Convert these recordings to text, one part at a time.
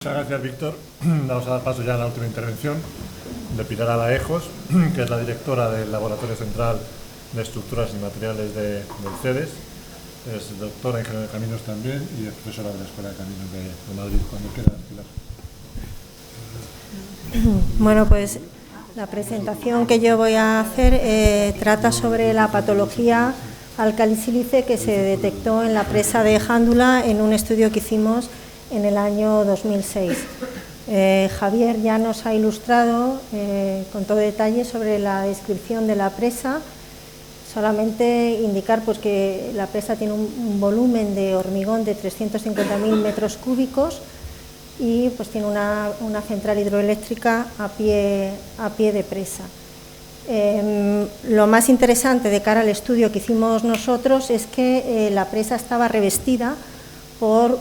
Muchas gracias, Víctor. Vamos a dar paso ya a la última intervención de Pilar Alaejos, que es la directora del Laboratorio Central de Estructuras y Materiales del CEDES. Es doctora en Ingeniería de Caminos también y es profesora de la Escuela de Caminos de Madrid. Cuando quieras, Pilar. Bueno, pues la presentación que yo voy a hacer trata sobre la patología alcali-sílice que se detectó en la presa de Jándula en un estudio que hicimos en el año 2006. Javier ya nos ha ilustrado con todo detalle sobre la descripción de la presa. Solamente indicar pues, que la presa tiene un volumen de hormigón de 350.000 metros cúbicos y pues, tiene una central hidroeléctrica a pie de presa. Lo más interesante de cara al estudio que hicimos nosotros es que la presa estaba revestida por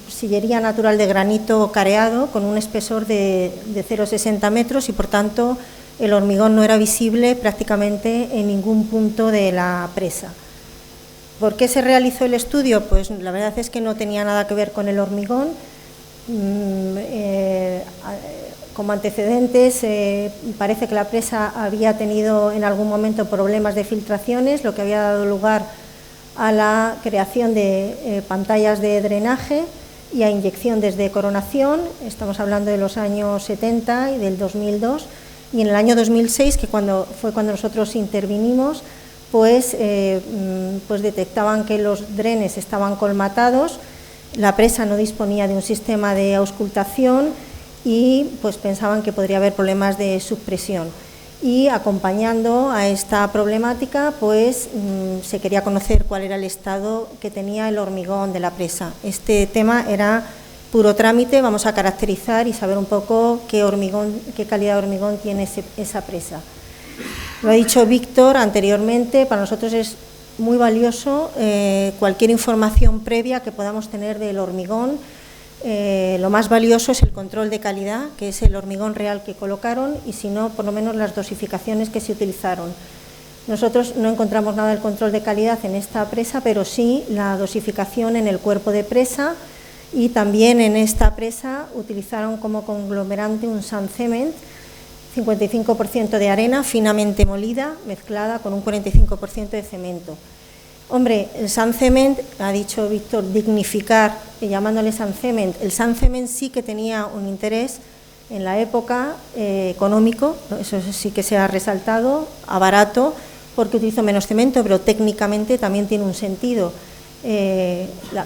sillería natural de granito careado con un espesor de 0,60 metros y por tanto el hormigón no era visible prácticamente en ningún punto de la presa. ¿Por qué se realizó el estudio? Pues la verdad es que no tenía nada que ver con el hormigón. Como antecedentes parece que la presa había tenido en algún momento problemas de filtraciones, lo que había dado lugar a la creación de pantallas de drenaje y a inyección desde coronación. Estamos hablando de los años 70 y del 2002, y en el año 2006, que fue cuando nosotros intervinimos, pues detectaban que los drenes estaban colmatados, la presa no disponía de un sistema de auscultación y pues pensaban que podría haber problemas de subpresión. Y acompañando a esta problemática, pues se quería conocer cuál era el estado que tenía el hormigón de la presa. Este tema era puro trámite, vamos a caracterizar y saber un poco qué calidad de hormigón tiene esa presa. Lo ha dicho Víctor anteriormente, para nosotros es muy valioso cualquier información previa que podamos tener del hormigón. Lo más valioso es el control de calidad, que es el hormigón real que colocaron, y si no, por lo menos las dosificaciones que se utilizaron. Nosotros no encontramos nada del control de calidad en esta presa, pero sí la dosificación en el cuerpo de presa, y también en esta presa utilizaron como conglomerante un sand cement, 55% de arena finamente molida, mezclada con un 45% de cemento. Hombre, el sand cement, ha dicho Víctor, dignificar, llamándole sand cement. El sand cement sí que tenía un interés en la época económico, eso sí que se ha resaltado, a barato, porque utilizó menos cemento, pero técnicamente también tiene un sentido.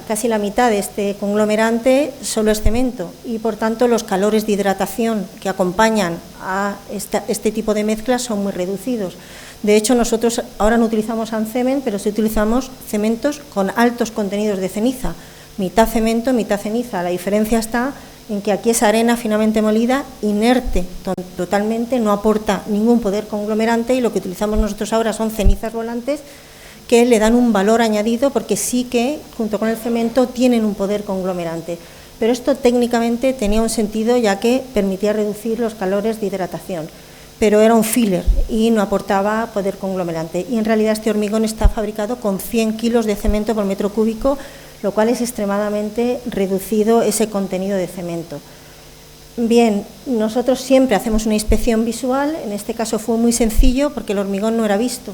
Casi la mitad de este conglomerante solo es cemento y, por tanto, los calores de hidratación que acompañan a este tipo de mezclas son muy reducidos. De hecho, nosotros ahora no utilizamos sand cement, pero sí utilizamos cementos con altos contenidos de ceniza, mitad cemento, mitad ceniza. La diferencia está en que aquí es arena finamente molida, inerte totalmente, no aporta ningún poder conglomerante, y lo que utilizamos nosotros ahora son cenizas volantes que le dan un valor añadido porque sí que, junto con el cemento, tienen un poder conglomerante. Pero esto técnicamente tenía un sentido, ya que permitía reducir los calores de hidratación, pero era un filler y no aportaba poder conglomerante. Y en realidad este hormigón está fabricado con 100 kilos de cemento por metro cúbico, lo cual es extremadamente reducido ese contenido de cemento. Bien, nosotros siempre hacemos una inspección visual, en este caso fue muy sencillo porque el hormigón no era visto,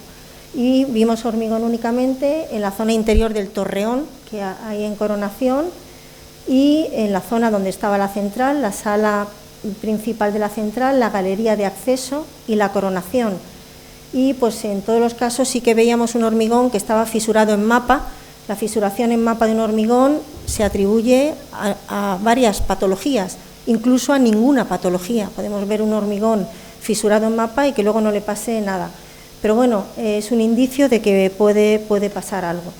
y vimos hormigón únicamente en la zona interior del torreón que hay en Coronación y en la zona donde estaba la central, la sala principal de la central, la galería de acceso y la coronación. Y pues en todos los casos sí que veíamos un hormigón que estaba fisurado en mapa. La fisuración en mapa de un hormigón se atribuye a varias patologías, incluso a ninguna patología. Podemos ver un hormigón fisurado en mapa y que luego no le pase nada. Pero bueno, es un indicio de que puede pasar algo.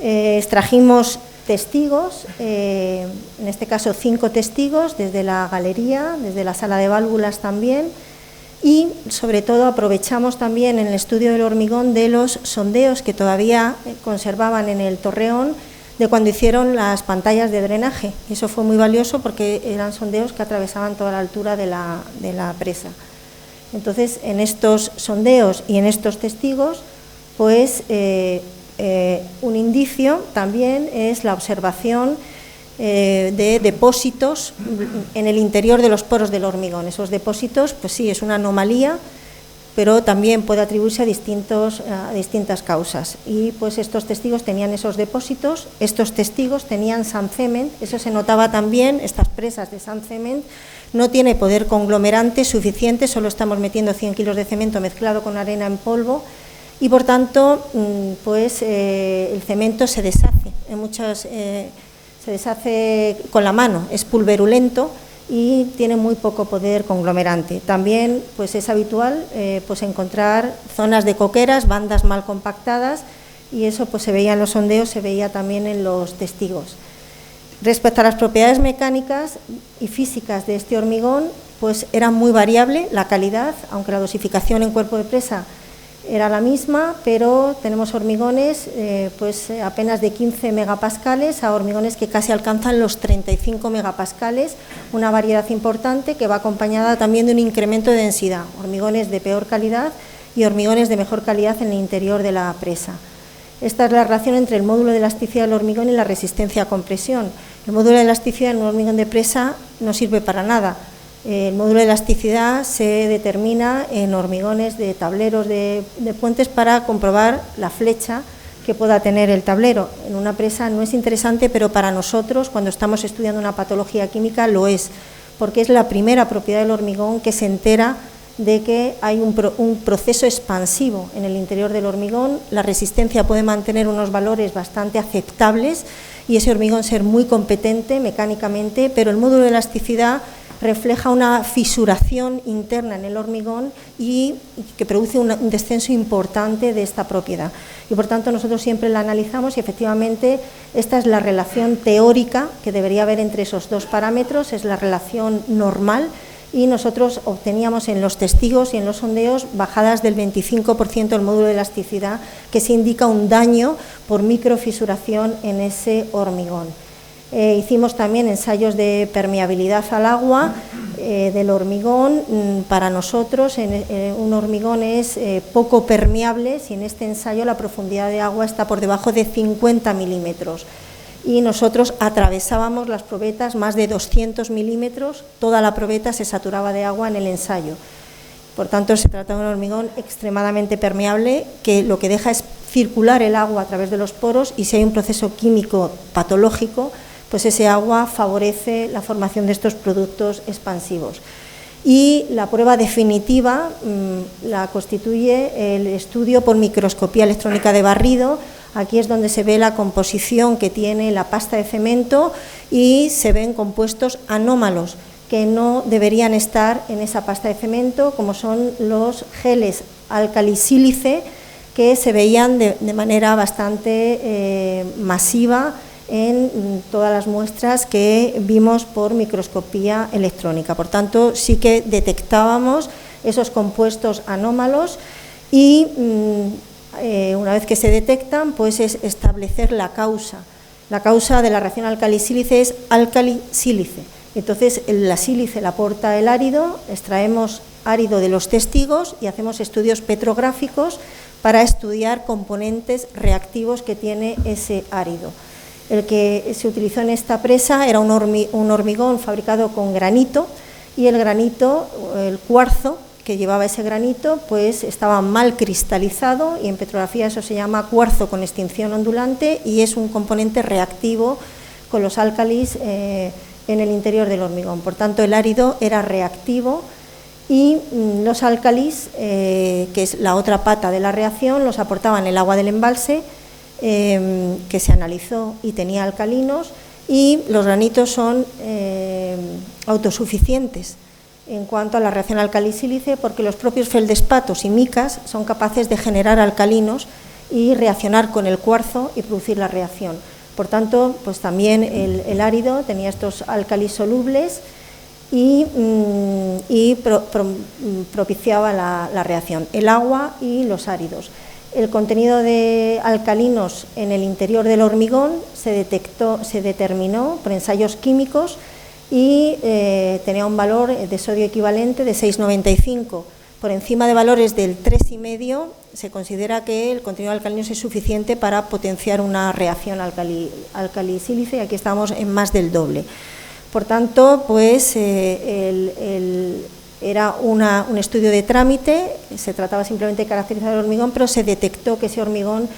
Extrajimos testigos, en este caso 5 testigos, desde la galería, desde la sala de válvulas también, y sobre todo aprovechamos también en el estudio del hormigón de los sondeos que todavía conservaban en el torreón de cuando hicieron las pantallas de drenaje. Eso fue muy valioso porque eran sondeos que atravesaban toda la altura de la presa. Entonces, en estos sondeos y en estos testigos, pues un indicio también es la observación de depósitos en el interior de los poros del hormigón. Esos depósitos, pues sí, es una anomalía, pero también puede atribuirse a distintas causas. Y pues estos testigos tenían esos depósitos, estos testigos tenían sand cement, eso se notaba también, estas presas de sand cement no tiene poder conglomerante suficiente, solo estamos metiendo 100 kilos de cemento mezclado con arena en polvo y por tanto pues el cemento se deshace, se deshace con la mano, es pulverulento y tiene muy poco poder conglomerante. También pues es habitual pues encontrar zonas de coqueras, bandas mal compactadas y eso pues se veía en los sondeos, se veía también en los testigos. Respecto a las propiedades mecánicas y físicas de este hormigón, pues era muy variable la calidad, aunque la dosificación en cuerpo de presa era la misma, pero tenemos hormigones pues apenas de 15 megapascales a hormigones que casi alcanzan los 35 megapascales, una variedad importante que va acompañada también de un incremento de densidad, hormigones de peor calidad y hormigones de mejor calidad en el interior de la presa. Esta es la relación entre el módulo de elasticidad del hormigón y la resistencia a compresión. El módulo de elasticidad en un hormigón de presa no sirve para nada. El módulo de elasticidad se determina en hormigones de tableros de puentes para comprobar la flecha que pueda tener el tablero. En una presa no es interesante, pero para nosotros, cuando estamos estudiando una patología química, lo es, porque es la primera propiedad del hormigón que se entera de que hay un proceso expansivo en el interior del hormigón, la resistencia puede mantener unos valores bastante aceptables y ese hormigón ser muy competente mecánicamente, pero el módulo de elasticidad refleja una fisuración interna en el hormigón y que produce un descenso importante de esta propiedad. Y por tanto nosotros siempre la analizamos y efectivamente esta es la relación teórica que debería haber entre esos dos parámetros, es la relación normal y nosotros obteníamos en los testigos y en los sondeos bajadas del 25% del módulo de elasticidad, que se indica un daño por microfisuración en ese hormigón. Hicimos también ensayos de permeabilidad al agua del hormigón. Para nosotros un hormigón es poco permeable si en este ensayo la profundidad de agua está por debajo de 50 milímetros. Y nosotros atravesábamos las probetas más de 200 milímetros, toda la probeta se saturaba de agua en el ensayo. Por tanto, se trata de un hormigón extremadamente permeable que lo que deja es circular el agua a través de los poros y si hay un proceso químico patológico, pues ese agua favorece la formación de estos productos expansivos. Y la prueba definitiva la constituye el estudio por microscopía electrónica de barrido. Aquí es donde se ve la composición que tiene la pasta de cemento y se ven compuestos anómalos que no deberían estar en esa pasta de cemento, como son los geles alcalisílice que se veían de manera bastante masiva en todas las muestras que vimos por microscopía electrónica. Por tanto, sí que detectábamos esos compuestos anómalos y una vez que se detectan, pues es establecer la causa. La causa de la reacción alcalisílice es álcali-sílice. Entonces, la sílice la aporta el árido, extraemos árido de los testigos y hacemos estudios petrográficos para estudiar componentes reactivos que tiene ese árido. El que se utilizó en esta presa era un hormigón fabricado con granito y el granito, el cuarzo que llevaba ese granito, pues estaba mal cristalizado y en petrografía eso se llama cuarzo con extinción ondulante y es un componente reactivo con los álcalis en el interior del hormigón. Por tanto, el árido era reactivo y los álcalis, que es la otra pata de la reacción, los aportaban el agua del embalse, que se analizó y tenía alcalinos, y los granitos son autosuficientes en cuanto a la reacción alcalisílice, porque los propios feldespatos y micas son capaces de generar alcalinos y reaccionar con el cuarzo y producir la reacción. Por tanto, pues también el árido tenía estos álcalis solubles y propiciaba la reacción, el agua y los áridos. El contenido de alcalinos en el interior del hormigón se determinó por ensayos químicos y tenía un valor de sodio equivalente de 6,95 por encima de valores del 3,5 se considera que el contenido de alcalinos es suficiente para potenciar una reacción álcali-sílice, y aquí estamos en más del doble. Por tanto, pues era un estudio de trámite, se trataba simplemente de caracterizar el hormigón, pero se detectó que ese hormigón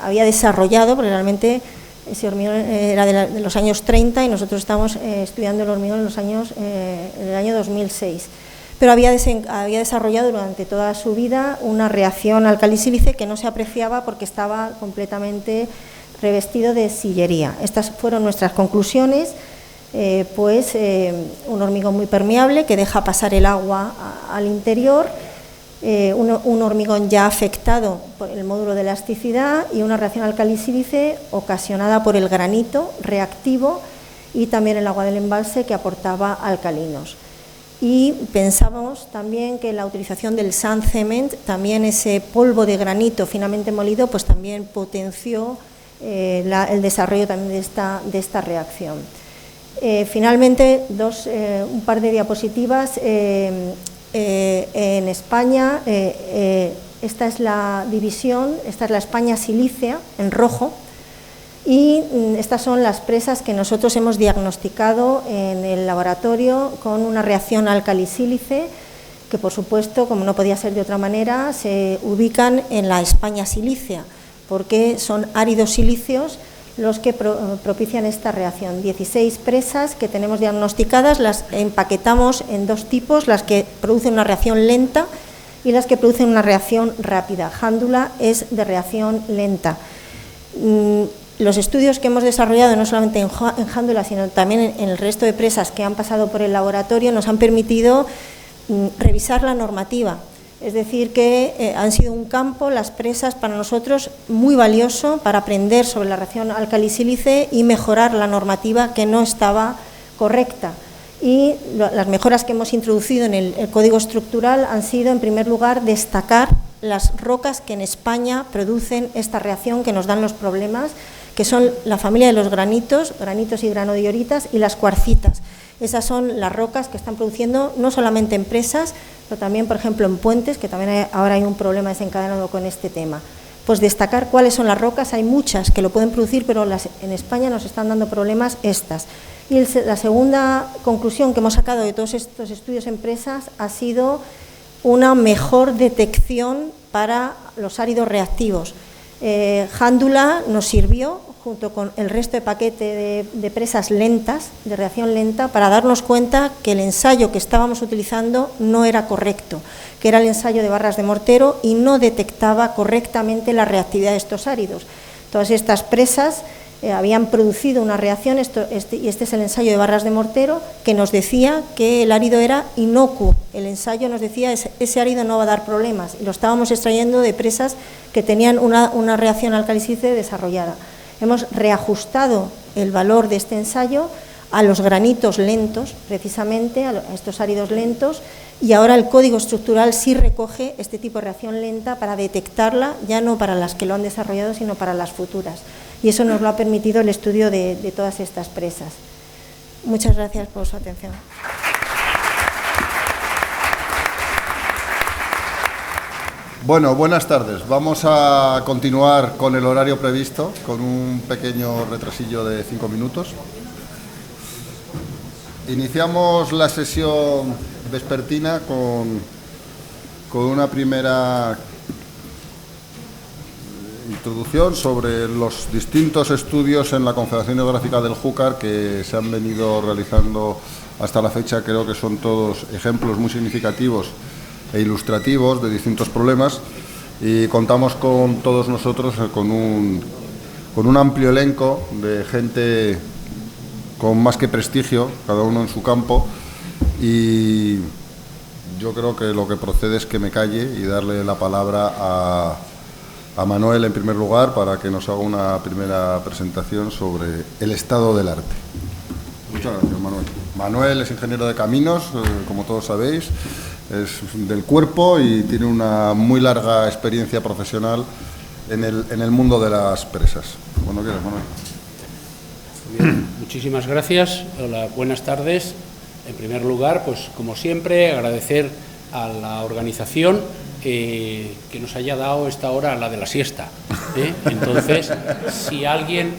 había desarrollado, porque realmente ese hormigón era de los años 30 y nosotros estamos estudiando el hormigón en el año 2006. Pero había desarrollado durante toda su vida una reacción álcali-sílice que no se apreciaba porque estaba completamente revestido de sillería. Estas fueron nuestras conclusiones, un hormigón muy permeable que deja pasar el agua al interior, un hormigón ya afectado por el módulo de elasticidad y una reacción álcali-sílice ocasionada por el granito reactivo y también el agua del embalse que aportaba alcalinos. Y pensábamos también que la utilización del sand cement, también ese polvo de granito finamente molido, pues también potenció el desarrollo también de esta reacción. Finalmente, un par de diapositivas. En España, esta es la división, esta es la España silícea, en rojo, y estas son las presas que nosotros hemos diagnosticado en el laboratorio con una reacción álcali-sílice, que por supuesto, como no podía ser de otra manera, se ubican en la España silícea, porque son áridos silíceos los que propician esta reacción. 16 presas que tenemos diagnosticadas, las empaquetamos en dos tipos, las que producen una reacción lenta y las que producen una reacción rápida. Jándula es de reacción lenta. Los estudios que hemos desarrollado, no solamente en Jándula, sino también en el resto de presas que han pasado por el laboratorio, nos han permitido revisar la normativa. Es decir, que han sido un campo, las presas, para nosotros muy valioso para aprender sobre la reacción álcali-sílice y mejorar la normativa que no estaba correcta. Y las mejoras que hemos introducido en el código estructural han sido, en primer lugar, destacar las rocas que en España producen esta reacción que nos dan los problemas, que son la familia de los granitos y granodioritas, y las cuarcitas. Esas son las rocas que están produciendo no solamente en presas, pero también, por ejemplo, en puentes, que también ahora hay un problema desencadenado con este tema. Pues destacar cuáles son las rocas, hay muchas que lo pueden producir, pero en España nos están dando problemas estas. Y la segunda conclusión que hemos sacado de todos estos estudios en presas ha sido una mejor detección para los áridos reactivos. Jándula nos sirvió, junto con el resto de paquete de presas lentas, de reacción lenta, para darnos cuenta que el ensayo que estábamos utilizando no era correcto, que era el ensayo de barras de mortero y no detectaba correctamente la reactividad de estos áridos. Todas estas presas habían producido una reacción, y este es el ensayo de barras de mortero, que nos decía que el árido era inocuo. El ensayo nos decía ese árido no va a dar problemas, y lo estábamos extrayendo de presas que tenían una reacción álcali-sílice desarrollada. Hemos reajustado el valor de este ensayo a los granitos lentos, precisamente a estos áridos lentos, y ahora el código estructural sí recoge este tipo de reacción lenta para detectarla, ya no para las que lo han desarrollado, sino para las futuras. Y eso nos lo ha permitido el estudio de todas estas presas. Muchas gracias por su atención. Bueno, buenas tardes. Vamos a continuar con el horario previsto, con un pequeño retrasillo de 5 minutos. Iniciamos la sesión vespertina con una primera introducción sobre los distintos estudios en la Confederación Hidrográfica del Júcar que se han venido realizando hasta la fecha. Creo que son todos ejemplos muy significativos e ilustrativos de distintos problemas, y contamos con todos nosotros con un amplio elenco de gente con más que prestigio, cada uno en su campo, y yo creo que lo que procede es que me calle y darle la palabra a Manuel en primer lugar para que nos haga una primera presentación sobre el estado del arte. Muchas gracias, Manuel. Manuel es ingeniero de caminos, como todos sabéis, es del cuerpo y tiene una muy larga experiencia profesional en el mundo de las presas. Cuando quieras, Manuel. Bien, muchísimas gracias. Hola, buenas tardes. En primer lugar, pues como siempre, agradecer a la organización que nos haya dado esta hora, la de la siesta. Entonces, si alguien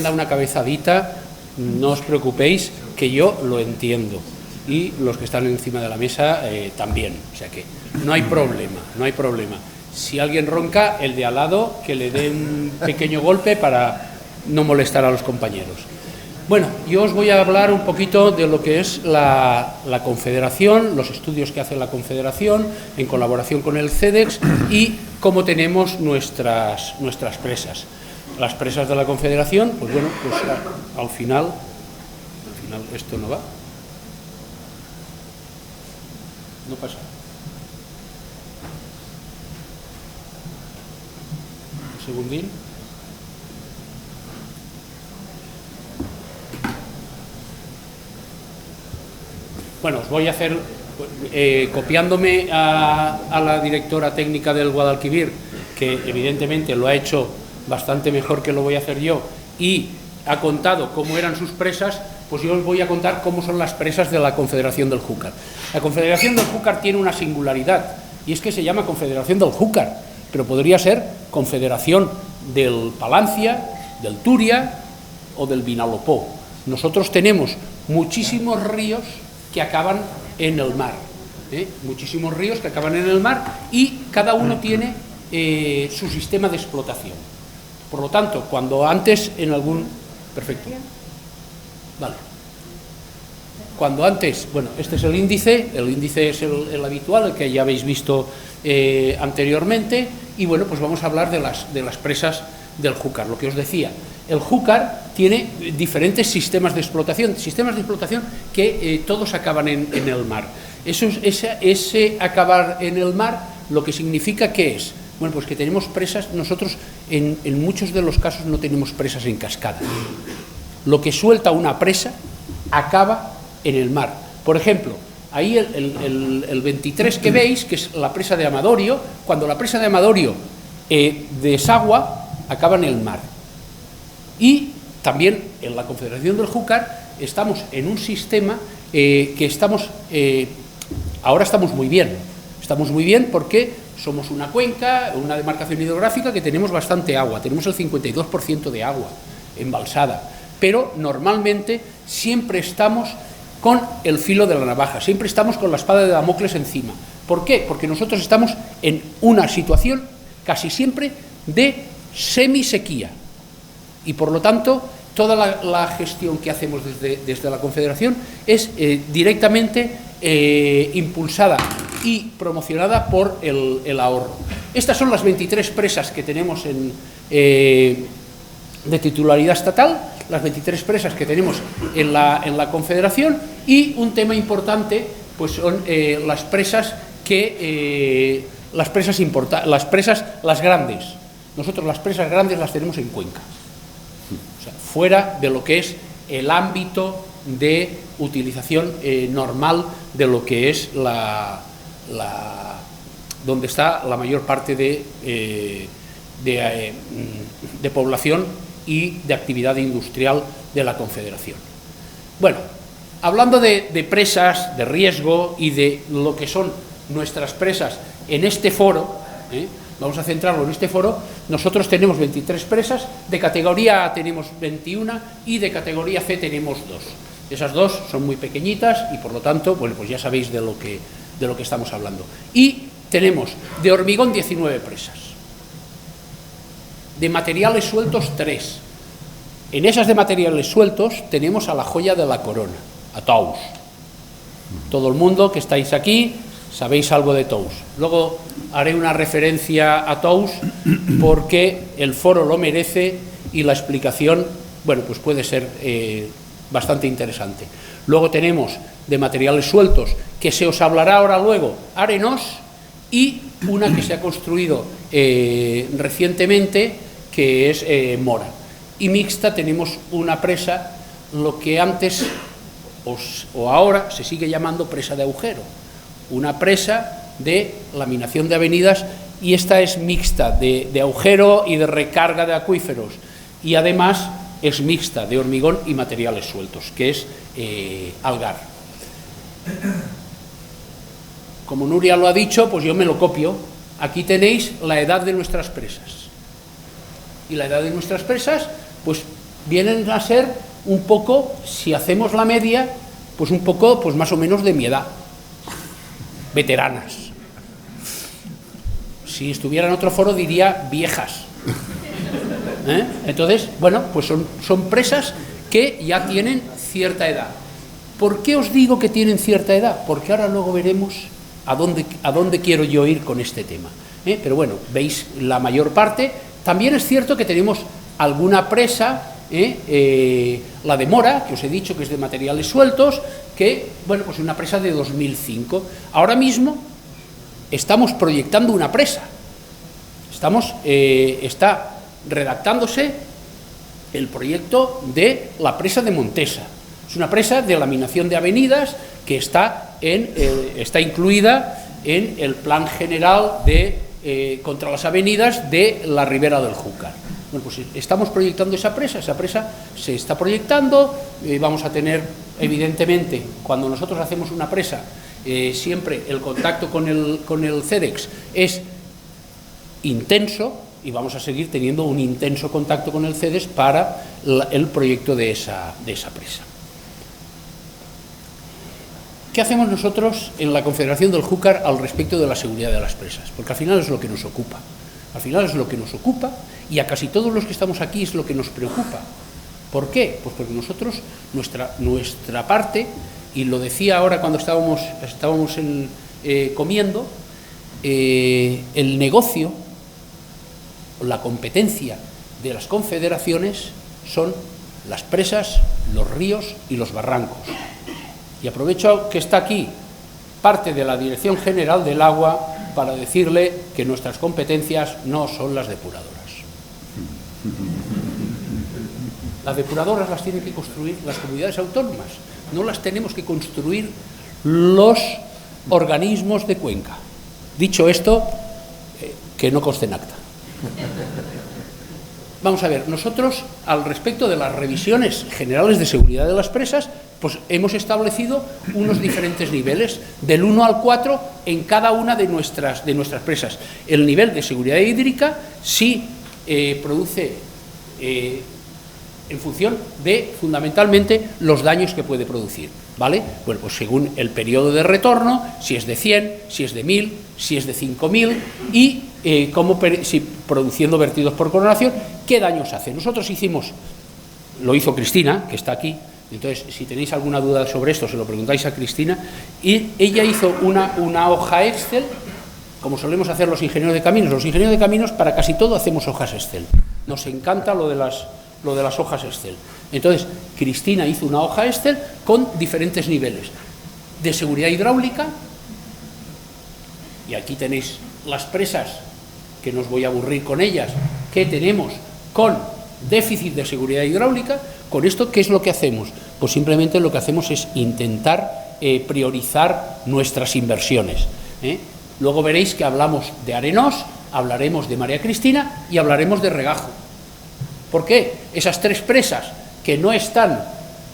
da una cabezadita, no os preocupéis, que yo lo entiendo. Y los que están encima de la mesa también. O sea que no hay problema, no hay problema. Si alguien ronca, el de al lado, que le dé un pequeño golpe para no molestar a los compañeros. Bueno, yo os voy a hablar un poquito de lo que es la Confederación, los estudios que hace la Confederación en colaboración con el CEDEX y cómo tenemos nuestras presas. Las presas de la Confederación, pues bueno, pues al final esto no va. No pasa. Un segundín. Bueno, os voy a hacer, copiándome a la directora técnica del Guadalquivir, que evidentemente lo ha hecho bastante mejor que lo voy a hacer yo, y ha contado cómo eran sus presas, pues yo os voy a contar cómo son las presas de la Confederación del Júcar. La Confederación del Júcar tiene una singularidad, y es que se llama Confederación del Júcar, pero podría ser Confederación del Palancia, del Turia o del Vinalopó. Nosotros tenemos muchísimos ríos que acaban en el mar, muchísimos ríos que acaban en el mar y cada uno tiene su sistema de explotación. Por lo tanto, cuando antes en algún... Perfecto. Vale. Cuando antes, bueno, este es el índice es el habitual, el que ya habéis visto anteriormente, y bueno, pues vamos a hablar de las presas del Júcar. Lo que os decía, el Júcar tiene diferentes sistemas de explotación que todos acaban en el mar. Ese acabar en el mar, lo que significa que es, bueno, pues que tenemos presas, nosotros en muchos de los casos no tenemos presas en cascada. Lo que suelta una presa acaba en el mar. Por ejemplo, ahí el 23 que veis, que es la presa de Amadorio, cuando la presa de Amadorio desagua, acaba en el mar. Y también en la Confederación del Júcar estamos en un sistema ahora estamos muy bien porque somos una cuenca, una demarcación hidrográfica que tenemos bastante agua, tenemos el 52% de agua embalsada, pero normalmente siempre estamos con el filo de la navaja, siempre estamos con la espada de Damocles encima. ¿Por qué? Porque nosotros estamos en una situación casi siempre de semisequía y por lo tanto toda la gestión que hacemos desde la Confederación es directamente impulsada y promocionada por el ahorro. Estas son las 23 presas que tenemos de titularidad estatal, las 23 presas que tenemos en la Confederación, y un tema importante pues son las presas las grandes. Nosotros las presas grandes las tenemos en Cuenca, o sea, fuera de lo que es el ámbito de utilización normal de lo que es donde está la mayor parte de población y de actividad industrial de la Confederación. Bueno, hablando de presas, de riesgo y de lo que son nuestras presas en este foro, vamos a centrarlo en este foro. Nosotros tenemos 23 presas, de categoría A tenemos 21 y de categoría C tenemos 2. Esas dos son muy pequeñitas y por lo tanto, bueno, pues ya sabéis de lo que estamos hablando. Y tenemos de hormigón 19 presas, de materiales sueltos 3. En esas de materiales sueltos tenemos a la joya de la corona, a Tous. Todo el mundo que estáis aquí sabéis algo de Tous. Luego haré una referencia a Tous porque el foro lo merece y la explicación, bueno, pues puede ser bastante interesante. Luego tenemos de materiales sueltos, que se os hablará ahora luego, Arenos, y una que se ha construido recientemente, que es Mora. Y mixta tenemos una presa, lo que antes o ahora se sigue llamando presa de agujero, una presa de laminación de avenidas, y esta es mixta de agujero y de recarga de acuíferos, y además es mixta de hormigón y materiales sueltos, que es Algar. como Nuria lo ha dicho, pues yo me lo copio. Aquí tenéis la edad de nuestras presas. Y la edad de nuestras presas, pues vienen a ser un poco, si hacemos la media, pues un poco, pues más o menos de mi edad. Veteranas. Si estuviera en otro foro diría viejas. Entonces, bueno, pues son presas que ya tienen cierta edad. ¿Por qué os digo que tienen cierta edad? Porque ahora luego veremos a dónde quiero yo ir con este tema. Pero bueno, veis la mayor parte. También es cierto que tenemos alguna presa, la de Mora, que os he dicho que es de materiales sueltos, que, bueno, pues es una presa de 2005. Ahora mismo estamos proyectando una presa. Está redactándose el proyecto de la presa de Montesa. Es una presa de laminación de avenidas que está incluida en el plan general contra las avenidas de la Ribera del Júcar. Bueno, pues estamos proyectando esa presa se está proyectando, vamos a tener, evidentemente, cuando nosotros hacemos una presa, siempre el contacto con el CEDEX es intenso, y vamos a seguir teniendo un intenso contacto con el CEDEX para el proyecto de esa presa. ¿Qué hacemos nosotros en la Confederación del Júcar al respecto de la seguridad de las presas? Porque al final es lo que nos ocupa. Al final es lo que nos ocupa y a casi todos los que estamos aquí es lo que nos preocupa. ¿Por qué? Pues porque nosotros, nuestra parte, y lo decía ahora cuando estábamos comiendo, el negocio, la competencia de las confederaciones son las presas, los ríos y los barrancos. Y aprovecho que está aquí parte de la Dirección General del Agua para decirle que nuestras competencias no son las depuradoras. Las depuradoras las tienen que construir las comunidades autónomas, no las tenemos que construir los organismos de Cuenca. Dicho esto, que no conste en acta. Vamos a ver, nosotros, al respecto de las revisiones generales de seguridad de las presas, pues hemos establecido unos diferentes niveles, del 1 al 4 en cada una de nuestras presas. El nivel de seguridad hídrica sí produce, en función de, fundamentalmente, los daños que puede producir, ¿vale? Bueno, pues según el periodo de retorno, si es de 100, si es de 1000, si es de 5000 y si produciendo vertidos por coronación, ¿qué daños hace? Nosotros lo hizo Cristina, que está aquí, entonces si tenéis alguna duda sobre esto se lo preguntáis a Cristina, y ella hizo una hoja Excel, como solemos hacer los ingenieros de caminos. Los ingenieros de caminos para casi todo hacemos hojas Excel, nos encanta lo de las hojas Excel. Entonces Cristina hizo una hoja Excel con diferentes niveles de seguridad hidráulica, y aquí tenéis las presas, que no os voy a aburrir con ellas, que tenemos con déficit de seguridad hidráulica. Con esto, ¿qué es lo que hacemos? Pues simplemente lo que hacemos es intentar priorizar nuestras inversiones. Luego veréis que hablamos de Arenós, hablaremos de María Cristina y hablaremos de Regajo. ¿Por qué? Esas tres presas que no están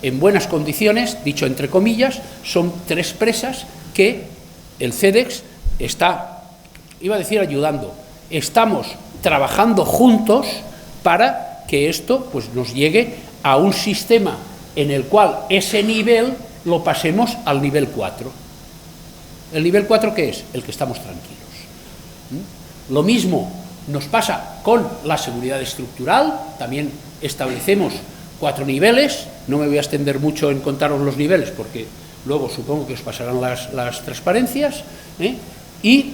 en buenas condiciones, dicho entre comillas, son tres presas que el CEDEX está, iba a decir ayudando, estamos trabajando juntos para que esto pues nos llegue a un sistema en el cual ese nivel lo pasemos al nivel 4. ¿El nivel 4 qué es? El que estamos tranquilos. Lo mismo nos pasa con la seguridad estructural, también establecemos 4 niveles, no me voy a extender mucho en contaros los niveles porque luego supongo que os pasarán las transparencias, y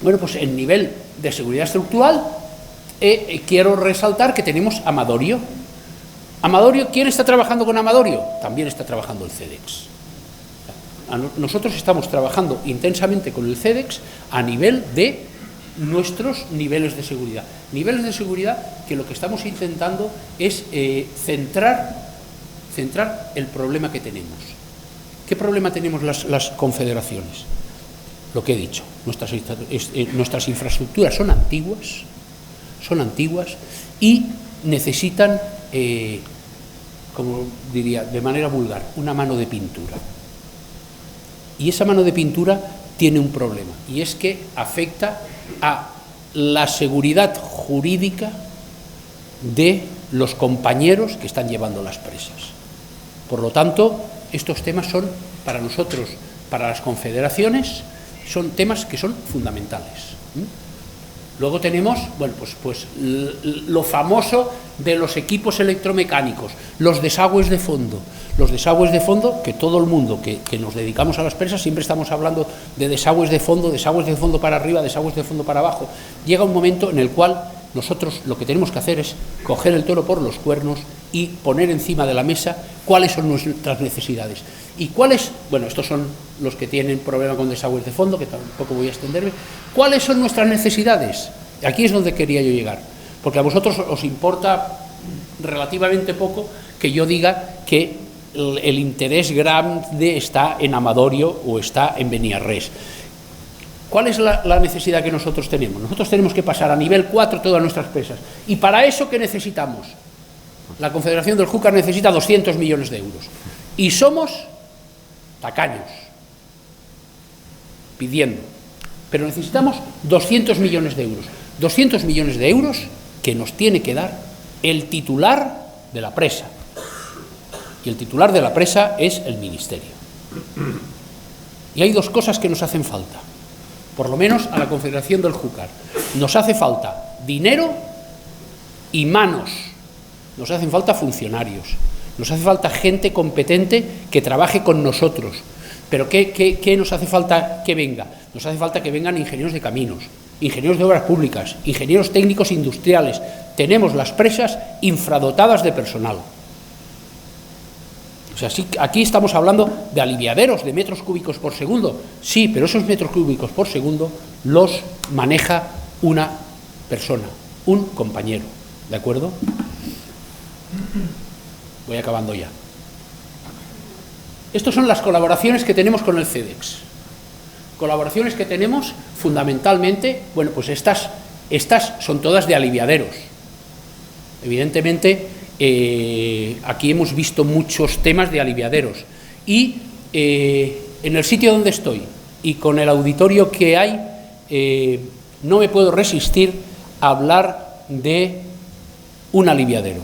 bueno, pues en nivel de seguridad estructural quiero resaltar que tenemos Amadorio. Amadorio, ¿quién está trabajando con Amadorio? También está trabajando el CEDEX. Nosotros estamos trabajando intensamente con el CEDEX a nivel de nuestros niveles de seguridad. Niveles de seguridad que lo que estamos intentando es centrar el problema que tenemos. ¿Qué problema tenemos las confederaciones? Lo que he dicho, nuestras infraestructuras son antiguas y necesitan, como diría de manera vulgar, una mano de pintura. Y esa mano de pintura tiene un problema, y es que afecta a la seguridad jurídica de los compañeros que están llevando las presas. Por lo tanto, estos temas son, para nosotros, para las confederaciones, son temas que son fundamentales. Luego tenemos, bueno, pues lo famoso de los equipos electromecánicos, los desagües de fondo. Los desagües de fondo, que todo el mundo que nos dedicamos a las presas siempre estamos hablando de desagües de fondo para arriba, desagües de fondo para abajo. Llega un momento en el cual nosotros lo que tenemos que hacer es coger el toro por los cuernos y poner encima de la mesa cuáles son nuestras necesidades. Y cuáles, bueno, estos son los que tienen problema con desagües de fondo, que tampoco voy a extenderme. ¿Cuáles son nuestras necesidades? Aquí es donde quería yo llegar, porque a vosotros os importa relativamente poco que yo diga que el interés grande está en Amadorio o está en Beniarrés. ¿Cuál es la necesidad que nosotros tenemos? Nosotros tenemos que pasar a nivel 4 todas nuestras presas. ¿Y para eso qué necesitamos? La Confederación del Júcar necesita 200 millones de euros. Y somos tacaños, pidiendo. Pero necesitamos 200 millones de euros. 200 millones de euros que nos tiene que dar el titular de la presa. Y el titular de la presa es el Ministerio. Y hay dos cosas que nos hacen falta, por lo menos a la Confederación del Júcar. Nos hace falta dinero y manos, nos hacen falta funcionarios, nos hace falta gente competente que trabaje con nosotros. Pero ¿qué nos hace falta que venga? Nos hace falta que vengan ingenieros de caminos, ingenieros de obras públicas, ingenieros técnicos industriales. Tenemos las presas infradotadas de personal. O sea, sí, aquí estamos hablando de aliviaderos, de metros cúbicos por segundo. Sí, pero esos metros cúbicos por segundo los maneja una persona, un compañero. ¿De acuerdo? Voy acabando ya. Estas son las colaboraciones que tenemos con el CEDEX. Colaboraciones que tenemos fundamentalmente, bueno, pues estas son todas de aliviaderos. Evidentemente, aquí hemos visto muchos temas de aliviaderos. Y en el sitio donde estoy y con el auditorio que hay, no me puedo resistir a hablar de un aliviadero.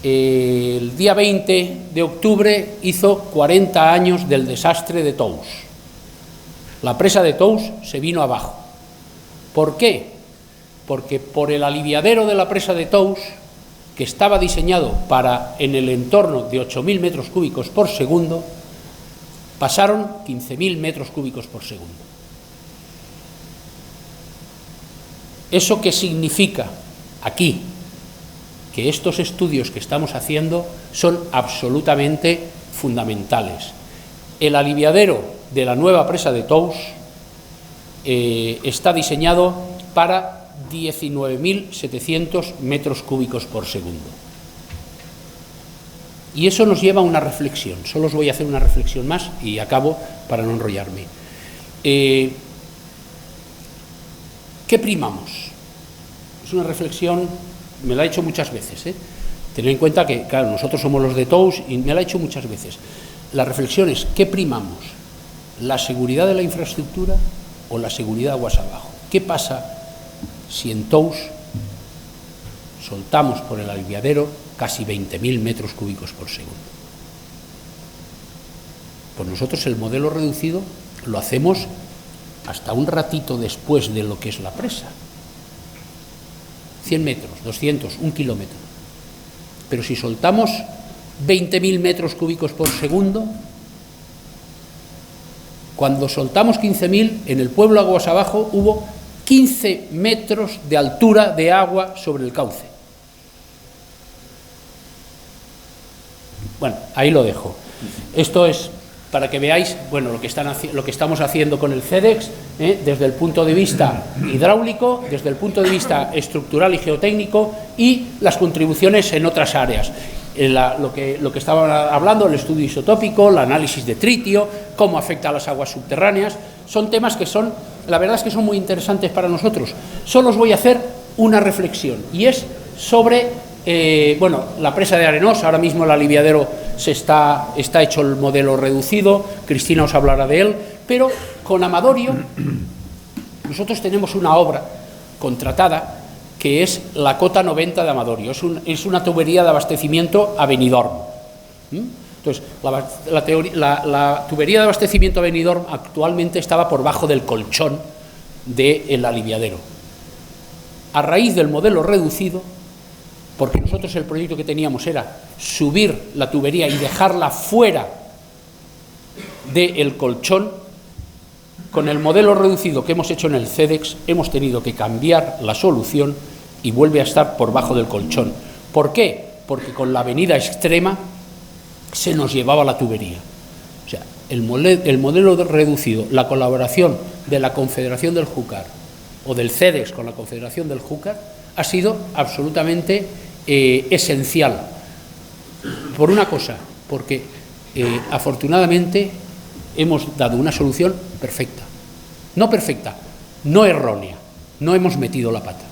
El día 20 de octubre hizo 40 años del desastre de Tous. La presa de Tous se vino abajo. ¿Por qué? Porque por el aliviadero de la presa de Tous, que estaba diseñado para en el entorno de 8.000 metros cúbicos por segundo, pasaron 15.000 metros cúbicos por segundo. ¿Eso qué significa? Aquí, que estos estudios que estamos haciendo son absolutamente fundamentales. El aliviadero de la nueva presa de Tous está diseñado para 19.700 metros cúbicos por segundo. Y eso nos lleva a una reflexión. Solo os voy a hacer una reflexión más y acabo para no enrollarme. ¿Qué primamos? Es una reflexión, me la he hecho muchas veces, Tened en cuenta que, claro, nosotros somos los de Tous y me la he hecho muchas veces. La reflexión es, ¿qué primamos? ¿La seguridad de la infraestructura o la seguridad aguas abajo? ¿Qué pasa si en Tous soltamos por el aliviadero casi 20.000 metros cúbicos por segundo? Pues nosotros el modelo reducido lo hacemos hasta un ratito después de lo que es la presa. 100 metros, 200, 1 kilómetro. Pero si soltamos 20.000 metros cúbicos por segundo, cuando soltamos 15.000, en el pueblo aguas abajo hubo 15 metros de altura de agua sobre el cauce. Bueno, ahí lo dejo. Esto es para que veáis, bueno, lo que estamos haciendo con el CEDEX, desde el punto de vista hidráulico, desde el punto de vista estructural y geotécnico, y las contribuciones en otras áreas. Lo que estaba hablando, el estudio isotópico, el análisis de tritio, cómo afecta a las aguas subterráneas, son temas que son, la verdad es que son muy interesantes para nosotros. Solo os voy a hacer una reflexión, y es sobre, bueno, la presa de Arenós. Ahora mismo el aliviadero está hecho el modelo reducido, Cristina os hablará de él, pero con Amadorio, nosotros tenemos una obra contratada que es la cota 90 de Amadorio, es una tubería de abastecimiento a Benidorm. Entonces, la tubería de abastecimiento a Benidorm actualmente estaba por bajo del colchón del aliviadero. A raíz del modelo reducido, porque nosotros el proyecto que teníamos era subir la tubería y dejarla fuera del colchón, con el modelo reducido que hemos hecho en el CEDEX hemos tenido que cambiar la solución y vuelve a estar por bajo del colchón. ¿Por qué? Porque con la avenida extrema se nos llevaba la tubería. O sea, el modelo reducido, la colaboración de la Confederación del Júcar o del CEDEX con la Confederación del Júcar ha sido absolutamente esencial. Por una cosa, porque afortunadamente hemos dado una solución perfecta. No perfecta, no errónea. No hemos metido la pata.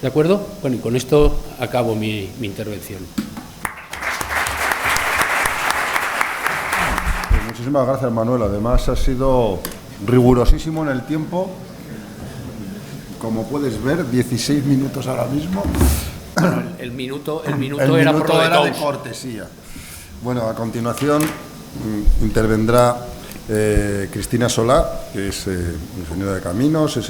¿De acuerdo? Bueno, y con esto acabo mi intervención. Muchísimas gracias, Manuel. Además, ha sido rigurosísimo en el tiempo. Como puedes ver, 16 minutos ahora mismo. Bueno, el minuto era por lo era de cortesía. Bueno, a continuación intervendrá Cristina Solá, que es ingeniera de caminos, es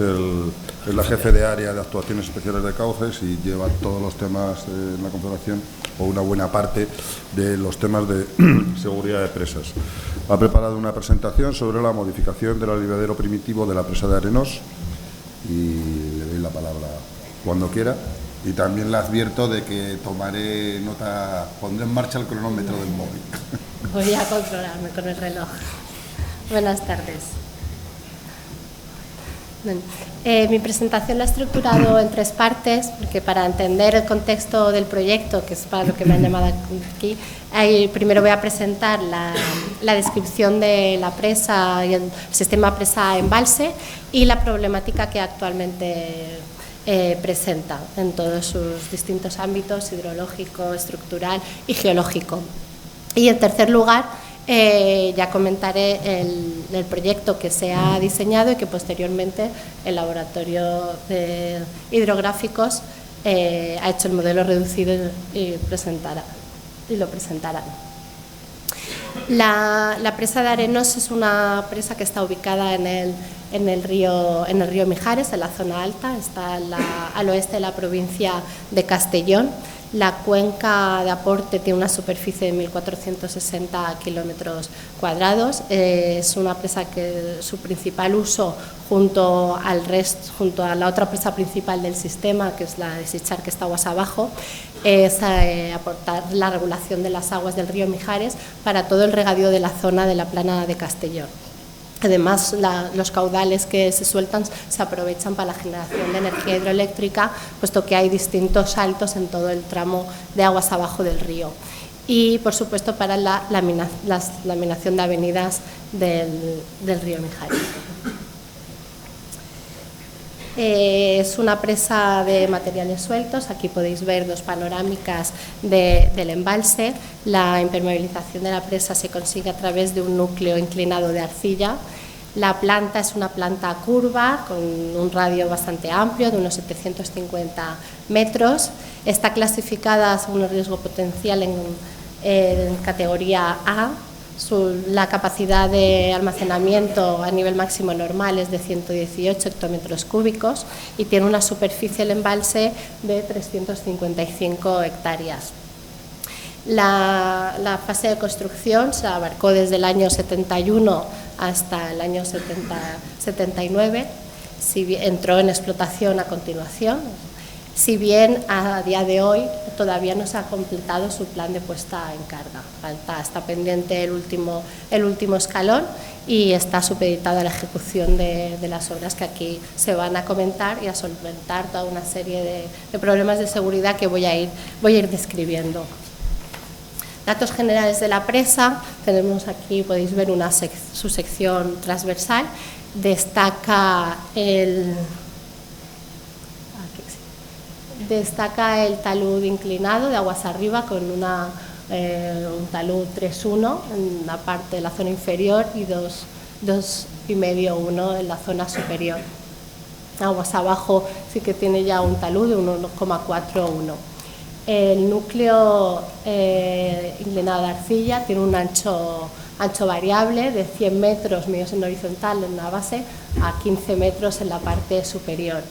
la jefe de área de actuaciones especiales de cauces y lleva todos los temas en la Confederación, o una buena parte de los temas de seguridad de presas. Ha preparado una presentación sobre la modificación del aliviadero primitivo de la presa de Arenós y le doy la palabra cuando quiera. Y también le advierto de que tomaré nota, pondré en marcha el cronómetro del móvil. Voy a controlarme con el reloj. Buenas tardes. Bueno, mi presentación la he estructurado en 3 partes, porque para entender el contexto del proyecto, que es para lo que me han llamado aquí, primero voy a presentar la descripción de la presa y el sistema presa-embalse y la problemática que actualmente presenta en todos sus distintos ámbitos: hidrológico, estructural y geológico. Y en tercer lugar, ya comentaré el proyecto que se ha diseñado y que posteriormente el laboratorio de hidrográficos ha hecho el modelo reducido y lo presentará. La presa de Arenós es una presa que está ubicada en el río Mijares, en la zona alta, está al oeste de la provincia de Castellón. La cuenca de aporte tiene una superficie de 1.460 kilómetros cuadrados. Es una presa que su principal uso, junto a la otra presa principal del sistema, que es la de Sichar, que está aguas abajo, es aportar la regulación de las aguas del río Mijares para todo el regadío de la zona de la plana de Castellón. Además, los caudales que se sueltan se aprovechan para la generación de energía hidroeléctrica, puesto que hay distintos saltos en todo el tramo de aguas abajo del río. Y, por supuesto, para la laminación de avenidas del río Mijares. Es una presa de materiales sueltos. Aquí podéis ver 2 panorámicas del embalse. La impermeabilización de la presa se consigue a través de un núcleo inclinado de arcilla. La planta es una planta curva con un radio bastante amplio, de unos 750 metros. Está clasificada según el riesgo potencial en categoría A. La capacidad de almacenamiento a nivel máximo normal es de 118 hectómetros cúbicos y tiene una superficie del embalse de 355 hectáreas. La fase de construcción se abarcó desde el año 71 hasta el año 79, entró en explotación a continuación. Si bien a día de hoy todavía no se ha completado su plan de puesta en carga, está pendiente el último escalón y está supeditada a la ejecución de las obras que aquí se van a comentar y a solventar toda una serie de problemas de seguridad que voy a ir describiendo. Datos generales de la presa, tenemos aquí, podéis ver su sección transversal, destaca el talud inclinado de aguas arriba con un talud 3.1 en la parte de la zona inferior y dos 1 en la zona superior. Aguas abajo sí que tiene ya un talud de 1,41. El núcleo inclinado de arcilla tiene un ancho variable de 100 metros medidos en horizontal en la base a 15 metros en la parte superior.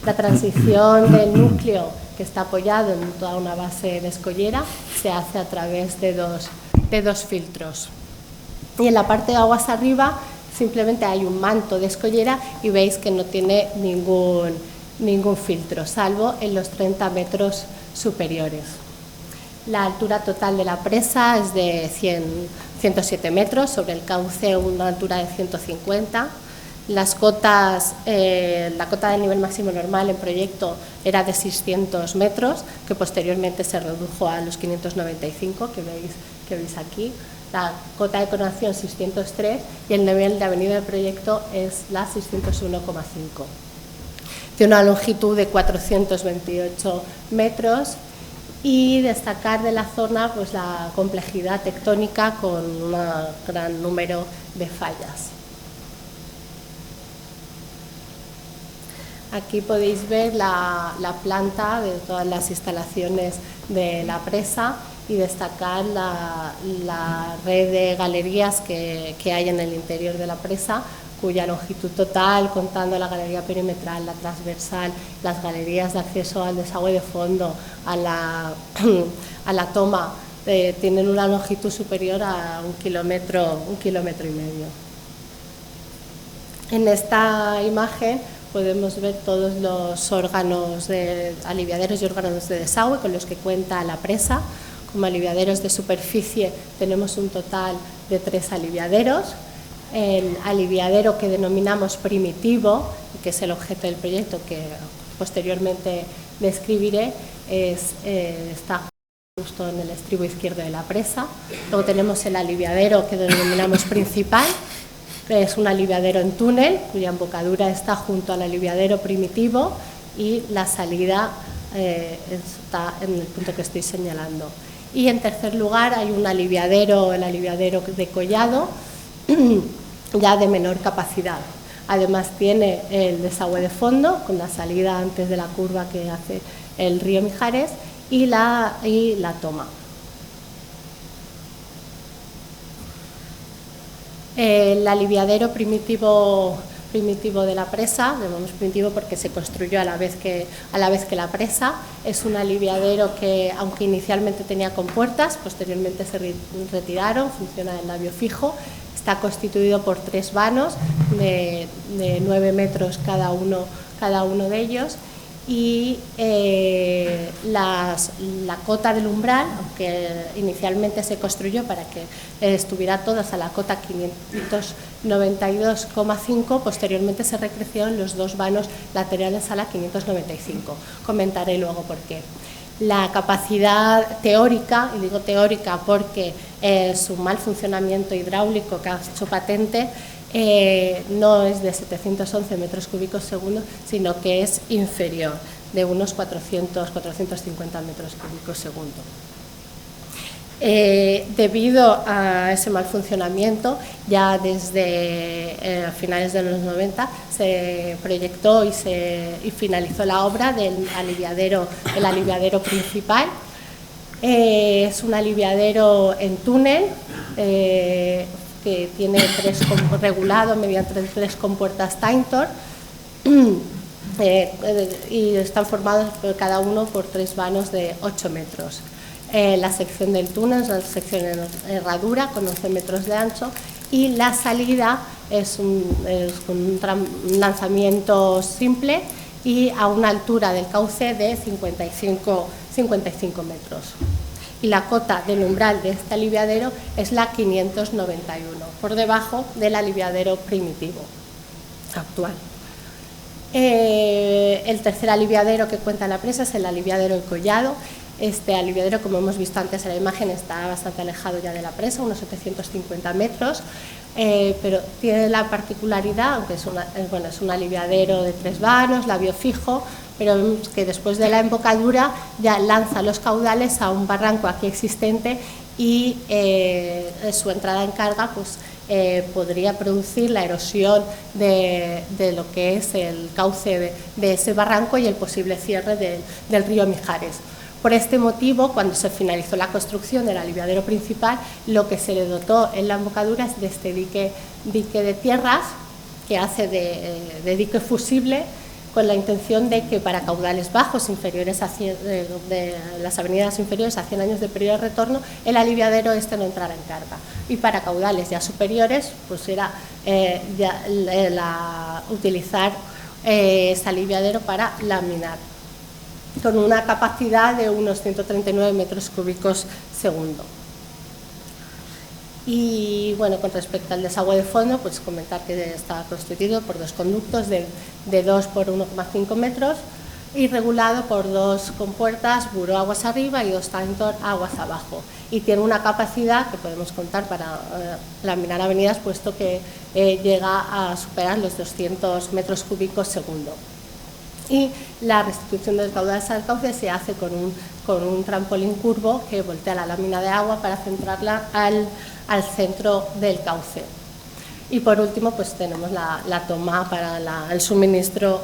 La transición del núcleo, que está apoyado en toda una base de escollera, se hace a través de dos filtros. Y en la parte de aguas arriba simplemente hay un manto de escollera y veis que no tiene ningún filtro, salvo en los 30 metros superiores. La altura total de la presa es de 107 metros, sobre el cauce una altura de 150. Las cotas, la cota del nivel máximo normal en proyecto era de 600 metros, que posteriormente se redujo a los 595 que veis aquí. La cota de coronación 603 y el nivel de avenida del proyecto es la 601,5. Tiene una longitud de 428 metros y destacar de la zona pues, la complejidad tectónica con un gran número de fallas. Aquí podéis ver la planta de todas las instalaciones de la presa y destacar la red de galerías que hay en el interior de la presa, cuya longitud total, contando la galería perimetral, la transversal, las galerías de acceso al desagüe de fondo, a la toma, tienen una longitud superior a 1,5 kilómetros. En esta imagen podemos ver todos los órganos de aliviaderos y órganos de desagüe con los que cuenta la presa. Como aliviaderos de superficie tenemos un total de 3 aliviaderos. El aliviadero que denominamos primitivo, que es el objeto del proyecto que posteriormente describiré, está justo en el estribo izquierdo de la presa. Luego tenemos el aliviadero que denominamos principal, que es un aliviadero en túnel, cuya embocadura está junto al aliviadero primitivo y la salida está en el punto que estoy señalando. Y en tercer lugar hay un aliviadero, el aliviadero de collado, ya de menor capacidad. Además tiene el desagüe de fondo, con la salida antes de la curva que hace el río Mijares, y la toma. El aliviadero primitivo de la presa, llamamos primitivo porque se construyó a la vez que la presa, es un aliviadero que, aunque inicialmente tenía compuertas, posteriormente se retiraron, funciona en labio fijo, está constituido por 3 vanos de 9 metros cada uno de ellos, y la cota del umbral, aunque inicialmente se construyó para que estuviera todas a la cota 592,5, posteriormente se recrecieron los 2 vanos laterales a la 595. Comentaré luego por qué. La capacidad teórica, y digo teórica porque su mal funcionamiento hidráulico que ha hecho patente, no es de 711 metros cúbicos segundo, sino que es inferior, de unos 450 metros cúbicos segundo. Debido a ese mal funcionamiento, ya desde finales de los 90 se proyectó y finalizó la obra del aliviadero, el aliviadero principal. Es un aliviadero en túnel, que tiene regulado mediante 3 compuertas Taintor, y están formados cada uno por 3 vanos de 8 metros. La sección del túnel es una sección en herradura con 11 metros de ancho, y la salida es un lanzamiento simple y a una altura del cauce de 55 metros. Y la cota del umbral de este aliviadero es la 591, por debajo del aliviadero primitivo actual. El tercer aliviadero que cuenta la presa es el aliviadero El Collado. Este aliviadero, como hemos visto antes en la imagen, está bastante alejado ya de la presa, unos 750 metros, pero tiene la particularidad, aunque es un aliviadero de 3 vanos, labio fijo, pero vemos que después de la embocadura ya lanza los caudales a un barranco aquí existente y su entrada en carga pues, podría producir la erosión de lo que es el cauce de ese barranco y el posible cierre del río Mijares. Por este motivo, cuando se finalizó la construcción del aliviadero principal, lo que se le dotó en la embocadura es de este dique de tierras que hace de dique fusible, con la intención de que para caudales bajos, inferiores a de las avenidas inferiores a 100 años de periodo de retorno, el aliviadero no entrara en carga. Y para caudales ya superiores, pues era utilizar ese aliviadero para laminar, con una capacidad de unos 139 metros cúbicos segundo. Y bueno, con respecto al desagüe de fondo, pues comentar que está constituido por 2 conductos de 2 por 1,5 metros y regulado por 2 compuertas, buró aguas arriba y 2 tantor aguas abajo. Y tiene una capacidad que podemos contar para laminar avenidas, puesto que llega a superar los 200 metros cúbicos segundo. Y la restitución del caudal al cauce se hace con un trampolín curvo que voltea la lámina de agua para centrarla al centro del cauce. Y por último, pues tenemos la toma para el suministro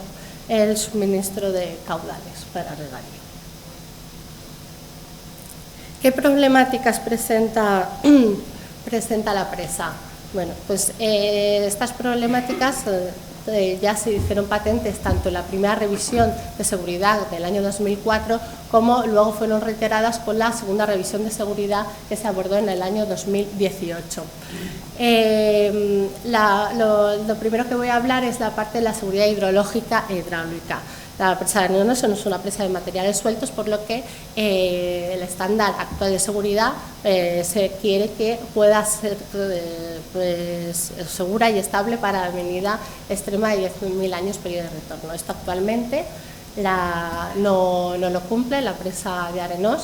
de caudales para regadío. ¿Qué problemáticas presenta la presa? Bueno, pues estas problemáticas ya se hicieron patentes tanto en la primera revisión de seguridad del año 2004 como luego fueron reiteradas con la segunda revisión de seguridad que se abordó en el año 2018. Lo primero que voy a hablar es la parte de la seguridad hidrológica e hidráulica. La presa de Arenoso no es una presa de materiales sueltos, por lo que el estándar actual de seguridad se quiere que pueda ser segura y estable para la avenida extrema de 10.000 años periodo de retorno. Esto actualmente no lo cumple la presa de Arenós.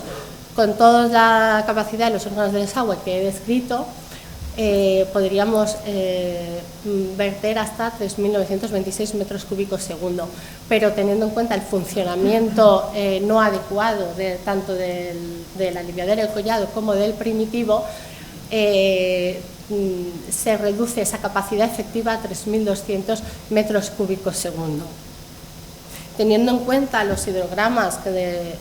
Con toda la capacidad de los órganos de desagüe que he descrito, podríamos verter hasta 3.926 metros cúbicos segundo, pero teniendo en cuenta el funcionamiento no adecuado tanto del aliviadero del collado como del primitivo, se reduce esa capacidad efectiva a 3.200 metros cúbicos segundo. Teniendo en cuenta los hidrogramas de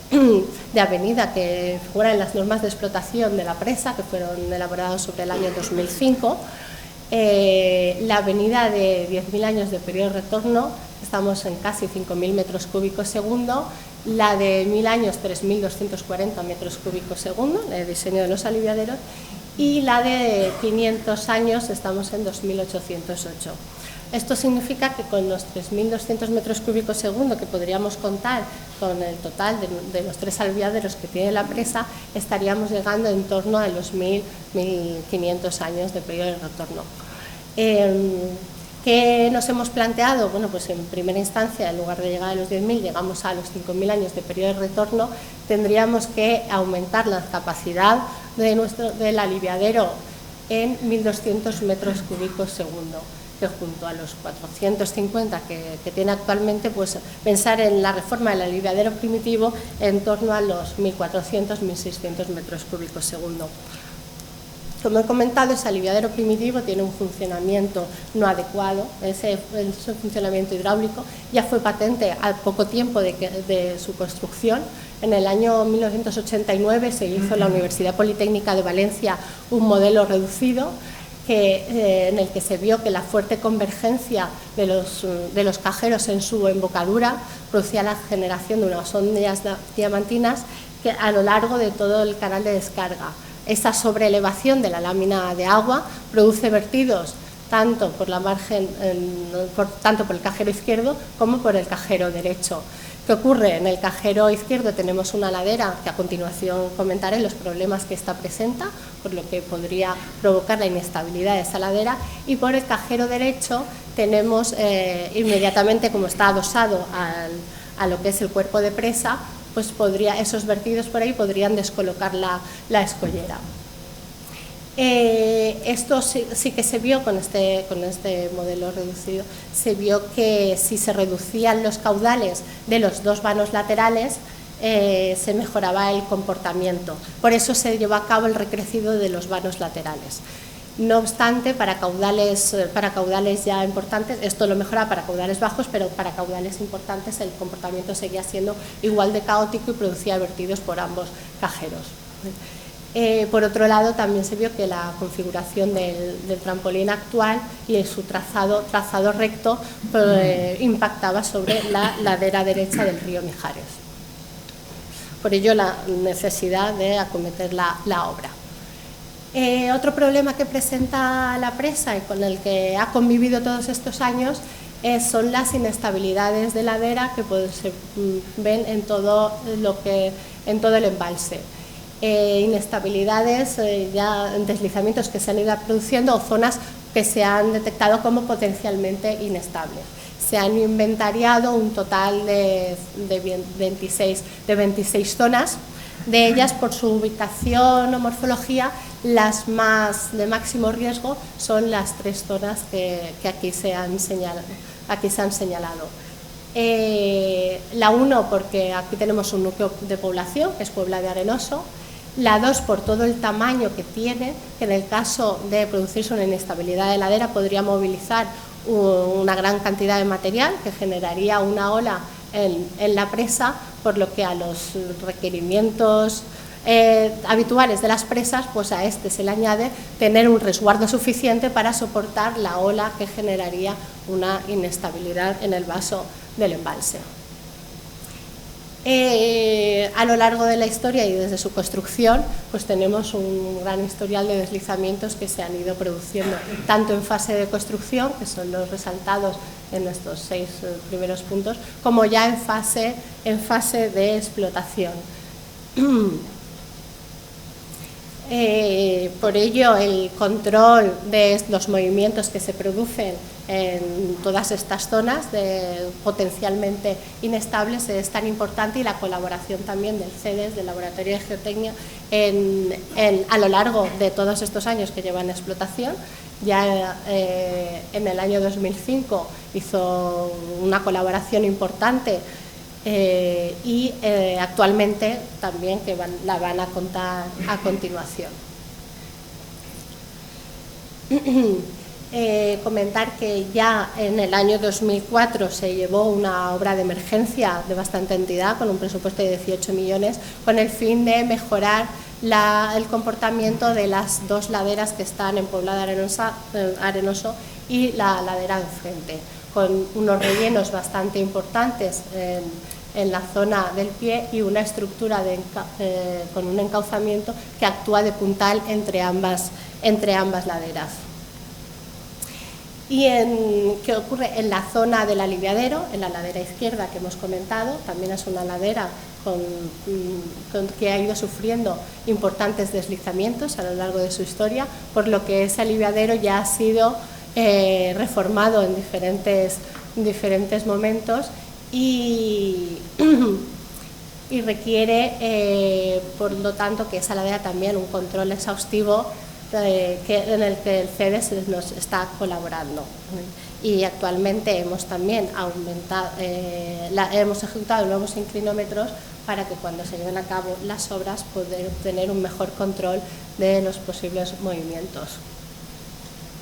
avenida que figuran en las normas de explotación de la presa, que fueron elaborados sobre el año 2005, la avenida de 10.000 años de periodo de retorno, estamos en casi 5.000 metros cúbicos segundo, la de 1.000 años 3.240 metros cúbicos segundo, el diseño de los aliviaderos, y la de 500 años estamos en 2.808. Esto significa que con los 3.200 metros cúbicos segundo que podríamos contar con el total de los 3 aliviaderos que tiene la presa, estaríamos llegando en torno a los 1.500 años de periodo de retorno. ¿Qué nos hemos planteado? Bueno, pues en primera instancia, en lugar de llegar a los 10.000, llegamos a los 5.000 años de periodo de retorno, tendríamos que aumentar la capacidad del aliviadero en 1.200 metros cúbicos segundo, que junto a los 450 que tiene actualmente, pues pensar en la reforma del aliviadero primitivo en torno a los 1.400, 1.600 metros cúbicos segundo. Como he comentado, ese aliviadero primitivo tiene un funcionamiento no adecuado, ese funcionamiento hidráulico ya fue patente al poco tiempo de su construcción. En el año 1989 se hizo en la Universidad Politécnica de Valencia un modelo reducido en el que se vio que la fuerte convergencia de los cajeros en su embocadura producía la generación de unas ondas diamantinas que a lo largo de todo el canal de descarga. Esa sobreelevación de la lámina de agua produce vertidos tanto por la margen, tanto por el cajero izquierdo como por el cajero derecho. ¿Qué ocurre? En el cajero izquierdo tenemos una ladera que a continuación comentaré los problemas que esta presenta, por lo que podría provocar la inestabilidad de esa ladera, y por el cajero derecho tenemos inmediatamente, como está adosado a lo que es el cuerpo de presa, pues esos vertidos por ahí podrían descolocar la escollera. Esto sí que se vio con este modelo reducido, se vio que si se reducían los caudales de los 2 vanos laterales, se mejoraba el comportamiento. Por eso se llevó a cabo el recrecido de los vanos laterales. No obstante, para caudales ya importantes, esto lo mejoraba para caudales bajos, pero para caudales importantes el comportamiento seguía siendo igual de caótico y producía vertidos por ambos cajeros. Por otro lado, también se vio que la configuración del trampolín actual y su trazado recto impactaba sobre la ladera derecha del río Mijares. Por ello, la necesidad de acometer la obra. Otro problema que presenta la presa y con el que ha convivido todos estos años son las inestabilidades de ladera que se ven en todo el embalse. Inestabilidades, ya deslizamientos que se han ido produciendo o zonas que se han detectado como potencialmente inestables. Se han inventariado un total de 26 zonas. De ellas, por su ubicación o morfología, las más de máximo riesgo son las 3 zonas que aquí se han señalado. La 1, porque aquí tenemos un núcleo de población, que es Puebla de Arenoso. La 2, por todo el tamaño que tiene, que en el caso de producirse una inestabilidad de ladera podría movilizar una gran cantidad de material que generaría una ola en la presa, por lo que a los requerimientos habituales de las presas, pues a este se le añade tener un resguardo suficiente para soportar la ola que generaría una inestabilidad en el vaso del embalse. A lo largo de la historia y desde su construcción, pues tenemos un gran historial de deslizamientos que se han ido produciendo, tanto en fase de construcción, que son los resaltados en estos 6 primeros puntos, como ya en fase de explotación. Por ello, el control de los movimientos que se producen en todas estas zonas potencialmente inestables es tan importante, y la colaboración también del CEDES, del Laboratorio de Geotecnia, a lo largo de todos estos años que llevan explotación. Ya en el año 2005 hizo una colaboración importante y actualmente también la van a contar a continuación. Comentar que ya en el año 2004 se llevó una obra de emergencia de bastante entidad con un presupuesto de 18 millones con el fin de mejorar el comportamiento de las 2 laderas que están en Puebla de Arenoso y la ladera de enfrente, con unos rellenos bastante importantes en la zona del pie y una estructura con un encauzamiento que actúa de puntal entre ambas laderas. ¿Y qué ocurre? En la zona del aliviadero, en la ladera izquierda que hemos comentado, también es una ladera que ha ido sufriendo importantes deslizamientos a lo largo de su historia, por lo que ese aliviadero ya ha sido reformado en diferentes momentos y requiere, por lo tanto, que esa ladera también un control exhaustivo en el que el CEDES nos está colaborando. Y actualmente hemos también hemos ejecutado nuevos inclinómetros para que cuando se lleven a cabo las obras poder obtener un mejor control de los posibles movimientos.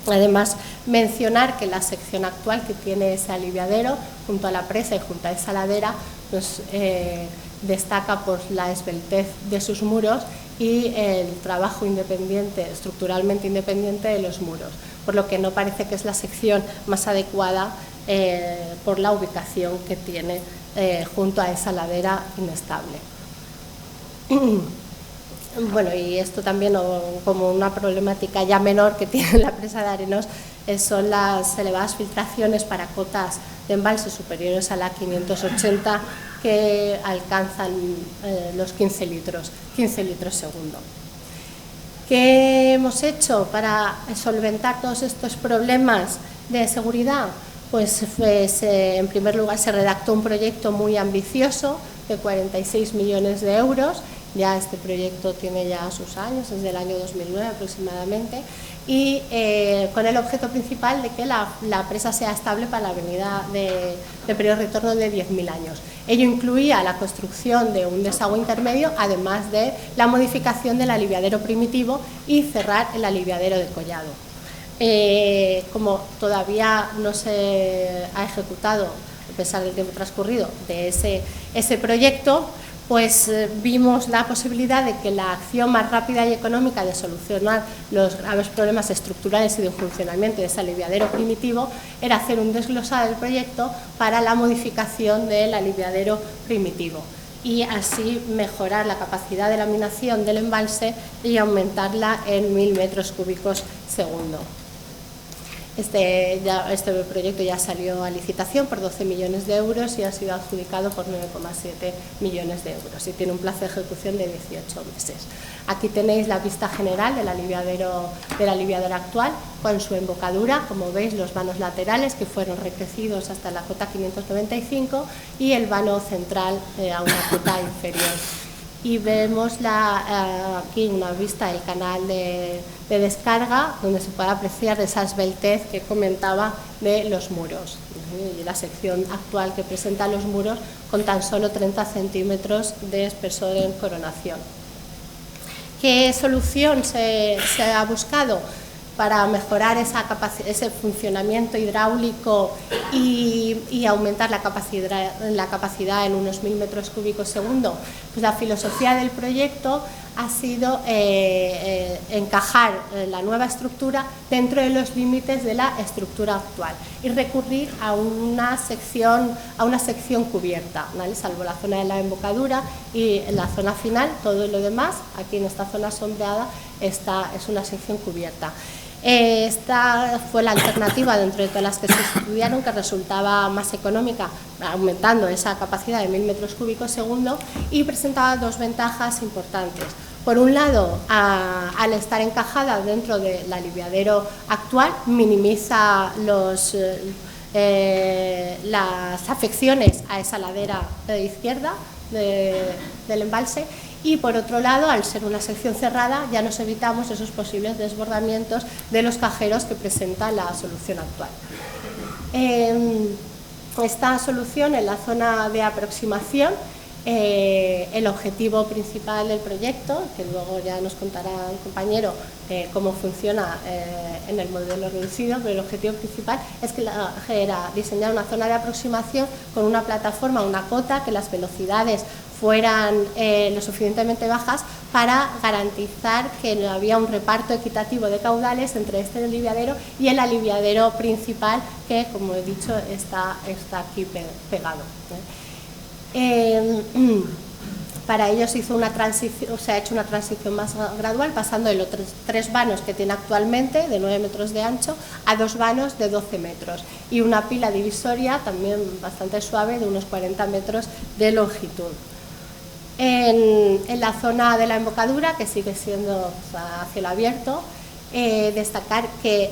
Además, mencionar que la sección actual que tiene ese aliviadero junto a la presa y junto a esa ladera pues, destaca por la esbeltez de sus muros y el trabajo independiente, estructuralmente independiente de los muros, por lo que no parece que es la sección más adecuada por la ubicación que tiene junto a esa ladera inestable. Bueno, y esto también como una problemática ya menor que tiene la presa de Arenos son las elevadas filtraciones para cotas de embalse superiores a la 580 que alcanzan los 15 litros segundo. ¿Qué hemos hecho para solventar todos estos problemas de seguridad? Pues en primer lugar se redactó un proyecto muy ambicioso de 46 millones de euros. Ya este proyecto tiene ya sus años, desde el año 2009 aproximadamente, y con el objeto principal de que la presa sea estable para la venida de periodo de retorno de 10.000 años. Ello incluía la construcción de un desagüe intermedio, además de la modificación del aliviadero primitivo y cerrar el aliviadero de Collado. Como todavía no se ha ejecutado, a pesar del tiempo transcurrido, de ese proyecto, pues vimos la posibilidad de que la acción más rápida y económica de solucionar los graves problemas estructurales y de funcionamiento de ese aliviadero primitivo era hacer un desglosado del proyecto para la modificación del aliviadero primitivo y así mejorar la capacidad de laminación del embalse y aumentarla en 1.000 metros cúbicos segundo. Este proyecto ya salió a licitación por 12 millones de euros y ha sido adjudicado por 9,7 millones de euros y tiene un plazo de ejecución de 18 meses. Aquí tenéis la vista general del aliviadero actual con su embocadura, como veis los vanos laterales que fueron recrecidos hasta la cota 595 y el vano central a una cota inferior. Y vemos aquí una vista del canal de descarga donde se puede apreciar esa esbeltez que comentaba de los muros y la sección actual que presenta los muros con tan solo 30 centímetros de espesor en coronación. ¿Qué solución se ha buscado para mejorar ese funcionamiento hidráulico y aumentar la capacidad en unos 1.000 metros cúbicos segundo? Pues la filosofía del proyecto ha sido encajar la nueva estructura dentro de los límites de la estructura actual y recurrir a una sección cubierta, ¿vale? Salvo la zona de la embocadura y en la zona final, todo lo demás, aquí en esta zona sombreada, es una sección cubierta. Esta fue la alternativa dentro de todas las que se estudiaron que resultaba más económica, aumentando esa capacidad de 1.000 metros cúbicos segundo y presentaba dos ventajas importantes. Por un lado, al estar encajada dentro del aliviadero actual, minimiza las afecciones a esa ladera izquierda del embalse. Y por otro lado, al ser una sección cerrada, ya nos evitamos esos posibles desbordamientos de los cajeros que presenta la solución actual. Esta solución en la zona de aproximación, el objetivo principal del proyecto, que luego ya nos contará el compañero cómo funciona en el modelo reducido, pero el objetivo principal es que era diseñar una zona de aproximación con una plataforma, una cota, que las velocidades fueran lo suficientemente bajas para garantizar que no había un reparto equitativo de caudales entre este aliviadero y el aliviadero principal que, como he dicho, está aquí pegado. Para ello se ha hecho una transición más gradual, pasando de los tres vanos que tiene actualmente, de 9 metros de ancho, a 2 vanos de 12 metros y una pila divisoria también bastante suave de unos 40 metros de longitud. En la zona de la embocadura, que sigue siendo a cielo abierto, destacar que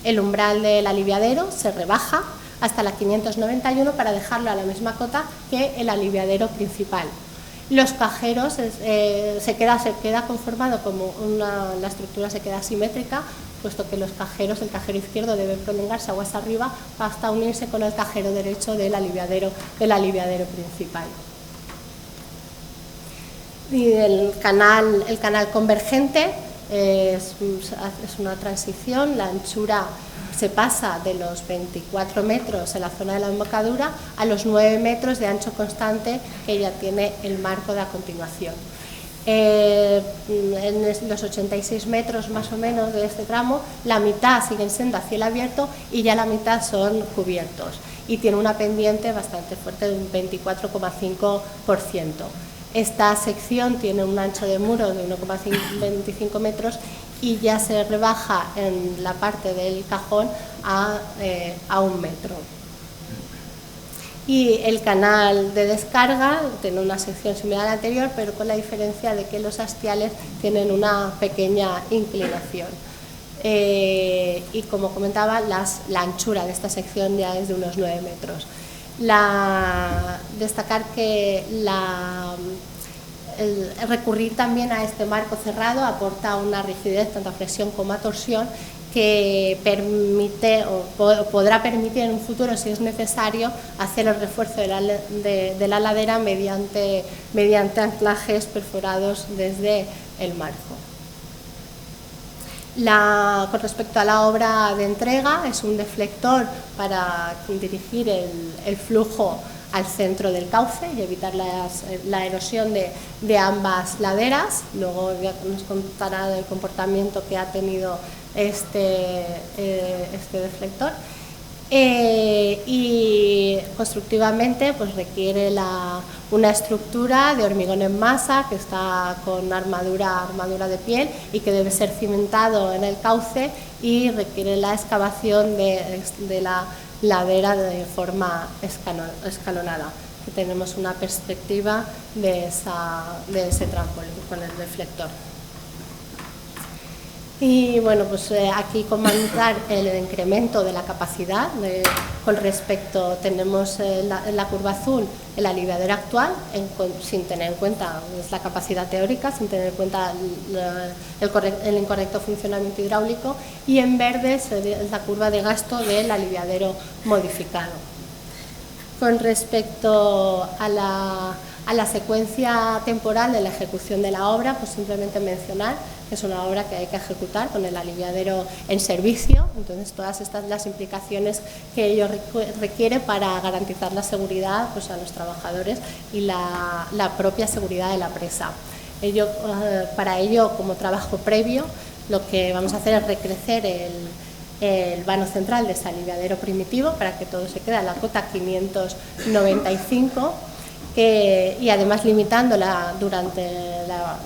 el umbral del aliviadero se rebaja hasta la 591 para dejarlo a la misma cota que el aliviadero principal. Los cajeros se queda conformado como la estructura se queda simétrica, puesto que los cajeros, el cajero izquierdo debe prolongarse aguas arriba hasta unirse con el cajero derecho del aliviadero principal. Y el canal convergente es una transición, la anchura se pasa de los 24 metros en la zona de la embocadura a los 9 metros de ancho constante que ya tiene el marco de a continuación. En los 86 metros más o menos de este tramo, la mitad siguen siendo a cielo abierto y ya la mitad son cubiertos y tiene una pendiente bastante fuerte de un 24,5%. Esta sección tiene un ancho de muro de 1,25 metros y ya se rebaja en la parte del cajón a 1 metro. Y el canal de descarga tiene una sección similar a la anterior, pero con la diferencia de que los hastiales tienen una pequeña inclinación. Y como comentaba, la anchura de esta sección ya es de unos 9 metros. Destacar que recurrir también a este marco cerrado aporta una rigidez tanto a flexión como a torsión que permite o podrá permitir en un futuro, si es necesario, hacer el refuerzo de la ladera mediante anclajes perforados desde el marco. Con respecto a la obra de entrega, es un deflector para dirigir el flujo al centro del cauce y evitar la erosión de ambas laderas. Luego nos contará el comportamiento que ha tenido este deflector. Y constructivamente pues requiere una estructura de hormigón en masa que está con armadura de piel y que debe ser cimentado en el cauce, y requiere la excavación de la ladera de forma escalonada, que tenemos una perspectiva de ese trampolín con el deflector. Y bueno, pues aquí comentar el incremento de la capacidad con respecto, tenemos la curva azul, el aliviadero actual, sin tener en cuenta la capacidad teórica, sin tener en cuenta el incorrecto funcionamiento hidráulico, y en verde es la curva de gasto del aliviadero modificado. Con respecto a la secuencia temporal de la ejecución de la obra, pues simplemente mencionar que es una obra que hay que ejecutar con el aliviadero en servicio, entonces todas estas las implicaciones que ello requiere para garantizar la seguridad pues a los trabajadores y la propia seguridad de la presa. Para ello, como trabajo previo, lo que vamos a hacer es recrecer el vano central de ese aliviadero primitivo para que todo se quede a la cota 595, y además limitándola durante la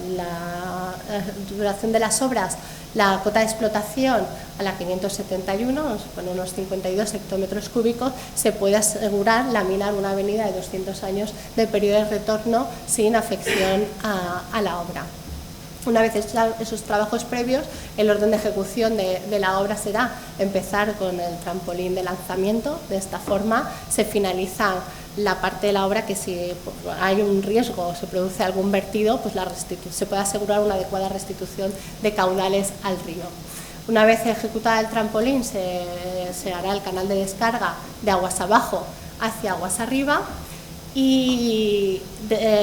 duración de las obras la cota de explotación a la 571, con unos 52 hectómetros cúbicos, se puede asegurar laminar una avenida de 200 años de periodo de retorno sin afección a la obra. Una vez esos trabajos previos, el orden de ejecución de la obra será empezar con el trampolín de lanzamiento. De esta forma se finaliza la parte de la obra que, si hay un riesgo o se produce algún vertido, pues se puede asegurar una adecuada restitución de caudales al río. Una vez ejecutada el trampolín, se hará el canal de descarga de aguas abajo hacia aguas arriba, y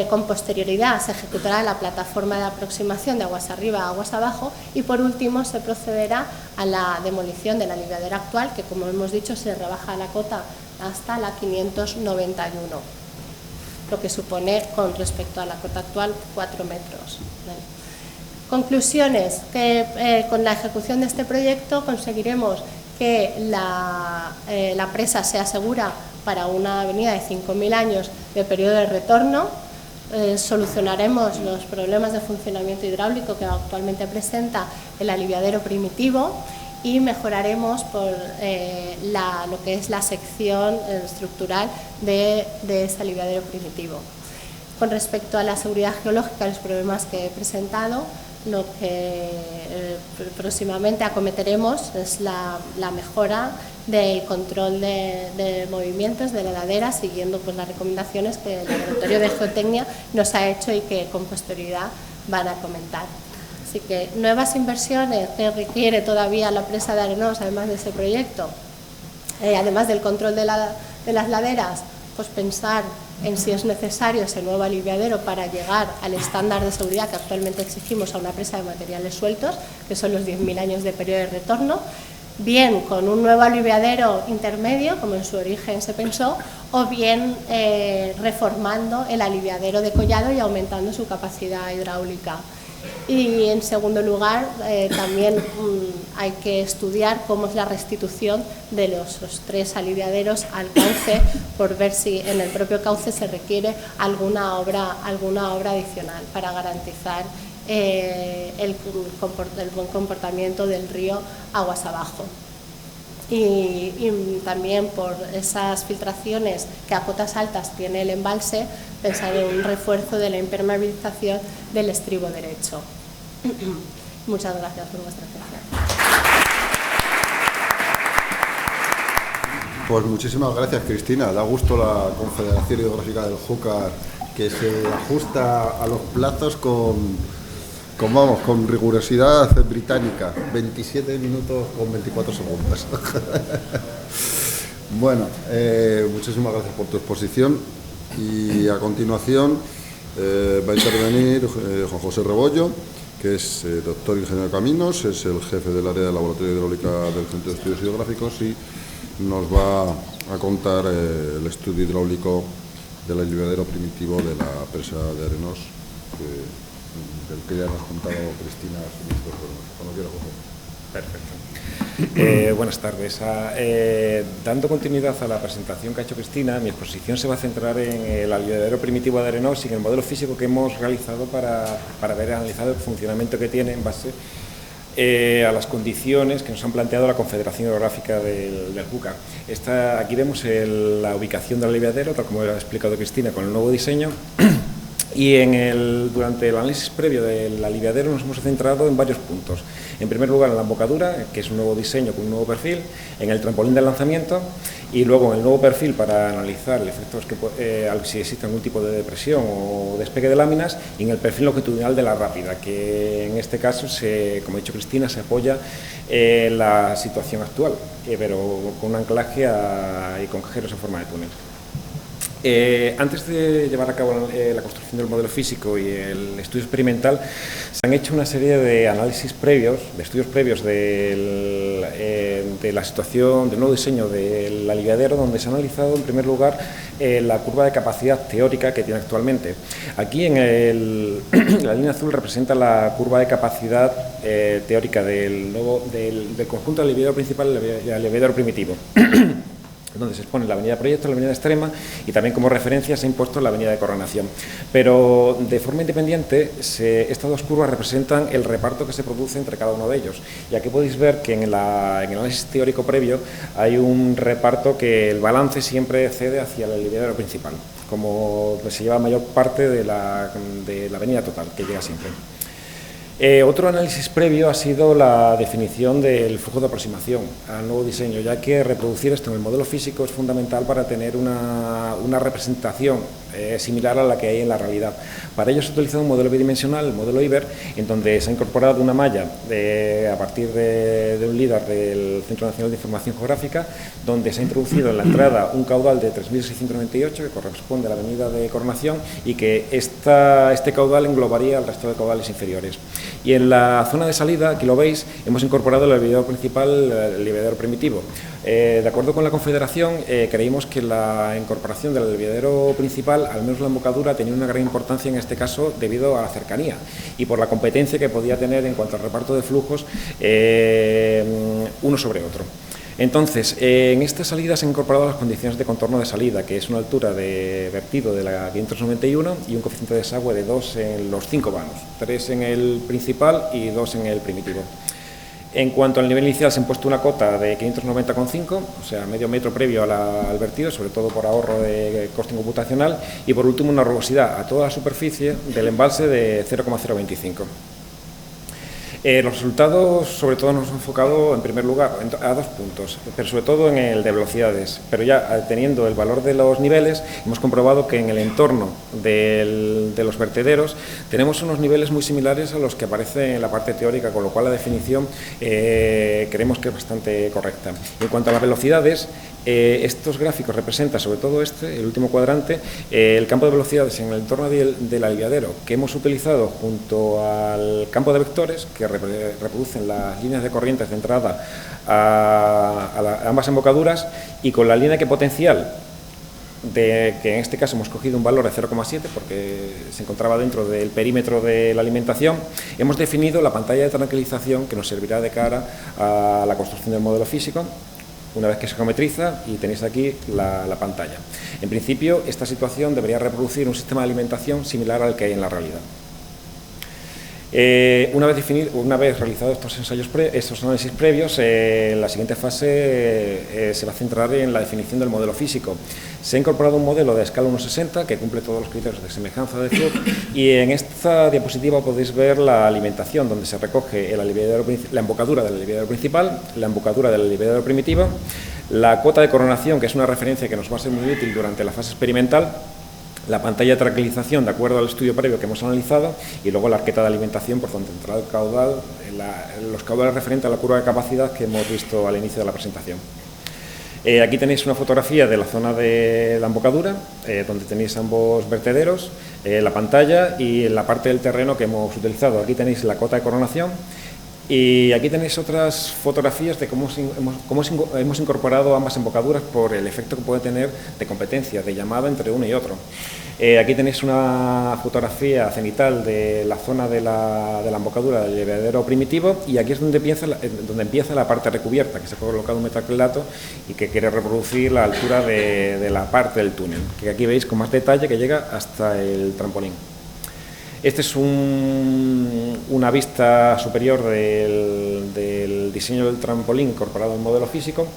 con posterioridad se ejecutará la plataforma de aproximación de aguas arriba a aguas abajo, y por último se procederá a la demolición del aliviadero actual, que como hemos dicho se rebaja la cota hasta la 591, lo que supone con respecto a la cota actual 4 metros. Conclusiones: que con la ejecución de este proyecto conseguiremos que la presa sea segura para una avenida de 5.000 años de periodo de retorno. Solucionaremos los problemas de funcionamiento hidráulico que actualmente presenta el aliviadero primitivo, y mejoraremos lo que es la sección estructural de ese aliviadero primitivo. Con respecto a la seguridad geológica, los problemas que he presentado, lo que próximamente acometeremos es la mejora del control de movimientos de la ladera, siguiendo pues las recomendaciones que el Laboratorio de Geotecnia nos ha hecho y que con posterioridad van a comentar. Así que nuevas inversiones que requiere todavía la presa de Arenós, además de ese proyecto, además del control de las laderas, pues pensar en si es necesario ese nuevo aliviadero para llegar al estándar de seguridad que actualmente exigimos a una presa de materiales sueltos, que son los 10.000 años de periodo de retorno, bien con un nuevo aliviadero intermedio, como en su origen se pensó, o bien reformando el aliviadero de Collado y aumentando su capacidad hidráulica. Y en segundo lugar, también hay que estudiar cómo es la restitución de los 3 aliviaderos al cauce, por ver si en el propio cauce se requiere alguna obra adicional para garantizar el buen comportamiento del río aguas abajo. Y también por esas filtraciones que a cotas altas tiene el embalse, pensar en un refuerzo de la impermeabilización del estribo derecho. Muchas gracias por vuestra atención. Pues muchísimas gracias, Cristina. Da gusto la Confederación Hidrográfica del Júcar que se ajusta a los plazos con rigurosidad británica. 27 minutos con 24 segundos. Bueno, muchísimas gracias por tu exposición y a continuación va a intervenir Juan José Rebollo, que es doctor ingeniero de caminos, es el jefe del área de laboratorio de hidráulica del Centro de Estudios Hidrográficos y nos va a contar el estudio hidráulico del aliviadero primitivo de la presa de Arenós, del que ya nos ha contado Cristina. Cuando quiera, José. Perfecto. Buenas tardes. Dando continuidad a la presentación que ha hecho Cristina, mi exposición se va a centrar en el aliviadero primitivo de Arenós y en el modelo físico que hemos realizado para haber analizado el funcionamiento que tiene en base a las condiciones que nos han planteado la Confederación Hidrográfica del Júcar. Aquí vemos la ubicación del aliviadero, tal como ha explicado Cristina, con el nuevo diseño. Y durante el análisis previo del aliviadero nos hemos centrado en varios puntos. En primer lugar, en la embocadura, que es un nuevo diseño con un nuevo perfil, en el trampolín de lanzamiento y luego en el nuevo perfil para analizar el efecto si existe algún tipo de depresión o despegue de láminas, y en el perfil longitudinal de la rápida, que en este caso, como ha dicho Cristina, se apoya en la situación actual, pero con un anclaje y con cajeros en forma de túnel. Antes de llevar a cabo la construcción del modelo físico y el estudio experimental, se han hecho una serie de análisis previos, de estudios previos de la situación, del nuevo diseño del aliviadero, donde se ha analizado en primer lugar la curva de capacidad teórica que tiene actualmente. Aquí la línea azul representa la curva de capacidad teórica del conjunto del aliviadero principal y el aliviadero primitivo, donde se expone la avenida Proyecto, la avenida Extrema, y también como referencia se ha impuesto la avenida de Coronación. Pero de forma independiente, estas dos curvas representan el reparto que se produce entre cada uno de ellos. Y aquí podéis ver que en el análisis teórico previo hay un reparto que el balance siempre cede hacia el aliviadero principal, como se lleva mayor parte de la avenida total, que llega siempre. Otro análisis previo ha sido la definición del flujo de aproximación al nuevo diseño, ya que reproducir esto en el modelo físico es fundamental para tener una representación similar a la que hay en la realidad. Para ello se ha utilizado un modelo bidimensional, el modelo IBER, en donde se ha incorporado una malla a partir de un LIDAR del Centro Nacional de Información Geográfica, donde se ha introducido en la entrada un caudal de 3.698 que corresponde a la avenida de Coronación y que este caudal englobaría el resto de caudales inferiores. Y en la zona de salida, aquí lo veis, hemos incorporado el aliviadero principal, el aliviadero primitivo. De acuerdo con la Confederación, creímos que la incorporación del aliviadero principal, al menos la embocadura, tenía una gran importancia en este caso debido a la cercanía y por la competencia que podía tener en cuanto al reparto de flujos uno sobre otro. Entonces, en esta salida se han incorporado las condiciones de contorno de salida, que es una altura de vertido de la 591 y un coeficiente de desagüe de 2 en los 5 vanos, 3 en el principal y 2 en el primitivo. En cuanto al nivel inicial, se ha impuesto una cota de 590,5, o sea, medio metro previo al vertido, sobre todo por ahorro de coste computacional, y por último una rugosidad a toda la superficie del embalse de 0,025. Los resultados, sobre todo, nos hemos enfocado en primer lugar a dos puntos, pero sobre todo en el de velocidades. Pero ya teniendo el valor de los niveles, hemos comprobado que en el entorno de los vertederos tenemos unos niveles muy similares a los que aparecen en la parte teórica, con lo cual la definición creemos que es bastante correcta. En cuanto a las velocidades, estos gráficos representan, sobre todo el último cuadrante, el campo de velocidades en el entorno del aliviadero que hemos utilizado junto al campo de vectores que reproducen las líneas de corrientes de entrada a ambas embocaduras, y con la línea equipotencial que en este caso hemos cogido un valor de 0,7 porque se encontraba dentro del perímetro de la alimentación, hemos definido la pantalla de tranquilización que nos servirá de cara a la construcción del modelo físico. Una vez que se geometriza, y tenéis aquí la pantalla. En principio, esta situación debería reproducir un sistema de alimentación similar al que hay en la realidad. Una vez realizados estos análisis previos, la siguiente fase se va a centrar en la definición del modelo físico. Se ha incorporado un modelo de escala 1,60 que cumple todos los criterios de semejanza de FLUR, y en esta diapositiva podéis ver la alimentación, donde se recoge la embocadura del aliviadero principal, la embocadura del aliviadero primitivo, la cota de coronación, que es una referencia que nos va a ser muy útil durante la fase experimental, la pantalla de tranquilización de acuerdo al estudio previo que hemos analizado y luego la arqueta de alimentación por donde entrará el caudal, los caudales referentes a la curva de capacidad que hemos visto al inicio de la presentación. Aquí tenéis una fotografía de la zona de la embocadura, donde tenéis ambos vertederos, la pantalla y la parte del terreno que hemos utilizado. Aquí tenéis la cota de coronación y aquí tenéis otras fotografías de cómo hemos incorporado ambas embocaduras por el efecto que puede tener de competencia, de llamada entre uno y otro. Aquí tenéis una fotografía cenital de la zona de la embocadura del llevadero primitivo y aquí es donde empieza la parte recubierta, que se ha colocado un metacrilato y que quiere reproducir la altura de la parte del túnel, que aquí veis con más detalle que llega hasta el trampolín. Este es una vista superior del diseño del trampolín incorporado en modelo físico,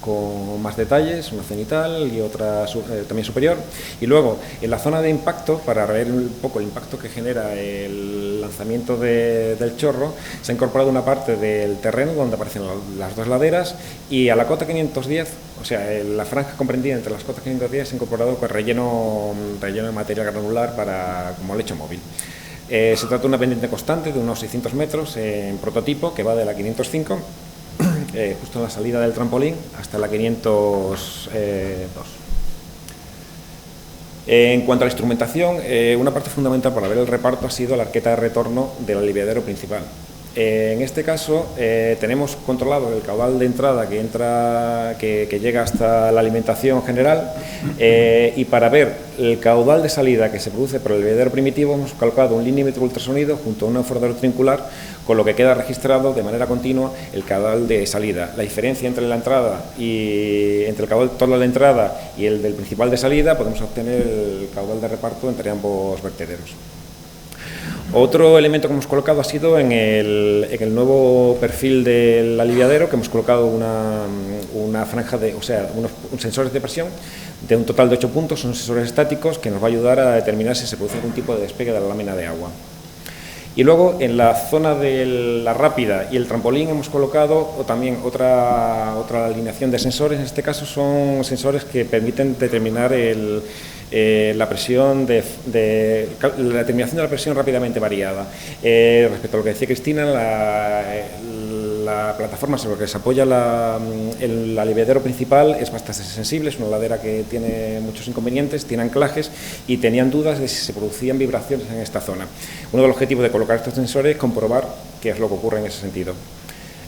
con más detalles, una cenital y otra también superior. Y luego, en la zona de impacto, para ver un poco el impacto que genera el lanzamiento del chorro, se ha incorporado una parte del terreno donde aparecen las dos laderas y a la cota 510, o sea, la franja comprendida entre las cotas 510 se ha incorporado con relleno de material granular como lecho móvil. Se trata de una pendiente constante de unos 600 metros en prototipo que va de la 505 justo en la salida del trampolín hasta la 502. En cuanto a la instrumentación, una parte fundamental para ver el reparto ha sido la arqueta de retorno del aliviadero principal. En este caso tenemos controlado el caudal de entrada que llega hasta la alimentación general y para ver el caudal de salida que se produce por el aliviadero primitivo hemos colocado un linímetro ultrasonido junto a un enfordador trincular, con lo que queda registrado de manera continua el caudal de salida. La diferencia entre la entrada entre el caudal total de entrada y el del principal de salida, podemos obtener el caudal de reparto entre ambos vertederos. Otro elemento que hemos colocado ha sido en el nuevo perfil del aliviadero, que hemos colocado una franja unos sensores de presión de un total de 8 puntos, son sensores estáticos que nos va a ayudar a determinar si se produce algún tipo de despegue de la lámina de agua. Y luego en la zona de la rápida y el trampolín hemos colocado también otra alineación de sensores. En este caso son sensores que permiten determinar la presión la determinación de la presión rápidamente variada. Respecto a lo que decía Cristina, la plataforma sobre la que se apoya el aliviadero principal es bastante sensible, es una ladera que tiene muchos inconvenientes, tiene anclajes y tenían dudas de si se producían vibraciones en esta zona. Uno de los objetivos de colocar estos sensores es comprobar qué es lo que ocurre en ese sentido.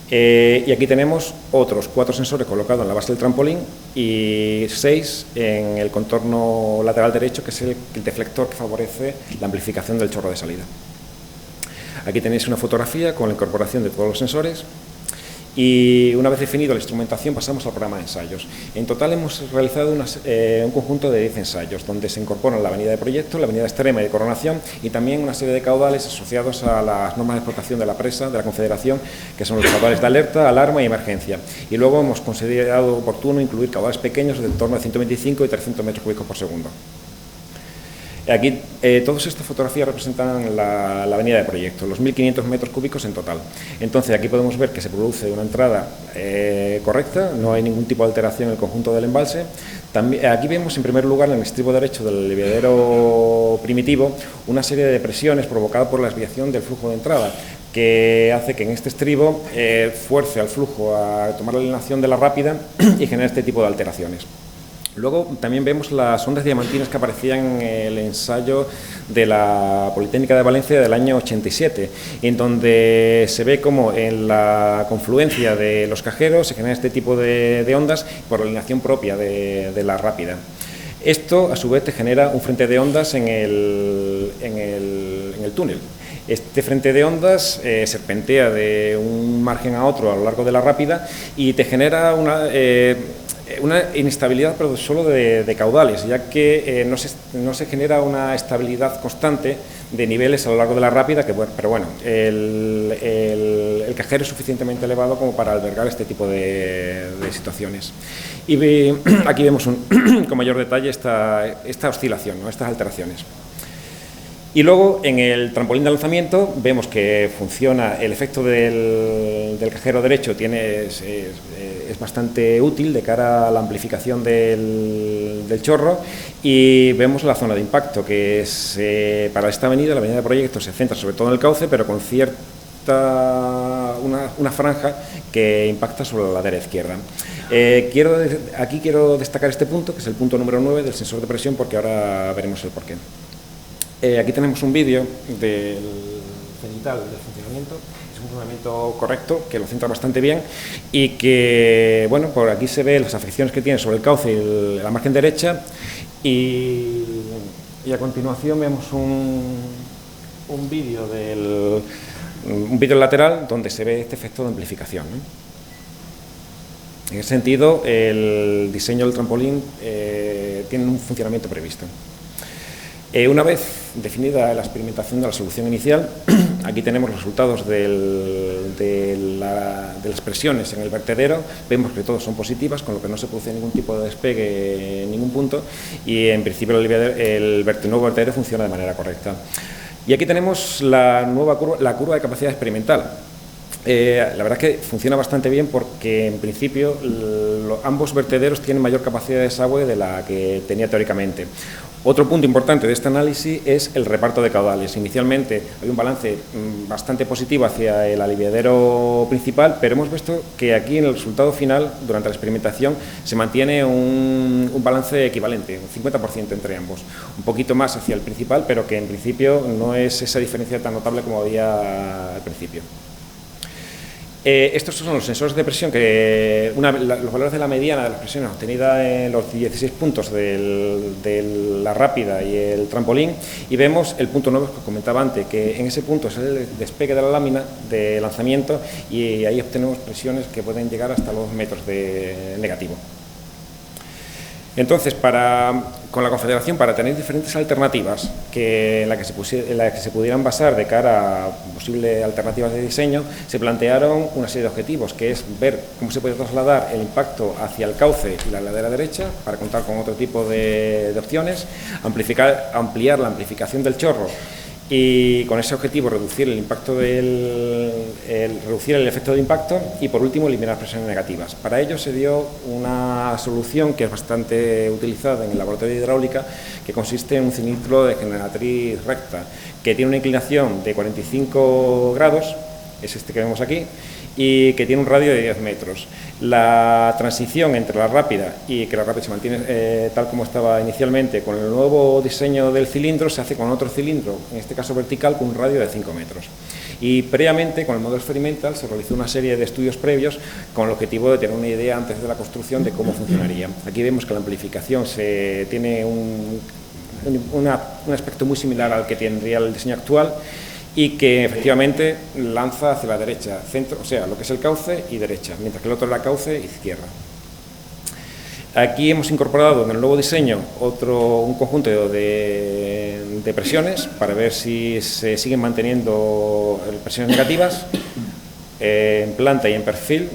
Y aquí tenemos otros 4 sensores colocados en la base del trampolín y 6 en el contorno lateral derecho, que es el deflector que favorece la amplificación del chorro de salida. Aquí tenéis una fotografía con la incorporación de todos los sensores y una vez definido la instrumentación pasamos al programa de ensayos. En total hemos realizado un conjunto de 10 ensayos donde se incorporan la avenida de proyecto, la avenida extrema y de coronación y también una serie de caudales asociados a las normas de explotación de la presa de la Confederación, que son los caudales de alerta, alarma y emergencia. Y luego hemos considerado oportuno incluir caudales pequeños de en torno a 125 y 300 metros cúbicos por segundo. Aquí todas estas fotografías representan la avenida de proyecto, los 1.500 metros cúbicos en total. Entonces aquí podemos ver que se produce una entrada correcta, no hay ningún tipo de alteración en el conjunto del embalse. También, aquí vemos en primer lugar en el estribo derecho del aliviadero primitivo una serie de depresiones provocadas por la desviación del flujo de entrada, que hace que en este estribo fuerce al flujo a tomar la alineación de la rápida y genera este tipo de alteraciones. Luego también vemos las ondas diamantinas que aparecían en el ensayo de la Politécnica de Valencia del año 87, en donde se ve como en la confluencia de los cajeros se genera este tipo de ondas por la alineación propia de la rápida. Esto, a su vez, te genera un frente de ondas en el túnel. Este frente de ondas serpentea de un margen a otro a lo largo de la rápida y te genera una inestabilidad, pero solo de caudales, ya que no se genera una estabilidad constante de niveles a lo largo de la rápida, pero bueno, el cajero es suficientemente elevado como para albergar este tipo de situaciones. Y aquí vemos con mayor detalle esta oscilación, ¿no? Estas alteraciones. Y luego en el trampolín de lanzamiento vemos que funciona el efecto del cajero derecho, es bastante útil de cara a la amplificación del chorro, y vemos la zona de impacto, que es para esta avenida, la avenida de Proyectos, se centra sobre todo en el cauce, pero con una franja que impacta sobre la ladera izquierda. Aquí quiero destacar este punto, que es el punto número 9 del sensor de presión, porque ahora veremos el porqué. Aquí tenemos un vídeo del cenital del funcionamiento. Es un funcionamiento correcto, que lo centra bastante bien, y que, bueno, por aquí se ve las afecciones que tiene sobre el cauce y la margen derecha, y a continuación vemos un vídeo lateral donde se ve este efecto de amplificación, ¿no? En ese sentido, el diseño del trampolín tiene un funcionamiento previsto. Una vez definida la experimentación de la solución inicial, aquí tenemos los resultados de las presiones en el vertedero. Vemos que todos son positivas, con lo que no se produce ningún tipo de despegue en ningún punto, y en principio el nuevo vertedero funciona de manera correcta. Y aquí tenemos la curva de capacidad experimental. La verdad es que funciona bastante bien, porque en principio ambos vertederos tienen mayor capacidad de desagüe de la que tenía teóricamente. Otro punto importante de este análisis es el reparto de caudales. Inicialmente hay un balance bastante positivo hacia el aliviadero principal, pero hemos visto que aquí en el resultado final, durante la experimentación, se mantiene un balance equivalente, un 50% entre ambos. Un poquito más hacia el principal, pero que en principio no es esa diferencia tan notable como al principio. Estos son los sensores de presión, los valores de la mediana de las presiones obtenidas en los 16 puntos de la rápida y el trampolín, y vemos el punto 9 que os comentaba antes, que en ese punto es el despegue de la lámina de lanzamiento, y ahí obtenemos presiones que pueden llegar hasta los 2 metros de negativo. Entonces, con la Confederación, para tener diferentes alternativas en la que se pudieran basar de cara a posibles alternativas de diseño, se plantearon una serie de objetivos, que es ver cómo se puede trasladar el impacto hacia el cauce y la ladera derecha, para contar con otro tipo de opciones, ampliar la amplificación del chorro, y con ese objetivo reducir el impacto reducir el efecto de impacto, y por último eliminar presiones negativas. Para ello se dio una solución que es bastante utilizada en el laboratorio de hidráulica, que consiste en un cilindro de generatriz recta, que tiene una inclinación de 45 grados, es este que vemos aquí, y que tiene un radio de 10 metros. La transición entre la rápida y que la rápida se mantiene tal como estaba inicialmente, con el nuevo diseño del cilindro, se hace con otro cilindro, en este caso vertical, con un radio de 5 metros. Y previamente, con el modelo experimental, se realizó una serie de estudios previos con el objetivo de tener una idea antes de la construcción de cómo funcionaría. Aquí vemos que la amplificación tiene un aspecto muy similar al que tendría el diseño actual, y que efectivamente lanza hacia la derecha, centro, o sea, lo que es el cauce y derecha, mientras que el otro es la cauce izquierda. Aquí hemos incorporado en el nuevo diseño un conjunto de presiones para ver si se siguen manteniendo presiones negativas en planta y en perfil.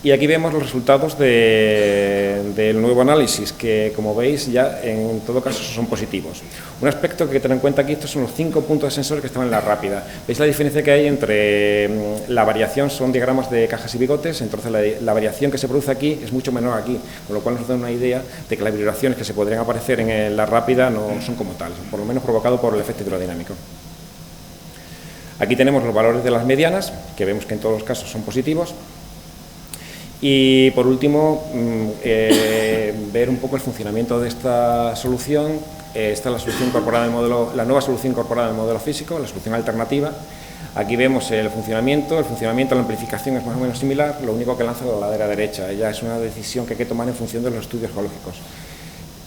Y aquí vemos los resultados del nuevo análisis, que como veis ya en todo caso son positivos. Un aspecto que hay que tener en cuenta aquí, estos son los 5 puntos de sensor que estaban en la rápida. ¿Veis la diferencia que hay entre la variación? Son diagramas de cajas y bigotes, entonces la variación que se produce aquí es mucho menor aquí, con lo cual nos da una idea de que las vibraciones que se podrían aparecer en la rápida no son como tales, por lo menos provocado por el efecto hidrodinámico. Aquí tenemos los valores de las medianas, que vemos que en todos los casos son positivos. Y por último, ver un poco el funcionamiento de esta solución. Esta es la solución incorporada del modelo, la nueva solución incorporada del modelo físico, la solución alternativa. Aquí vemos el funcionamiento, la amplificación es más o menos similar, lo único que lanza la ladera derecha. Ya es una decisión que hay que tomar en función de los estudios geológicos.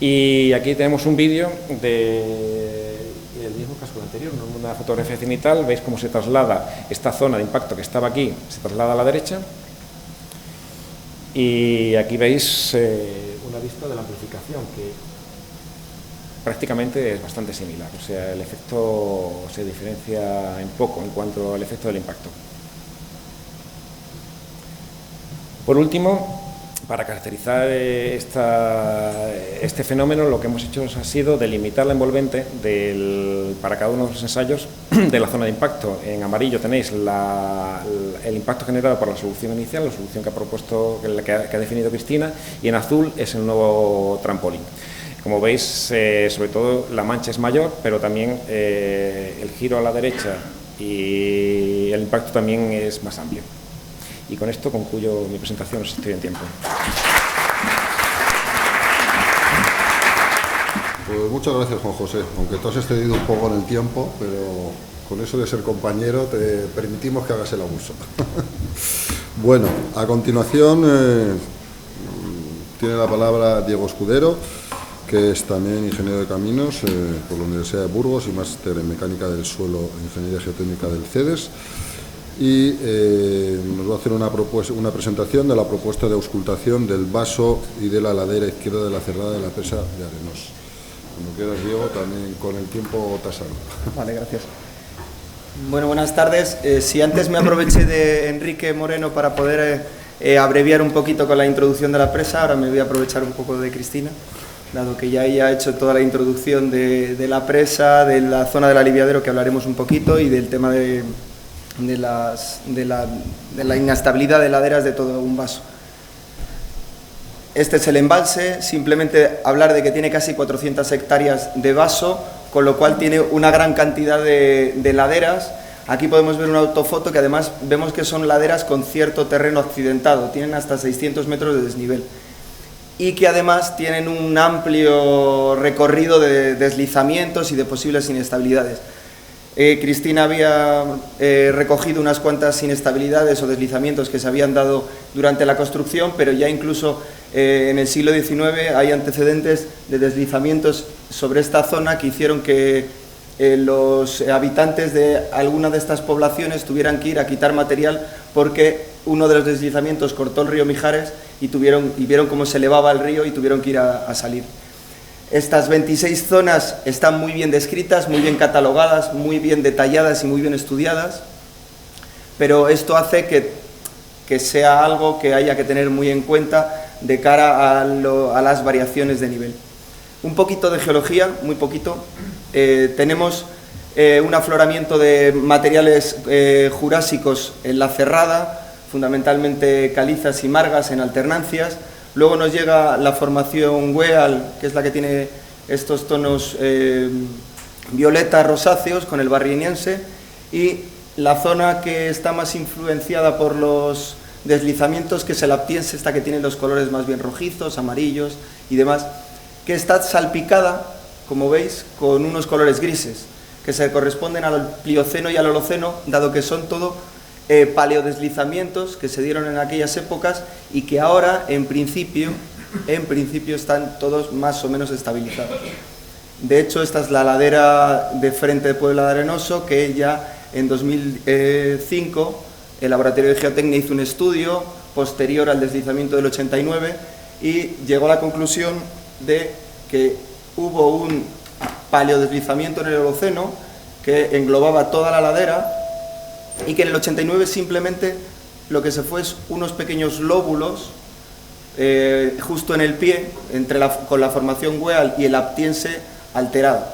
Y aquí tenemos un vídeo del mismo caso que el anterior, una fotografía cenital. Veis cómo se traslada esta zona de impacto que estaba aquí, se traslada a la derecha. Y aquí veis una vista de la amplificación, que prácticamente es bastante similar, o sea, el efecto se diferencia en poco en cuanto al efecto del impacto. Por último, Para caracterizar este fenómeno, lo que hemos hecho ha sido delimitar la envolvente para cada uno de los ensayos de la zona de impacto. En amarillo tenéis el impacto generado por la solución inicial, la solución que ha propuesto, que ha definido Cristina, y en azul es el nuevo trampolín. Como veis, sobre todo la mancha es mayor, pero también el giro a la derecha y el impacto también es más amplio. Y con esto concluyo mi presentación, si estoy en tiempo. Pues muchas gracias, Juan José, aunque tú has excedido un poco en el tiempo, pero con eso de ser compañero te permitimos que hagas el abuso. Bueno, a continuación tiene la palabra Diego Escudero, que es también ingeniero de caminos por la Universidad de Burgos y máster en mecánica del suelo e ingeniería geotécnica del CEDES. Y nos va a hacer una presentación de la propuesta de auscultación del vaso y de la ladera izquierda de la cerrada de la presa de Arenós. Cuando quieras, Diego, también con el tiempo tasado. Vale, gracias. Bueno, buenas tardes. Si antes me aproveché de Enrique Moreno para poder abreviar un poquito con la introducción de la presa, ahora me voy a aprovechar un poco de Cristina, dado que ya ella ha hecho toda la introducción de la presa, de la zona del aliviadero, que hablaremos un poquito, y del tema de la inestabilidad de laderas de todo un vaso. Este es el embalse, simplemente hablar de que tiene casi 400 hectáreas de vaso, con lo cual tiene una gran cantidad de laderas. Aquí podemos ver una autofoto que además vemos que son laderas con cierto terreno accidentado, tienen hasta 600 metros de desnivel y que además tienen un amplio recorrido de deslizamientos y de posibles inestabilidades. Cristina había recogido unas cuantas inestabilidades o deslizamientos que se habían dado durante la construcción, pero ya incluso en el siglo XIX hay antecedentes de deslizamientos sobre esta zona que hicieron que los habitantes de alguna de estas poblaciones tuvieran que ir a quitar material porque uno de los deslizamientos cortó el río Mijares y vieron cómo se elevaba el río y tuvieron que ir a salir. Estas 26 zonas están muy bien descritas, muy bien catalogadas, muy bien detalladas y muy bien estudiadas, pero esto hace que sea algo que haya que tener muy en cuenta de cara a las variaciones de nivel. Un poquito de geología, muy poquito. Tenemos un afloramiento de materiales jurásicos en la cerrada, fundamentalmente calizas y margas en alternancias. Luego nos llega la formación Weald, que es la que tiene estos tonos violeta rosáceos con el barrieniense, y la zona que está más influenciada por los deslizamientos, que es el aptiense, esta que tiene los colores más bien rojizos, amarillos y demás, que está salpicada, como veis, con unos colores grises, que se corresponden al Plioceno y al Holoceno, dado que son todo paleodeslizamientos que se dieron en aquellas épocas y que ahora, en principio, están todos más o menos estabilizados. De hecho, esta es la ladera de frente de Puebla de Arenoso, que ya en 2005 el Laboratorio de Geotecnia hizo un estudio posterior al deslizamiento del 89 y llegó a la conclusión de que hubo un paleodeslizamiento en el Holoceno que englobaba toda la ladera y que en el 89 simplemente lo que se fue es unos pequeños lóbulos justo en el pie, con la formación Weald y el aptiense alterado.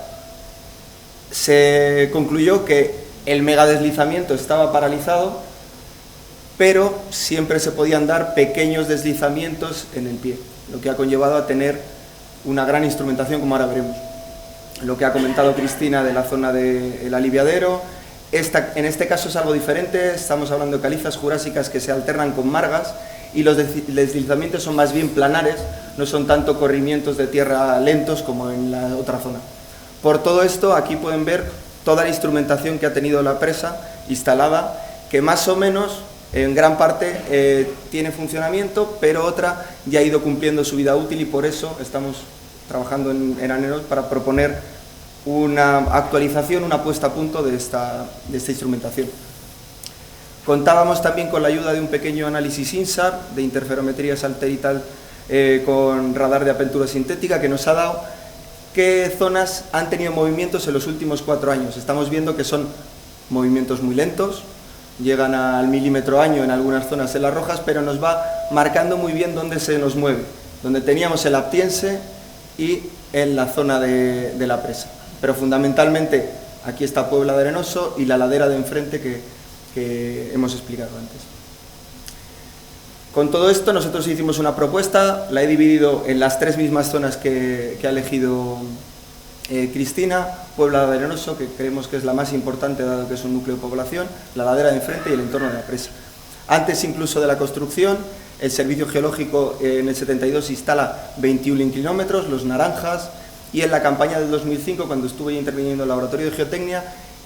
Se concluyó que el megadeslizamiento estaba paralizado, pero siempre se podían dar pequeños deslizamientos en el pie, lo que ha conllevado a tener una gran instrumentación, como ahora veremos. Lo que ha comentado Cristina de la zona del aliviadero. En este caso es algo diferente, estamos hablando de calizas jurásicas que se alternan con margas y los deslizamientos son más bien planares, no son tanto corrimientos de tierra lentos como en la otra zona. Por todo esto, aquí pueden ver toda la instrumentación que ha tenido la presa instalada, que más o menos, en gran parte, tiene funcionamiento, pero otra ya ha ido cumpliendo su vida útil y por eso estamos trabajando en Arenós para proponer una actualización, una puesta a punto de esta instrumentación. Contábamos también con la ayuda de un pequeño análisis INSAR de interferometría satelital con radar de apertura sintética que nos ha dado qué zonas han tenido movimientos en los últimos 4 años. Estamos viendo que son movimientos muy lentos, llegan al milímetro año en algunas zonas en las rojas, pero nos va marcando muy bien dónde se nos mueve, donde teníamos el Aptiense y en la zona de la presa. Pero fundamentalmente aquí está Puebla de Arenoso y la ladera de enfrente que hemos explicado antes. Con todo esto nosotros hicimos una propuesta, la he dividido en las 3 mismas zonas que ha elegido Cristina: Puebla de Arenoso, que creemos que es la más importante dado que es un núcleo de población, la ladera de enfrente y el entorno de la presa. Antes incluso de la construcción, el Servicio Geológico en el 72 instala 21 inclinómetros, los naranjas, y en la campaña del 2005, cuando estuve interviniendo en el Laboratorio de Geotecnia,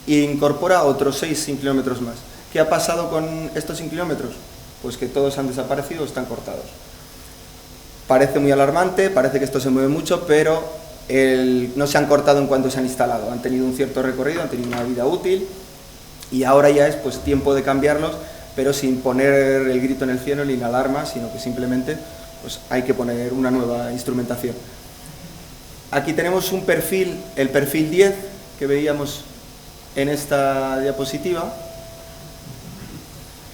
incorpora otros 6 inclinómetros más. ¿Qué ha pasado con estos inclinómetros? Pues que todos han desaparecido o están cortados. Parece muy alarmante, parece que esto se mueve mucho, pero no se han cortado en cuanto se han instalado. Han tenido un cierto recorrido, han tenido una vida útil y ahora ya es pues tiempo de cambiarlos, pero sin poner el grito en el cielo ni la alarma, sino que simplemente pues, hay que poner una nueva instrumentación. Aquí tenemos un perfil, el perfil 10, que veíamos en esta diapositiva,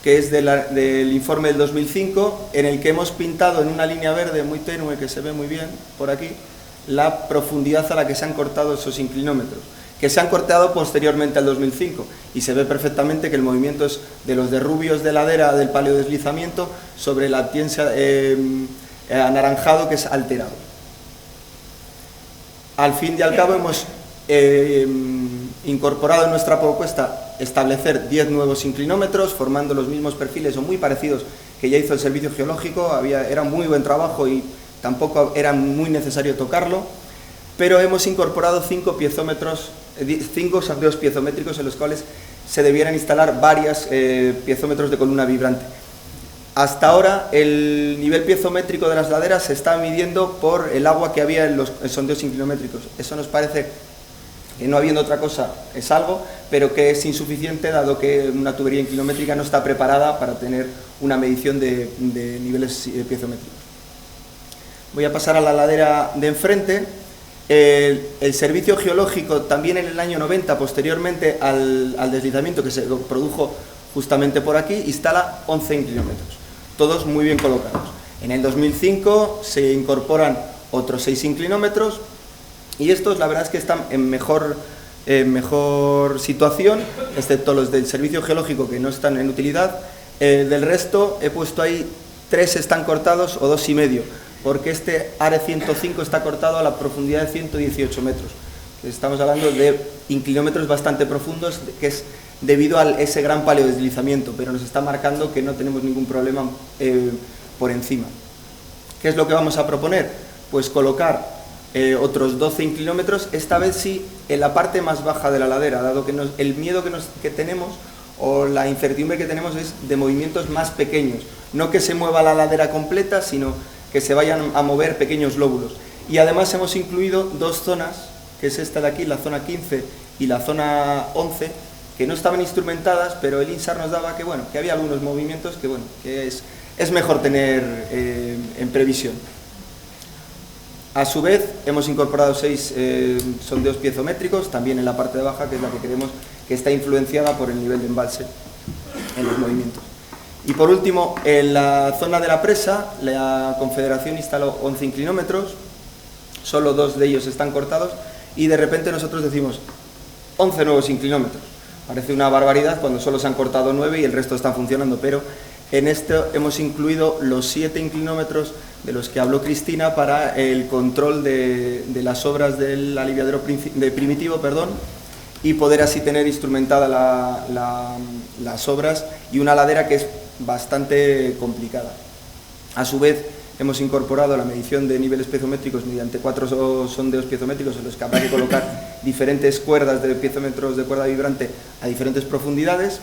que es del informe del 2005, en el que hemos pintado en una línea verde muy tenue, que se ve muy bien por aquí, la profundidad a la que se han cortado esos inclinómetros, que se han cortado posteriormente al 2005, y se ve perfectamente que el movimiento es de los derrubios de ladera del paleodeslizamiento sobre el Aptiense anaranjado, que es alterado. Al fin y al cabo hemos incorporado en nuestra propuesta establecer 10 nuevos inclinómetros, formando los mismos perfiles o muy parecidos que ya hizo el Servicio Geológico. Era muy buen trabajo y tampoco era muy necesario tocarlo, pero hemos incorporado 5 sondeos piezométricos en los cuales se debieran instalar varios piezómetros de columna vibrante. Hasta ahora el nivel piezométrico de las laderas se está midiendo por el agua que había en los sondeos inclinométricos. Eso nos parece que, no habiendo otra cosa, es algo, pero que es insuficiente dado que una tubería inclinométrica no está preparada para tener una medición de niveles piezométricos. Voy a pasar a la ladera de enfrente. El Servicio Geológico también en el año 90, posteriormente al deslizamiento que se produjo justamente por aquí, instala 11 inclinómetros, todos muy bien colocados. En el 2005 se incorporan otros 6 inclinómetros y estos la verdad es que están en mejor situación, excepto los del Servicio Geológico que no están en utilidad. Del resto he puesto ahí 3 están cortados o 2,5, porque este ARE 105 está cortado a la profundidad de 118 metros. Estamos hablando de inclinómetros bastante profundos, que es debido a ese gran paleodeslizamiento, pero nos está marcando que no tenemos ningún problema por encima. ¿Qué es lo que vamos a proponer? Pues colocar otros 12 inclinómetros, esta vez sí en la parte más baja de la ladera, dado que el miedo que tenemos o la incertidumbre que tenemos es de movimientos más pequeños, no que se mueva la ladera completa, sino que se vayan a mover pequeños lóbulos. Y además hemos incluido 2 zonas, que es esta de aquí, la zona 15 y la zona 11, que no estaban instrumentadas, pero el INSAR nos daba que, bueno, que había algunos movimientos que, bueno, que es mejor tener en previsión. A su vez, hemos incorporado 6 sondeos piezométricos, también en la parte de baja, que es la que creemos que está influenciada por el nivel de embalse en los movimientos. Y por último, en la zona de la presa, la Confederación instaló 11 inclinómetros, solo 2 de ellos están cortados, y de repente nosotros decimos 11 nuevos inclinómetros. Parece una barbaridad cuando solo se han cortado 9 y el resto están funcionando, pero en esto hemos incluido los 7 inclinómetros de los que habló Cristina para el control de las obras del aliviadero primitivo, y poder así tener instrumentada las obras y una ladera que es bastante complicada. A su vez, hemos incorporado la medición de niveles piezométricos mediante 4 sondeos piezométricos en los que habrá que colocar diferentes cuerdas de piezómetros de cuerda vibrante a diferentes profundidades.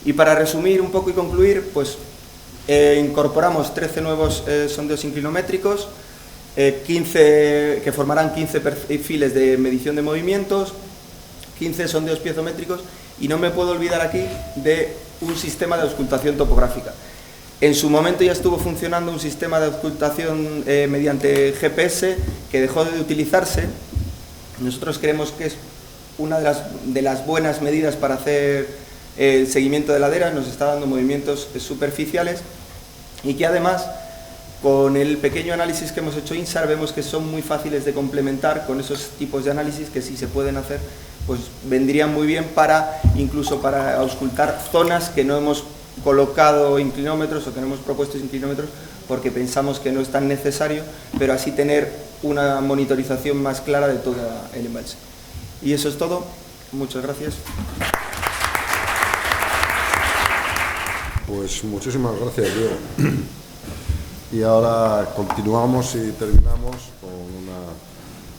Y para resumir un poco y concluir, pues incorporamos 13 nuevos sondeos inclinométricos, 15 que formarán 15 perfiles de medición de movimientos, 15 sondeos piezométricos, y no me puedo olvidar aquí de un sistema de auscultación topográfica. En su momento ya estuvo funcionando un sistema de auscultación mediante GPS que dejó de utilizarse. Nosotros creemos que es una de las buenas medidas para hacer el seguimiento de laderas, nos está dando movimientos superficiales y que además con el pequeño análisis que hemos hecho INSAR vemos que son muy fáciles de complementar con esos tipos de análisis que si se pueden hacer pues vendrían muy bien para incluso para auscultar zonas que no hemos colocado inclinómetros o que no hemos propuesto inclinómetros porque pensamos que no es tan necesario, pero así tener una monitorización más clara de todo el embalse. Y eso es todo. Muchas gracias. Pues muchísimas gracias, Diego. Y ahora continuamos y terminamos con una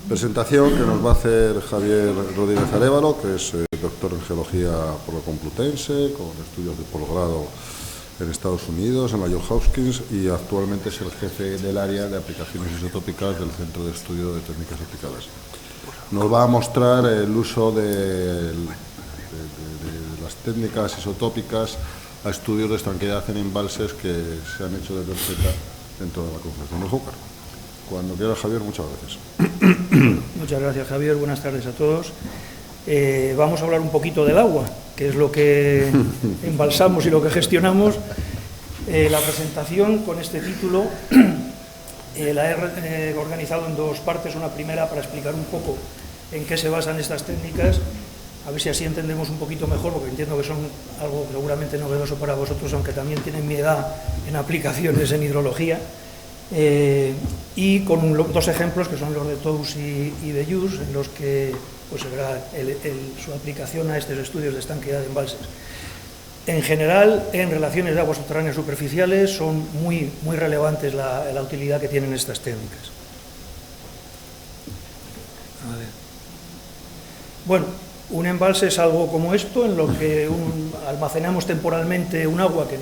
presentación que nos va a hacer Javier Rodríguez Arévalo, que es doctor en Geología por la Complutense, con estudios de posgrado en Estados Unidos, en la Johns Hopkins, y actualmente es el jefe del área de aplicaciones isotópicas del Centro de Estudio de Técnicas Aplicadas. Nos va a mostrar el uso de las técnicas isotópicas a estudios de estanqueidad en embalses que se han hecho desde el CETA dentro de la Confederación del Júcar. Cuando quiera, Javier, muchas gracias. Muchas gracias, Javier. Buenas tardes a todos. Vamos a hablar un poquito del agua, que es lo que embalsamos y lo que gestionamos. La presentación con este título la he organizado en dos partes. Una primera para explicar un poco en qué se basan estas técnicas, a ver si así entendemos un poquito mejor, porque entiendo que son algo seguramente novedoso para vosotros, aunque también tienen mi edad en aplicaciones en hidrología. Y con dos ejemplos que son los de Tous y de Jus, en los que pues, se verá su aplicación a estos estudios de estanqueidad de embalses. En general, en relaciones de aguas subterráneas superficiales son muy relevantes la utilidad que tienen estas técnicas. A ver. Bueno, un embalse es algo como esto, en lo que almacenamos temporalmente un agua que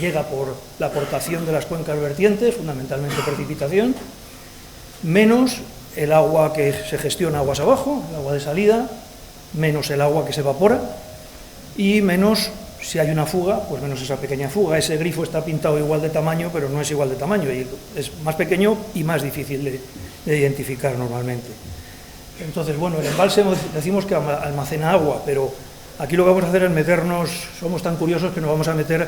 llega por la aportación de las cuencas vertientes, fundamentalmente precipitación, menos el agua que se gestiona aguas abajo, el agua de salida, menos el agua que se evapora y menos, si hay una fuga, pues menos esa pequeña fuga. Ese grifo está pintado igual de tamaño, pero no es igual de tamaño, y es más pequeño y más difícil de identificar normalmente. Entonces, bueno, el embalse decimos que almacena agua, pero aquí lo que vamos a hacer es meternos, somos tan curiosos que nos vamos a meter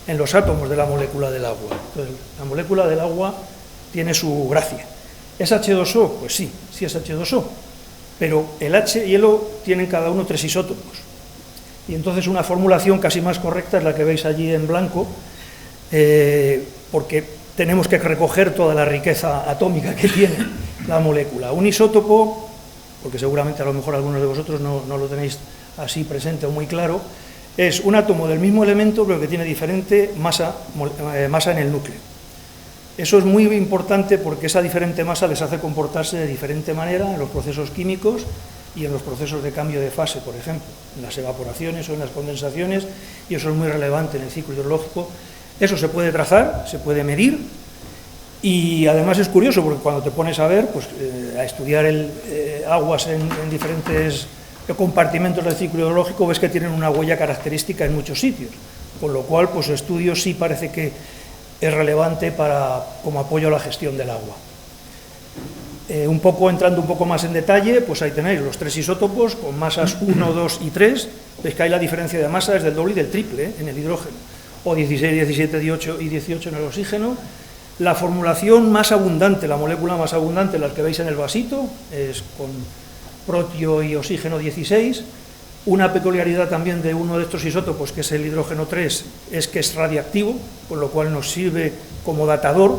en los átomos de la molécula del agua. Entonces, la molécula del agua tiene su gracia. ¿Es H2O? Pues sí es H2O, pero el H y el O tienen cada uno 3 isótopos. Y entonces una formulación casi más correcta es la que veis allí en blanco, porque tenemos que recoger toda la riqueza atómica que tiene la molécula. Un isótopo, porque seguramente a lo mejor algunos de vosotros no lo tenéis así presente o muy claro, es un átomo del mismo elemento pero que tiene diferente masa en el núcleo. Eso es muy importante porque esa diferente masa les hace comportarse de diferente manera en los procesos químicos y en los procesos de cambio de fase, por ejemplo, en las evaporaciones o en las condensaciones, y eso es muy relevante en el ciclo hidrológico. Eso se puede trazar, se puede medir, y además es curioso porque cuando te pones a ver, pues a estudiar aguas en diferentes compartimentos del ciclo hidrológico, ves que tienen una huella característica en muchos sitios, con lo cual pues su estudio sí parece que es relevante como apoyo a la gestión del agua. Entrando un poco más en detalle, pues ahí tenéis los 3 isótopos con masas 1, 2 y 3, ves que ahí la diferencia de masa es del doble y del triple en el hidrógeno, o 16, 17, 18 y 18 en el oxígeno. La formulación más abundante, la molécula más abundante, la que veis en el vasito, es con protio y oxígeno 16. Una peculiaridad también de uno de estos isótopos, que es el hidrógeno 3, es que es radiactivo, con lo cual nos sirve como datador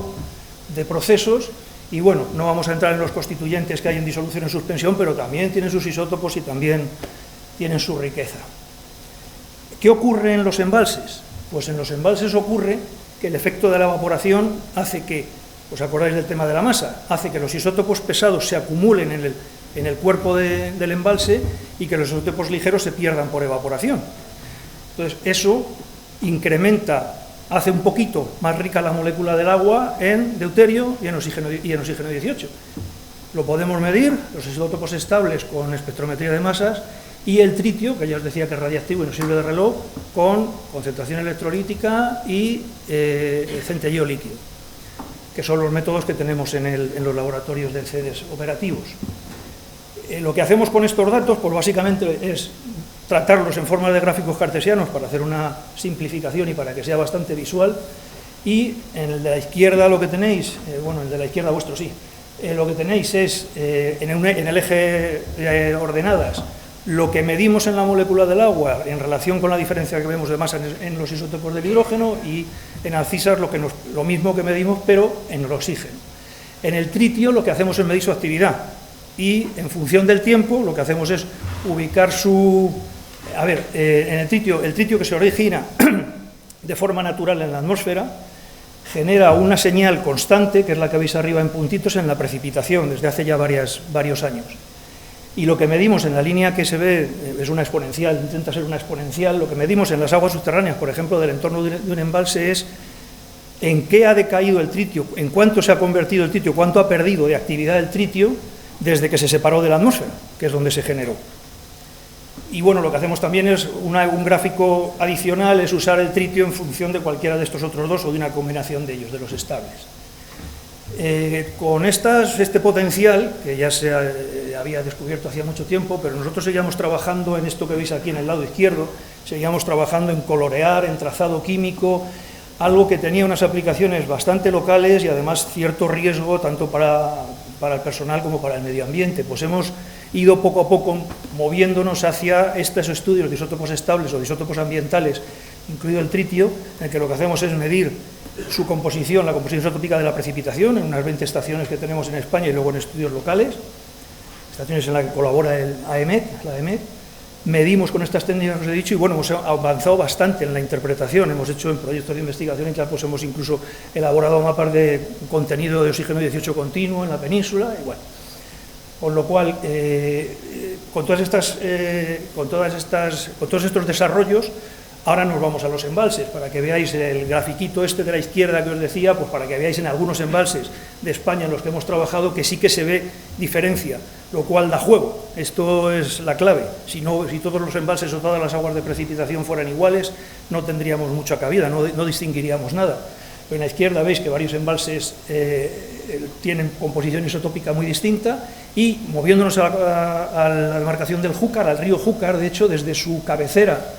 de procesos. Y bueno, no vamos a entrar en los constituyentes que hay en disolución en suspensión, pero también tienen sus isótopos y también tienen su riqueza. ¿Qué ocurre en los embalses? Pues en los embalses ocurre que el efecto de la evaporación hace que, ¿os acordáis del tema de la masa? Hace que los isótopos pesados se acumulen en el cuerpo del embalse y que los isótopos ligeros se pierdan por evaporación. Entonces, eso incrementa, hace un poquito más rica la molécula del agua en deuterio y en oxígeno 18. Lo podemos medir, los isótopos estables con espectrometría de masas, y el tritio, que ya os decía que es radiactivo y nos sirve de reloj, con concentración electrolítica y centelleo líquido, que son los métodos que tenemos en los laboratorios del CEDES operativos. Lo que hacemos con estos datos, pues básicamente es tratarlos en forma de gráficos cartesianos para hacer una simplificación y para que sea bastante visual. Y en el de la izquierda lo que tenéis, bueno, el de la izquierda vuestro sí, lo que tenéis es en el eje de ordenadas lo que medimos en la molécula del agua en relación con la diferencia que vemos de masa en los isótopos del hidrógeno, y en alcisas lo mismo que medimos pero en el oxígeno. En el tritio lo que hacemos es medir su actividad y en función del tiempo lo que hacemos es ubicar su... A ver, en el tritio que se origina de forma natural en la atmósfera genera una señal constante, que es la que veis arriba en puntitos, en la precipitación desde hace ya varios años. Y lo que medimos en la línea que se ve es una exponencial, intenta ser una exponencial. Lo que medimos en las aguas subterráneas, por ejemplo, del entorno de un embalse, es en qué ha decaído el tritio, en cuánto se ha convertido el tritio, cuánto ha perdido de actividad el tritio desde que se separó de la atmósfera, que es donde se generó. Y bueno, lo que hacemos también es un gráfico adicional, es usar el tritio en función de cualquiera de estos otros dos o de una combinación de ellos, de los estables. Con este potencial, que ya se había descubierto hacía mucho tiempo, pero nosotros seguíamos trabajando en esto que veis aquí en el lado izquierdo, seguíamos trabajando en colorear, en trazado químico, algo que tenía unas aplicaciones bastante locales y además cierto riesgo tanto para el personal como para el medio ambiente. Pues hemos ido poco a poco moviéndonos hacia estos estudios de isótopos estables o de isótopos ambientales, incluido el tritio, en el que lo que hacemos es medir su composición, la composición isotópica de la precipitación, en unas 20 estaciones que tenemos en España y luego en estudios locales, estaciones en las que colabora el AEMET, la AEMET. Medimos con estas técnicas que os he dicho y bueno, hemos avanzado bastante en la interpretación, hemos hecho en proyectos de investigación y tal, pues hemos incluso elaborado mapas de contenido de oxígeno 18 continuo en la península, y bueno, con lo cual, con todos estos desarrollos, ahora nos vamos a los embalses, para que veáis el grafiquito este de la izquierda que os decía, pues para que veáis en algunos embalses de España en los que hemos trabajado que sí que se ve diferencia, lo cual da juego. Esto es la clave. Si todos los embalses o todas las aguas de precipitación fueran iguales, no tendríamos mucha cabida, no distinguiríamos nada. Pero en la izquierda veis que varios embalses tienen composición isotópica muy distinta, y moviéndonos a la demarcación del Júcar, al río Júcar, de hecho, desde su cabecera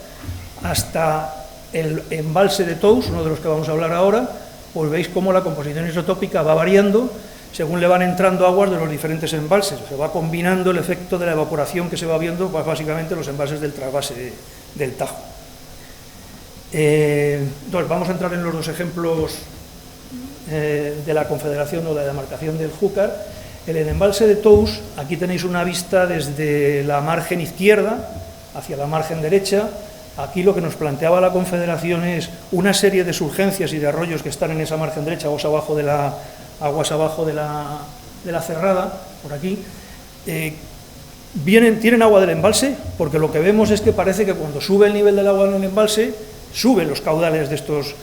hasta el embalse de Tous, uno de los que vamos a hablar ahora, pues veis cómo la composición isotópica va variando según le van entrando aguas de los diferentes embalses. Se va combinando el efecto de la evaporación que se va viendo, pues básicamente los embalses del trasvase del Tajo. Entonces, vamos a entrar en los dos ejemplos de la Confederación o de la demarcación del Júcar. En el embalse de Tous, aquí tenéis una vista desde la margen izquierda hacia la margen derecha. Aquí lo que nos planteaba la Confederación es una serie de surgencias y de arroyos que están en esa margen derecha, aguas abajo de la cerrada, por aquí. Tienen agua del embalse, porque lo que vemos es que parece que cuando sube el nivel del agua en el embalse, suben los caudales de estos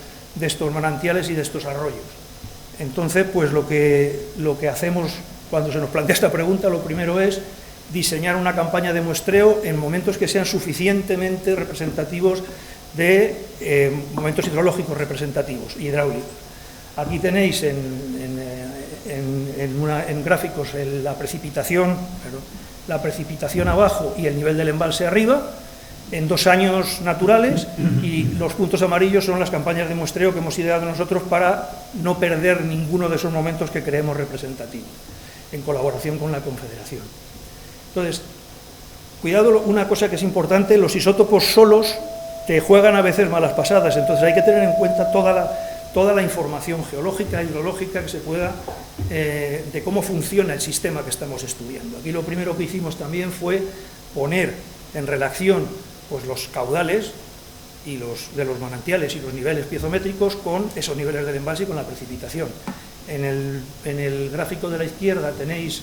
manantiales y de estos arroyos. Entonces, pues lo que hacemos cuando se nos plantea esta pregunta, lo primero es diseñar una campaña de muestreo en momentos que sean suficientemente representativos de momentos hidrológicos representativos, hidráulicos. Aquí tenéis en gráficos la precipitación abajo y el nivel del embalse arriba, en 2 años naturales, y los puntos amarillos son las campañas de muestreo que hemos ideado nosotros para no perder ninguno de esos momentos que creemos representativos, en colaboración con la Confederación. Entonces, cuidado, una cosa que es importante, los isótopos solos te juegan a veces malas pasadas, entonces hay que tener en cuenta toda la información geológica, hidrológica que se pueda, de cómo funciona el sistema que estamos estudiando. Aquí lo primero que hicimos también fue poner en relación pues, los caudales de los manantiales y los niveles piezométricos con esos niveles del embalse y con la precipitación. En el gráfico de la izquierda tenéis,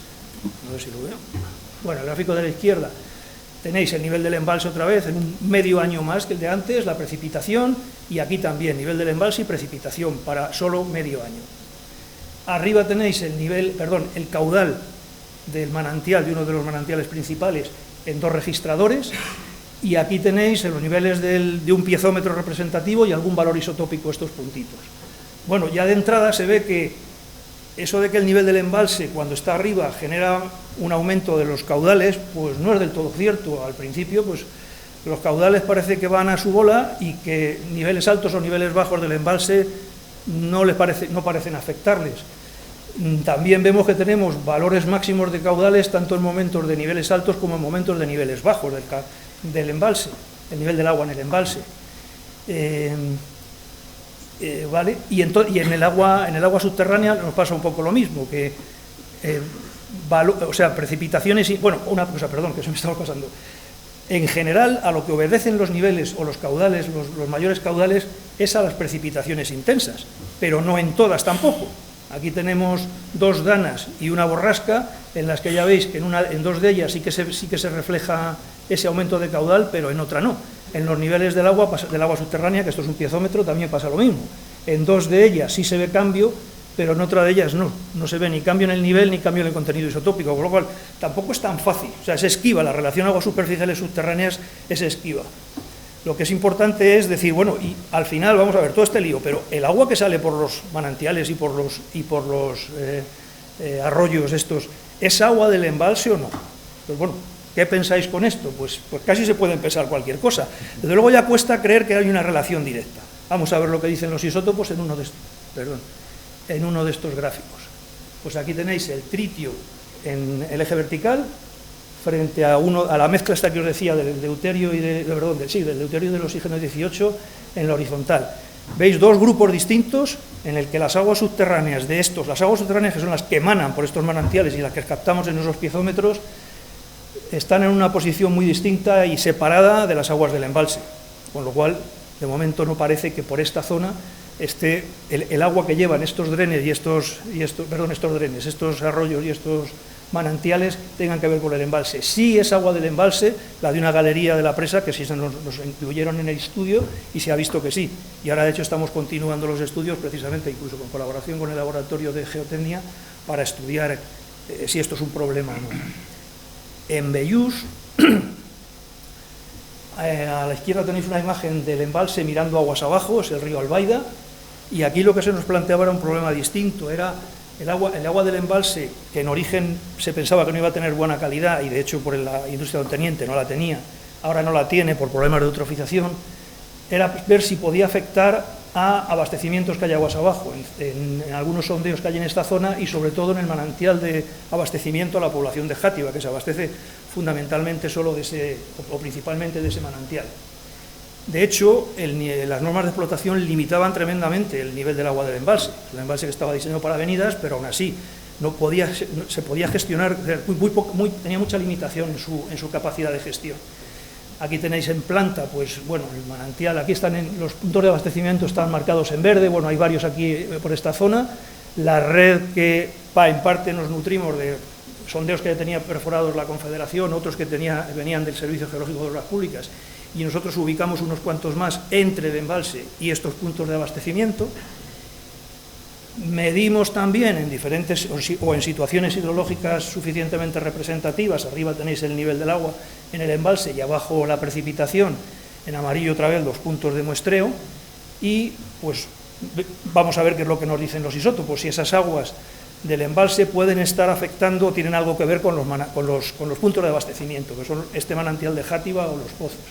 no sé si lo veo, bueno, el gráfico de la izquierda tenéis el nivel del embalse otra vez en un medio año más que el de antes, la precipitación, y aquí también nivel del embalse y precipitación para solo medio año. Arriba tenéis el caudal del manantial, de uno de los manantiales principales, en 2 registradores, y aquí tenéis los niveles de un piezómetro representativo y algún valor isotópico, estos puntitos. Bueno, ya de entrada se ve que eso de que el nivel del embalse cuando está arriba genera un aumento de los caudales, pues no es del todo cierto. Al principio, pues Los caudales parece que van a su bola y que niveles altos o niveles bajos del embalse no parecen afectarles. También vemos que tenemos valores máximos de caudales tanto en momentos de niveles altos como en momentos de niveles bajos del embalse, el nivel del agua en el embalse. ¿Vale? Y en el agua subterránea nos pasa un poco lo mismo, que precipitaciones y... Bueno, una cosa, perdón, que se me estaba pasando. En general, a lo que obedecen los niveles o los caudales, los mayores caudales, es a las precipitaciones intensas, pero no en todas tampoco. Aquí tenemos 2 danas y una borrasca, en las que ya veis que en 2 de ellas sí que se refleja ese aumento de caudal, pero en otra no. En los niveles del agua subterránea, que esto es un piezómetro, también pasa lo mismo. En 2 de ellas sí se ve cambio, pero en otra de ellas no se ve ni cambio en el nivel ni cambio en el contenido isotópico, con lo cual tampoco es tan fácil. O sea, es esquiva, la relación aguas superficiales subterráneas es esquiva. Lo que es importante es decir, bueno, y al final vamos a ver todo este lío, pero el agua que sale por los manantiales y por los arroyos estos, ¿es agua del embalse o no? Pues bueno, ¿qué pensáis con esto? Pues casi se puede pensar cualquier cosa. Desde luego ya cuesta creer que hay una relación directa. Vamos a ver lo que dicen los isótopos en uno de estos gráficos. Pues aquí tenéis el tritio en el eje vertical frente a la mezcla esta que os decía del deuterio y del deuterio y del oxígeno 18 en la horizontal. Veis 2 grupos distintos en el que las aguas subterráneas las aguas subterráneas que son las que emanan por estos manantiales y las que captamos en esos piezómetros, están en una posición muy distinta y separada de las aguas del embalse, con lo cual de momento no parece que por esta zona esté el agua que llevan estos drenes estos arroyos y estos manantiales tengan que ver con el embalse. Sí es agua del embalse, la de una galería de la presa, que sí nos incluyeron en el estudio y se ha visto que sí. Y ahora de hecho estamos continuando los estudios, precisamente incluso con colaboración con el Laboratorio de Geotecnia, para estudiar si esto es un problema o no. En Bellús, a la izquierda tenéis una imagen del embalse mirando aguas abajo, es el río Albaida, y aquí lo que se nos planteaba era un problema distinto, era el agua del embalse, que en origen se pensaba que no iba a tener buena calidad, y de hecho por la industria del teniente no la tenía, ahora no la tiene por problemas de eutrofización, era ver si podía afectar a abastecimientos que hay aguas abajo, en algunos sondeos que hay en esta zona y sobre todo en el manantial de abastecimiento a la población de Játiva, que se abastece fundamentalmente solo o principalmente de ese manantial. De hecho, las normas de explotación limitaban tremendamente el nivel del agua del embalse. El embalse que estaba diseñado para avenidas, pero aún así se podía gestionar, tenía mucha limitación en su capacidad de gestión. Aquí tenéis en planta, pues bueno, el manantial, aquí están los puntos de abastecimiento están marcados en verde, bueno, hay varios aquí por esta zona. La red que en parte nos nutrimos de sondeos que tenía perforados la Confederación, otros que venían del Servicio Geológico de Obras Públicas, y nosotros ubicamos unos cuantos más entre el embalse y estos puntos de abastecimiento. Medimos también en diferentes o en situaciones hidrológicas suficientemente representativas, arriba tenéis el nivel del agua en el embalse y abajo la precipitación, en amarillo otra vez los puntos de muestreo, y pues vamos a ver qué es lo que nos dicen los isótopos, si esas aguas del embalse pueden estar afectando o tienen algo que ver con los puntos de abastecimiento, que son este manantial de Játiva o los pozos.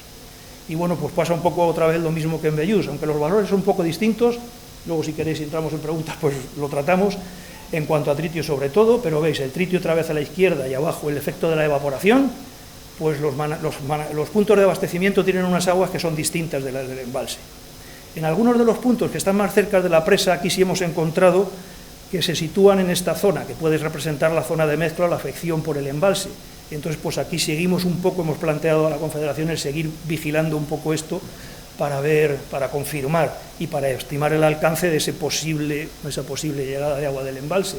Y bueno, pues pasa un poco otra vez lo mismo que en Bellús, aunque los valores son un poco distintos. Luego, si queréis, si entramos en preguntas, pues lo tratamos en cuanto a tritio sobre todo, pero veis el tritio otra vez a la izquierda y abajo el efecto de la evaporación, pues los puntos de abastecimiento tienen unas aguas que son distintas de las del embalse. En algunos de los puntos que están más cerca de la presa, aquí sí hemos encontrado que se sitúan en esta zona, que puede representar la zona de mezcla o la afección por el embalse. Entonces, pues aquí seguimos un poco, hemos planteado a la Confederación el seguir vigilando un poco esto, para confirmar y para estimar el alcance de esa posible llegada de agua del embalse.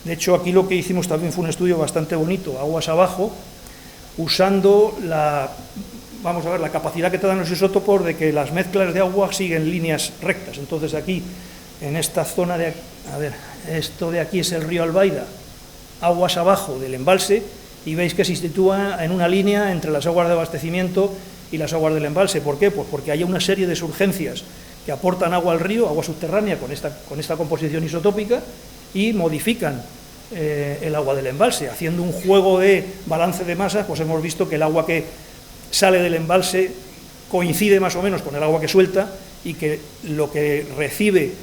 De hecho, aquí lo que hicimos también fue un estudio bastante bonito, aguas abajo, usando la capacidad que te dan los isótopos de que las mezclas de agua siguen líneas rectas. Entonces aquí, en esta zona esto de aquí es el río Albaida, aguas abajo del embalse, y veis que se sitúa en una línea entre las aguas de abastecimiento y las aguas del embalse. ¿Por qué? Pues porque hay una serie de surgencias que aportan agua al río, agua subterránea con esta composición isotópica, y modifican el agua del embalse. Haciendo un juego de balance de masas, pues hemos visto que el agua que sale del embalse coincide más o menos con el agua que suelta y que lo que recibe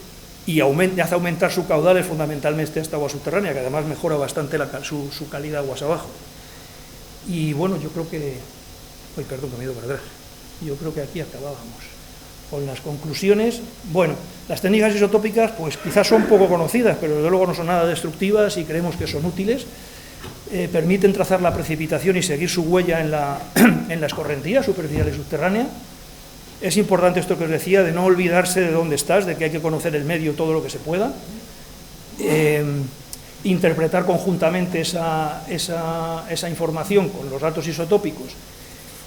y hace aumentar su caudal es fundamentalmente esta agua subterránea, que además mejora bastante su calidad aguas abajo. Y bueno, yo creo que... Uy, perdón, que me he ido para atrás. Yo creo que aquí acabábamos con las conclusiones. Bueno, las técnicas isotópicas pues quizás son poco conocidas, pero desde luego no son nada destructivas y creemos que son útiles. Permiten trazar la precipitación y seguir su huella en la escorrentía superficial y subterránea. Es importante esto que os decía, de no olvidarse de dónde estás, de que hay que conocer el medio todo lo que se pueda. Interpretar conjuntamente esa información con los datos isotópicos,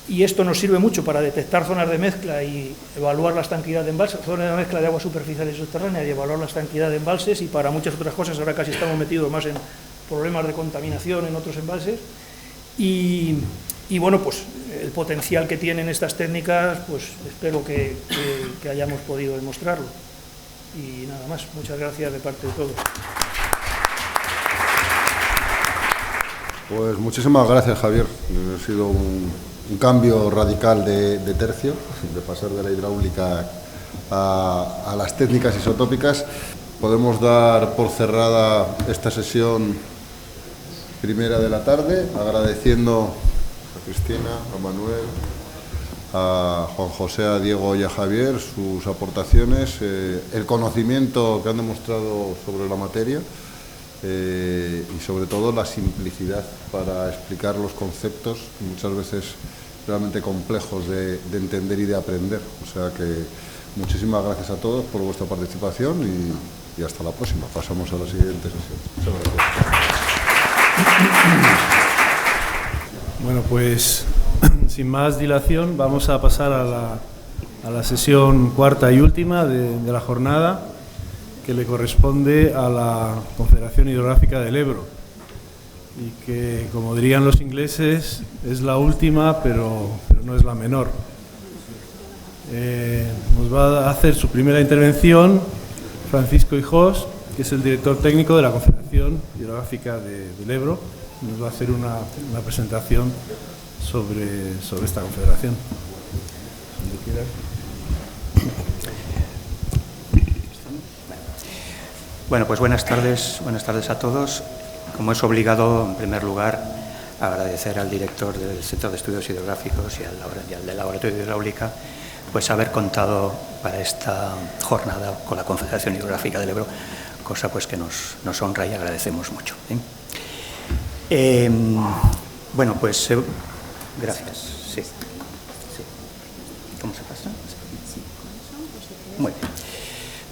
y esto nos sirve mucho para detectar zonas de mezcla y evaluar la estanquidad de embalses, zonas de mezcla de agua superficial y subterránea, y evaluar la estanquidad de embalses, y para muchas otras cosas. Ahora casi estamos metidos más en problemas de contaminación en otros embalses, y bueno, pues el potencial que tienen estas técnicas, pues espero que hayamos podido demostrarlo. Y nada más, muchas gracias de parte de todos. Pues muchísimas gracias, Javier. Ha sido un cambio radical de tercio, de pasar de la hidráulica a las técnicas isotópicas. Podemos dar por cerrada esta sesión primera de la tarde, agradeciendo a Cristina, a Manuel, a Juan José, a Diego y a Javier sus aportaciones, el conocimiento que han demostrado sobre la materia. Y sobre todo la simplicidad para explicar los conceptos, muchas veces realmente complejos de entender y de aprender. O sea que muchísimas gracias a todos por vuestra participación y hasta la próxima. Pasamos a la siguiente sesión. Muchas gracias. Bueno, pues sin más dilación vamos a pasar a la sesión cuarta y última de la jornada, que le corresponde a la Confederación Hidrográfica del Ebro, y que, como dirían los ingleses, es la última, pero no es la menor. Nos va a hacer su primera intervención Francisco Hijós, que es el director técnico de la Confederación Hidrográfica del Ebro. Nos va a hacer una presentación sobre esta confederación. Donde quieras. Bueno, pues buenas tardes a todos. Como es obligado, en primer lugar, agradecer al director del Centro de Estudios Hidrográficos y al del Laboratorio de Hidráulica, pues haber contado para esta jornada con la Confederación Hidrográfica del Ebro, cosa pues que nos honra y agradecemos mucho. Bueno, pues gracias. Sí. ¿Cómo se pasa? Muy bien.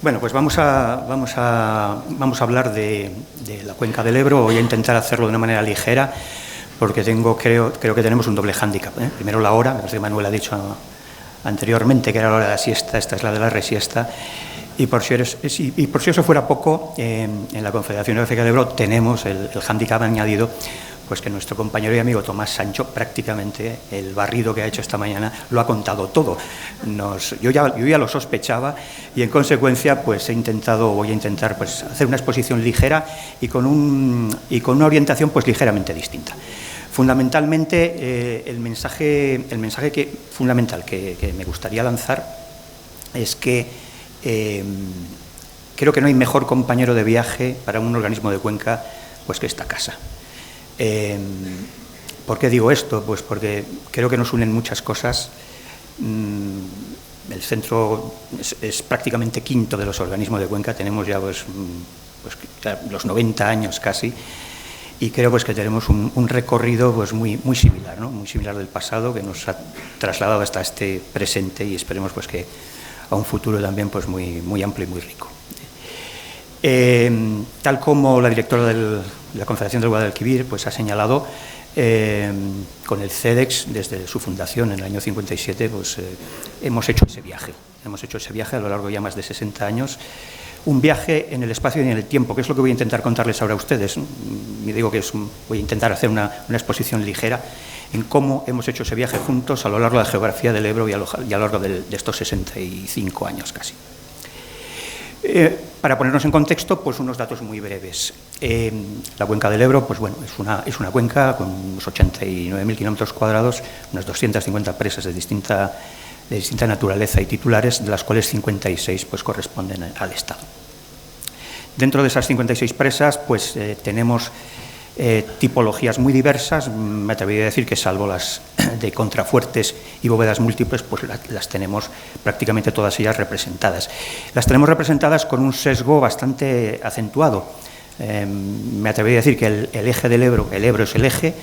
Bueno, pues vamos a hablar de la cuenca del Ebro. Voy a intentar hacerlo de una manera ligera, porque creo que tenemos un doble hándicap. Primero la hora, me parece que Manuel ha dicho anteriormente que era la hora de la siesta, esta es la de la resiesta, y por si eso fuera poco, en la Confederación Hidrográfica del Ebro tenemos el hándicap añadido, pues que nuestro compañero y amigo Tomás Sancho, prácticamente el barrido que ha hecho esta mañana lo ha contado todo. Yo ya lo sospechaba, y en consecuencia pues voy a intentar pues hacer una exposición ligera y con una orientación pues ligeramente distinta. Fundamentalmente el mensaje fundamental que me gustaría lanzar es que creo que no hay mejor compañero de viaje para un organismo de cuenca pues que esta casa. ¿Por qué digo esto? Pues porque creo que nos unen muchas cosas. El centro es prácticamente quinto de los organismos de cuenca, tenemos ya pues los 90 años casi, y creo pues que tenemos un recorrido pues muy similar, ¿no? Muy similar del pasado, que nos ha trasladado hasta este presente, y esperemos pues que a un futuro también pues muy amplio y muy rico. Tal como la directora de la Confederación del Guadalquivir pues ha señalado, con el CEDEX, desde su fundación en el año 57, pues hemos hecho ese viaje a lo largo de ya más de 60 años, un viaje en el espacio y en el tiempo, que es lo que voy a intentar contarles ahora a ustedes. Me digo que voy a intentar hacer una exposición ligera en cómo hemos hecho ese viaje juntos a lo largo de la geografía del Ebro y a lo largo de estos 65 años casi. Para ponernos en contexto, pues unos datos muy breves. La cuenca del Ebro, pues bueno, es una cuenca con unos 89.000 kilómetros cuadrados, unas 250 presas de distinta de distinta naturaleza y titulares, de las cuales 56 pues, corresponden al Estado. Dentro de esas 56 presas pues, tenemos tipologías muy diversas. Me atrevería a decir que salvo las de contrafuertes y bóvedas múltiples, pues las tenemos prácticamente todas ellas representadas. Las tenemos representadas con un sesgo bastante acentuado. Me atrevería a decir que el eje del Ebro, el Ebro es el eje,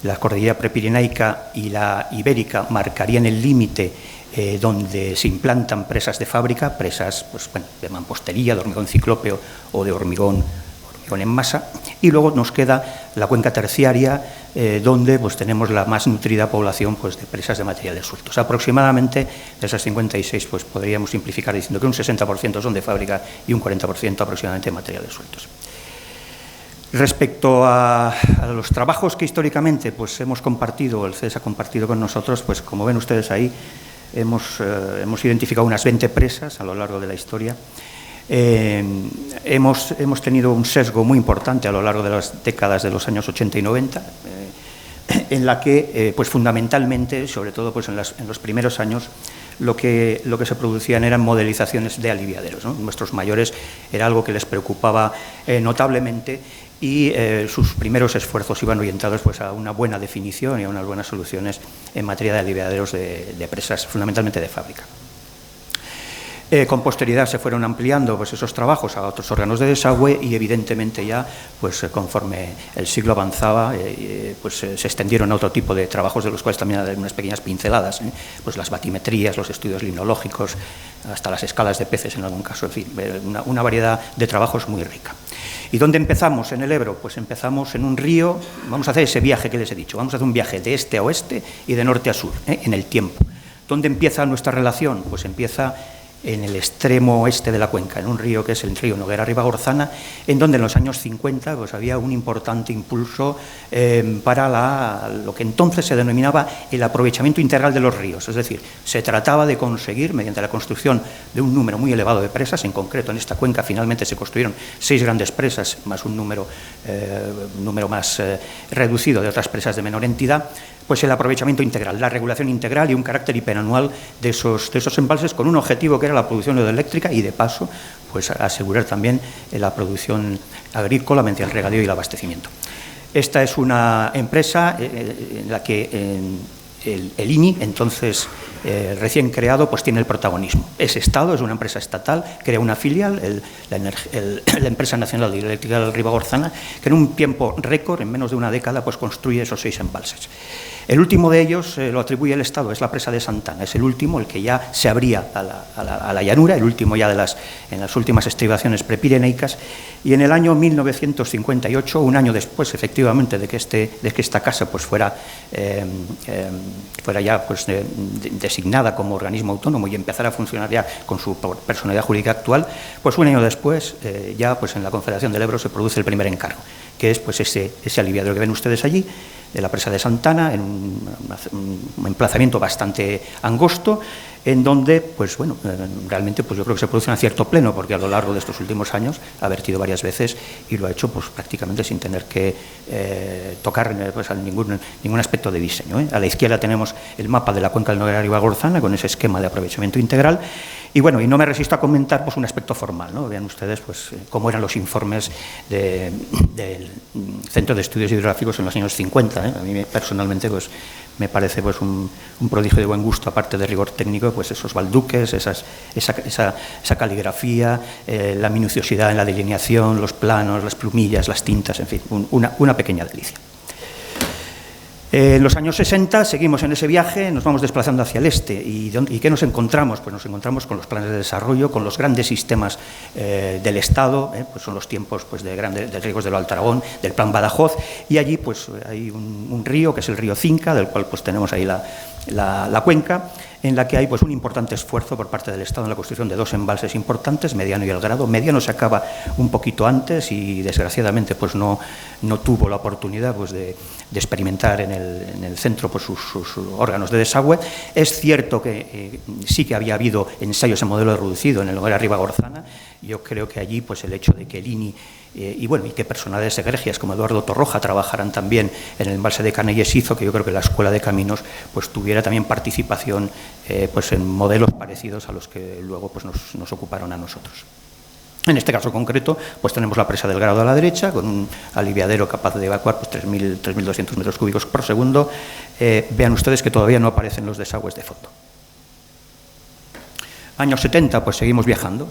la cordillera prepirenaica y la ibérica marcarían el límite donde se implantan presas de fábrica, presas pues, bueno, de mampostería, de hormigón ciclópeo o de hormigón en masa, y luego nos queda la cuenca terciaria, donde pues, tenemos la más nutrida población pues, de presas de materiales sueltos. Aproximadamente de esas 56 pues, podríamos simplificar diciendo que un 60% son de fábrica y un 40% aproximadamente de materiales sueltos. Respecto a los trabajos que históricamente pues, hemos compartido, el CES ha compartido con nosotros, pues como ven ustedes ahí, hemos identificado unas 20 presas a lo largo de la historia. Hemos tenido un sesgo muy importante a lo largo de las décadas de los años 80 y 90, en la que, pues fundamentalmente, sobre todo pues en los primeros años, lo que se producían eran modelizaciones de aliviaderos, ¿no? Nuestros mayores era algo que les preocupaba notablemente, y sus primeros esfuerzos iban orientados pues, a una buena definición y a unas buenas soluciones en materia de aliviaderos de presas, fundamentalmente de fábrica. Con posterioridad se fueron ampliando pues, esos trabajos a otros órganos de desagüe y evidentemente ya pues, conforme el siglo avanzaba pues, se extendieron a otro tipo de trabajos de los cuales también hay unas pequeñas pinceladas, pues las batimetrías, los estudios limnológicos, hasta las escalas de peces en algún caso, en fin, una variedad de trabajos muy rica. ¿Y dónde empezamos en el Ebro? Pues empezamos en un río, vamos a hacer ese viaje que les he dicho, vamos a hacer un viaje de este a oeste y de norte a sur, en el tiempo. ¿Dónde empieza nuestra relación? Pues empieza en el extremo oeste de la cuenca, en un río que es el río Noguera-Ribagorzana, en donde en los años 50 pues, había un importante impulso para lo que entonces se denominaba el aprovechamiento integral de los ríos. Es decir, se trataba de conseguir, mediante la construcción de un número muy elevado de presas, en concreto en esta cuenca finalmente se construyeron 6 grandes presas, más un número más reducido de otras presas de menor entidad, pues el aprovechamiento integral, la regulación integral y un carácter hiperanual de esos embalses con un objetivo que era la producción hidroeléctrica y de paso pues asegurar también la producción agrícola mediante el regadío y el abastecimiento. Esta es una empresa en la que el INI, entonces recién creado, pues tiene el protagonismo. Es Estado, es una empresa estatal, crea una filial, la Empresa Nacional de Hidroeléctrica del Ribagorzana, que en un tiempo récord, en menos de una década, pues construye esos 6 embalses. El último de ellos lo atribuye el Estado, es la presa de Santana, es el último, el que ya se abría a la llanura, el último ya en las últimas estribaciones prepireneicas, y en el año 1958, un año después, efectivamente, de que esta casa pues fuera ya pues, designada como organismo autónomo y empezara a funcionar ya con su personalidad jurídica actual, pues un año después, ya pues en la Confederación del Ebro se produce el primer encargo, que es pues ese aliviadero que ven ustedes allí, de la presa de Santana, en un emplazamiento bastante angosto, en donde, pues bueno, realmente pues yo creo que se produce un acierto pleno, porque a lo largo de estos últimos años ha vertido varias veces y lo ha hecho pues prácticamente sin tener que tocar pues, a ningún aspecto de diseño. A la izquierda tenemos el mapa de la cuenca del Noguera-Ribagorzana con ese esquema de aprovechamiento integral. Y bueno, y no me resisto a comentar pues, un aspecto formal, ¿no? Vean ustedes pues, cómo eran los informes del Centro de Estudios Hidrográficos en los años 50. A mí personalmente pues, me parece pues, un prodigio de buen gusto, aparte de rigor técnico, pues esos balduques, esa caligrafía, la minuciosidad en la delineación, los planos, las plumillas, las tintas, en fin, una pequeña delicia. En los años 60 seguimos en ese viaje, nos vamos desplazando hacia el este. ¿Y qué nos encontramos? Pues nos encontramos con los planes de desarrollo, con los grandes sistemas del Estado, pues son los tiempos pues, de riegos del Alto Aragón, del Plan Badajoz, y allí pues, hay un río, que es el río Cinca, del cual pues, tenemos ahí la cuenca, en la que hay pues, un importante esfuerzo por parte del Estado en la construcción de 2 embalses importantes, Mediano y El Grado. Mediano se acaba un poquito antes y desgraciadamente pues, no tuvo la oportunidad pues, de experimentar en el centro pues, sus órganos de desagüe. Es cierto que sí que había habido ensayos en modelo reducido en el Noguera-Ribagorzana. Yo creo que allí pues, el hecho de que el INI y que personalidades egregias como Eduardo Torroja trabajaran también en el embalse de Canelles hizo que yo creo que la Escuela de Caminos pues, tuviera también participación pues en modelos parecidos a los que luego pues nos ocuparon a nosotros. En este caso concreto, pues tenemos la presa del Grado a la derecha, con un aliviadero capaz de evacuar pues, 3.200 metros cúbicos por segundo. Vean ustedes que todavía no aparecen los desagües de fondo. Años 70, pues seguimos viajando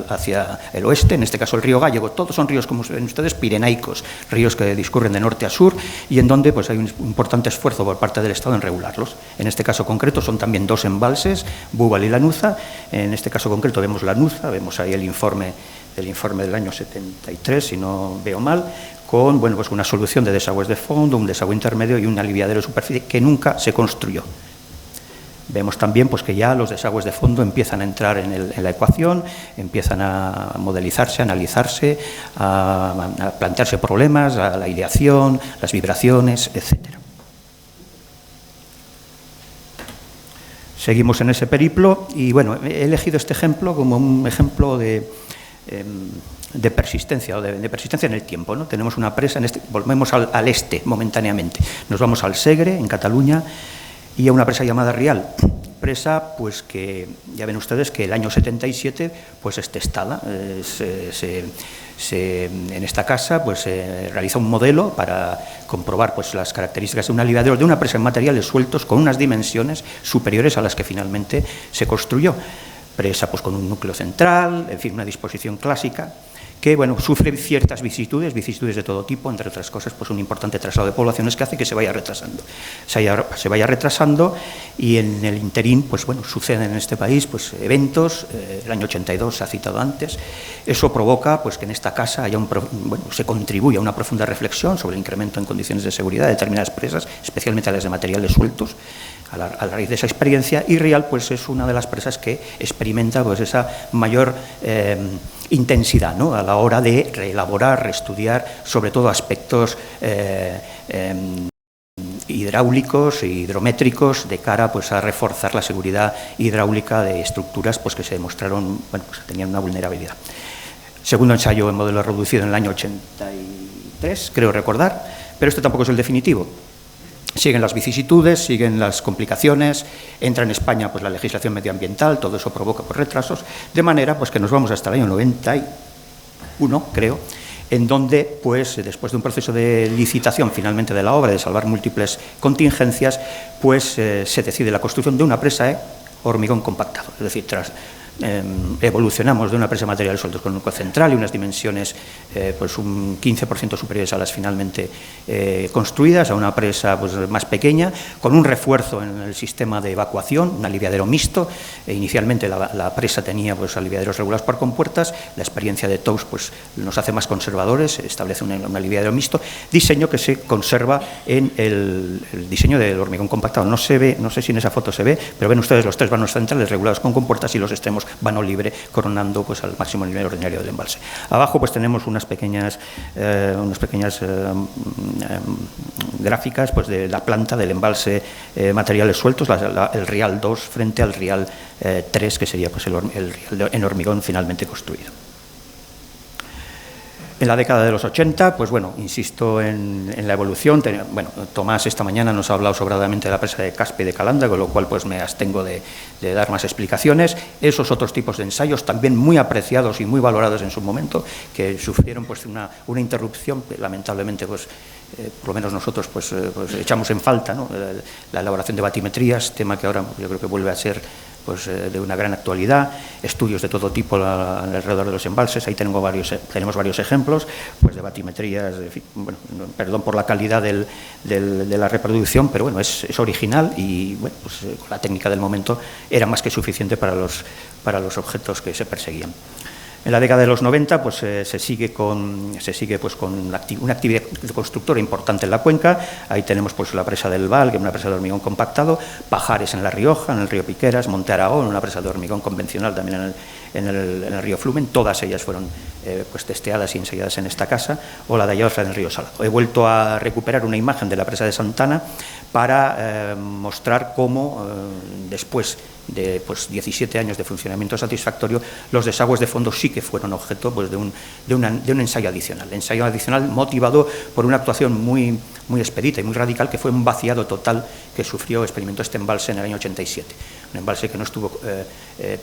hacia el oeste, en este caso el río Gállego. Todos son ríos, como ven ustedes, pirenaicos, ríos que discurren de norte a sur y en donde pues, hay un importante esfuerzo por parte del Estado en regularlos. En este caso concreto son también dos embalses, Búbal y Lanuza. En este caso concreto vemos Lanuza, vemos ahí el informe del año 73, si no veo mal, con bueno, pues una solución de desagües de fondo, un desagüe intermedio y un aliviadero de superficie que nunca se construyó. Vemos también pues, que ya los desagües de fondo empiezan a entrar en la ecuación, empiezan a modelizarse, a analizarse, a plantearse problemas, a la aireación, las vibraciones, etc. Seguimos en ese periplo y bueno, he elegido este ejemplo como un ejemplo de persistencia o de persistencia en el tiempo, ¿no? Tenemos una presa, volvemos al este momentáneamente, nos vamos al Segre, en Cataluña, y a una presa llamada Rial, presa pues que ya ven ustedes que el año 77 pues es testada, en esta casa pues se realiza un modelo para comprobar pues las características de un aliviadero de una presa en materiales sueltos con unas dimensiones superiores a las que finalmente se construyó. Presa pues con un núcleo central, en fin, una disposición clásica que bueno, sufre ciertas vicisitudes de todo tipo, entre otras cosas, pues un importante traslado de poblaciones que hace que se vaya retrasando. Se vaya retrasando y en el interín, pues bueno, suceden en este país pues eventos, el año 82 se ha citado antes, eso provoca pues que en esta casa haya se contribuye a una profunda reflexión sobre el incremento en condiciones de seguridad de determinadas presas, especialmente a las de materiales sueltos, a la raíz de esa experiencia, y Rial pues es una de las presas que experimenta pues esa mayor intensidad, ¿no? A la hora de reelaborar, reestudiar sobre todo aspectos hidráulicos e hidrométricos de cara pues, a reforzar la seguridad hidráulica de estructuras pues, que se demostraron, bueno, pues, tenían una vulnerabilidad. Segundo ensayo en modelo reducido en el año 83, creo recordar, pero este tampoco es el definitivo. Siguen las vicisitudes, siguen las complicaciones, entra en España pues, la legislación medioambiental, todo eso provoca pues, retrasos, de manera pues, que nos vamos hasta el año 91, creo, en donde, pues, después de un proceso de licitación finalmente de la obra, de salvar múltiples contingencias, pues se decide la construcción de una presa hormigón compactado, es decir, evolucionamos de una presa de materiales sueltos con un núcleo central y unas dimensiones pues un 15% superiores a las finalmente construidas, a una presa pues, más pequeña, con un refuerzo en el sistema de evacuación, un aliviadero mixto. Inicialmente la presa tenía pues, aliviaderos regulados por compuertas, la experiencia de Tous pues, nos hace más conservadores, establece un aliviadero mixto, diseño que se conserva en el diseño del hormigón compactado. No se ve, no sé si en esa foto se ve, pero ven ustedes los tres vanos centrales regulados con compuertas y los extremos vano libre coronando pues, al máximo nivel ordinario del embalse. Abajo pues tenemos unas pequeñas gráficas pues, de la planta del embalse materiales sueltos, el Rial 2 frente al Rial 3, que sería pues, el Rial en hormigón finalmente construido. En la década de los 80, pues bueno, insisto en la evolución. Bueno, Tomás esta mañana nos ha hablado sobradamente de la presa de Caspe y de Calanda, con lo cual pues me abstengo de dar más explicaciones. Esos otros tipos de ensayos, también muy apreciados y muy valorados en su momento, que sufrieron pues una interrupción, que lamentablemente pues por lo menos nosotros pues echamos en falta, ¿no? La elaboración de batimetrías, tema que ahora yo creo que vuelve a ser pues, de una gran actualidad, estudios de todo tipo alrededor de los embalses. Ahí tenemos varios ejemplos pues, de batimetrías, en fin, bueno, perdón por la calidad de la reproducción, pero bueno, es original y bueno, pues, con la técnica del momento era más que suficiente para los objetos que se perseguían. En la década de los 90 pues, se sigue con una actividad constructora importante en la cuenca. Ahí tenemos pues, la presa del Val, que es una presa de hormigón compactado, Pajares en La Rioja, en el río Piqueras, Monte Aragón, una presa de hormigón convencional también en el río Flumen. Todas ellas fueron pues, testeadas y ensayadas en esta casa, o la de Ayorza en el río Salado. He vuelto a recuperar una imagen de la presa de Santana para mostrar cómo después pues 17 años de funcionamiento satisfactorio, los desagües de fondo sí que fueron objeto pues, de un ensayo adicional. El ensayo adicional motivado por una actuación muy expedita y muy radical, que fue un vaciado total que experimentó este embalse en el año 87. Un embalse que no estuvo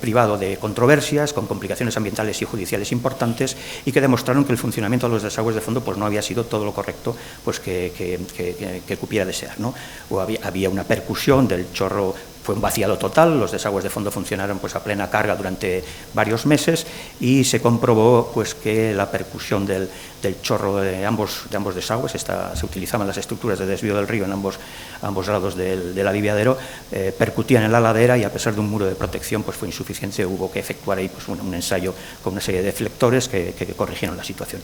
privado de controversias, con complicaciones ambientales y judiciales importantes, y que demostraron que el funcionamiento de los desagües de fondo pues, no había sido todo lo correcto pues, que cupiera desear, ¿no? O había una percusión del chorro. Fue un vaciado total, los desagües de fondo funcionaron pues, a plena carga durante varios meses y se comprobó pues, que la percusión del chorro de ambos desagües, se utilizaban las estructuras de desvío del río en ambos lados del aliviadero, percutían en la ladera y a pesar de un muro de protección pues, fue insuficiente, hubo que efectuar ahí pues, un ensayo con una serie de deflectores que corrigieron la situación.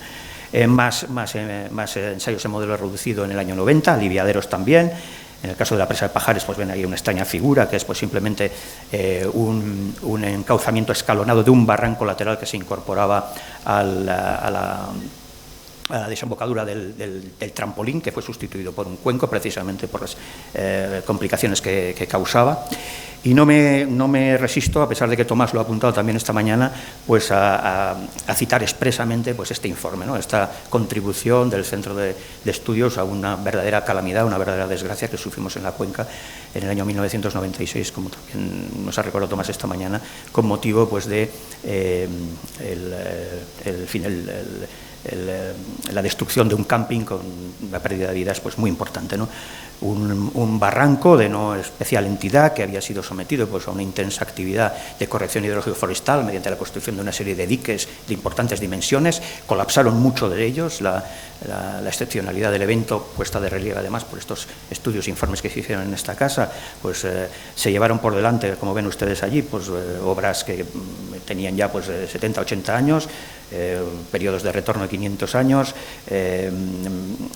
Más ensayos en modelo reducido en el año 90, aliviaderos también. En el caso de la presa de Pajares, pues ven ahí una extraña figura, que es pues, simplemente un encauzamiento escalonado de un barranco lateral que se incorporaba a la desembocadura del trampolín, que fue sustituido por un cuenco, precisamente por las complicaciones que causaba. Y no me resisto, a pesar de que Tomás lo ha apuntado también esta mañana, pues a citar expresamente pues este informe, ¿no? Esta contribución del Centro de Estudios a una verdadera calamidad, una verdadera desgracia que sufrimos en la cuenca en el año 1996, como también nos ha recordado Tomás esta mañana, con motivo pues de la destrucción de un camping con una pérdida de vidas pues muy importante, ¿no? Un barranco de no especial entidad que había sido sometido pues, a una intensa actividad de corrección hidrológico-forestal mediante la construcción de una serie de diques de importantes dimensiones. Colapsaron muchos de ellos. La excepcionalidad del evento, puesta de relieve además por estos estudios e informes que se hicieron en esta casa, pues se llevaron por delante, como ven ustedes allí, pues obras que tenían ya pues 70, 80 años, periodos de retorno de 500 años,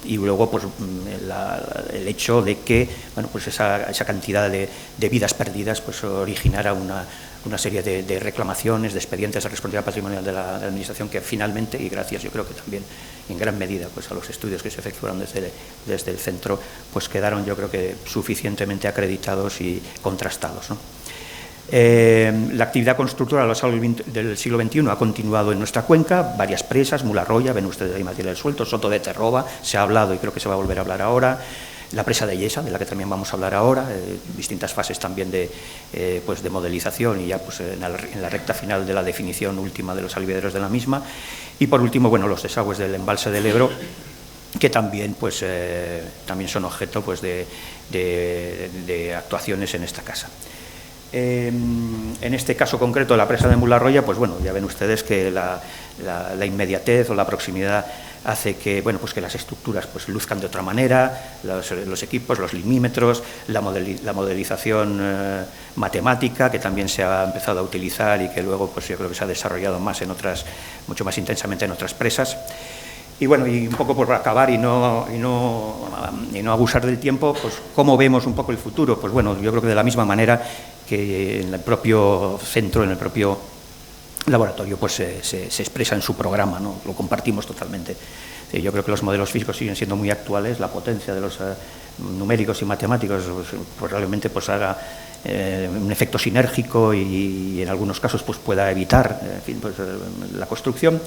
y luego pues el hecho de que bueno, pues esa cantidad de vidas perdidas pues originara una serie de reclamaciones, de expedientes de responsabilidad patrimonial de la Administración, que finalmente, y gracias yo creo que también en gran medida pues a los estudios que se efectuaron desde el centro, pues quedaron yo creo que suficientemente acreditados y contrastados, ¿no? La actividad constructora del siglo XXI ha continuado en nuestra cuenca, varias presas, Mularroya, ven ustedes ahí material suelto, Soto de Terroba, se ha hablado y creo que se va a volver a hablar ahora, la presa de Yesa, de la que también vamos a hablar ahora, distintas fases también de modelización y ya pues, en la recta final de la definición última de los aliviaderos de la misma, y por último, bueno, los desagües del embalse del Ebro, que también, pues, también son objeto pues, de actuaciones en esta casa. En este caso concreto de la presa de Mularroya, pues bueno, ya ven ustedes que la inmediatez o la proximidad hace que, bueno, pues que las estructuras pues, luzcan de otra manera, los equipos, los limímetros, la modelización matemática, que también se ha empezado a utilizar y que luego pues, yo creo que se ha desarrollado más mucho más intensamente en otras presas. Y bueno, y un poco por acabar y no abusar del tiempo, pues cómo vemos un poco el futuro. Pues bueno, yo creo que de la misma manera que en el propio centro, en el propio laboratorio, pues se expresa en su programa, ¿no? Lo compartimos totalmente. Yo creo que los modelos físicos siguen siendo muy actuales, la potencia de los numéricos y matemáticos pues realmente pues haga un efecto sinérgico y en algunos casos pues pueda evitar en fin, pues, la construcción.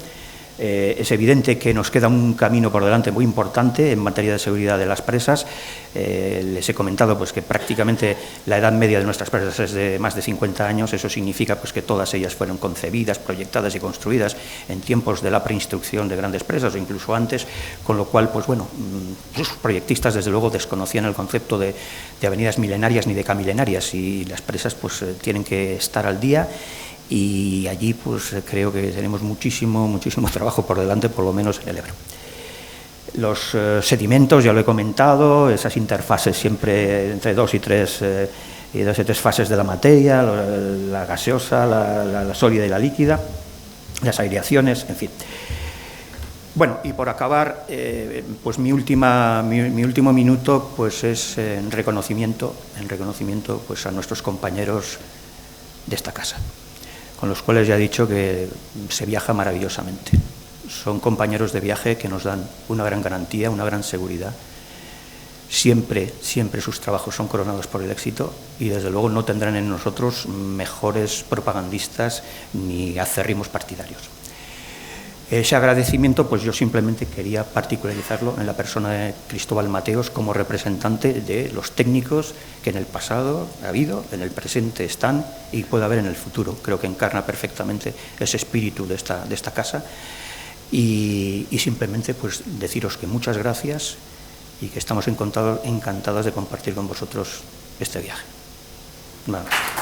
Es evidente que nos queda un camino por delante muy importante en materia de seguridad de las presas. Les he comentado pues, que prácticamente la edad media de nuestras presas es de más de 50 años. Eso significa pues, que todas ellas fueron concebidas, proyectadas y construidas en tiempos de la preinstrucción de grandes presas o incluso antes, con lo cual, pues bueno, sus proyectistas desde luego desconocían el concepto de avenidas milenarias ni de camilenarias, y las presas pues, tienen que estar al día. Y allí pues creo que tenemos muchísimo trabajo por delante, por lo menos en el Ebro. Los sedimentos, ya lo he comentado, esas interfaces siempre entre 2 y 3 fases de la materia, la gaseosa, la sólida y la líquida, las aireaciones, en fin. Bueno, y por acabar, pues mi último minuto pues es en reconocimiento pues a nuestros compañeros de esta casa, con los cuales ya he dicho que se viaja maravillosamente. Son compañeros de viaje que nos dan una gran garantía, una gran seguridad. Siempre sus trabajos son coronados por el éxito y desde luego no tendrán en nosotros mejores propagandistas ni acérrimos partidarios. Ese agradecimiento, pues yo simplemente quería particularizarlo en la persona de Cristóbal Mateos como representante de los técnicos que en el pasado ha habido, en el presente están y puede haber en el futuro. Creo que encarna perfectamente ese espíritu de esta casa y simplemente pues deciros que muchas gracias y que estamos encantados de compartir con vosotros este viaje. Nada más.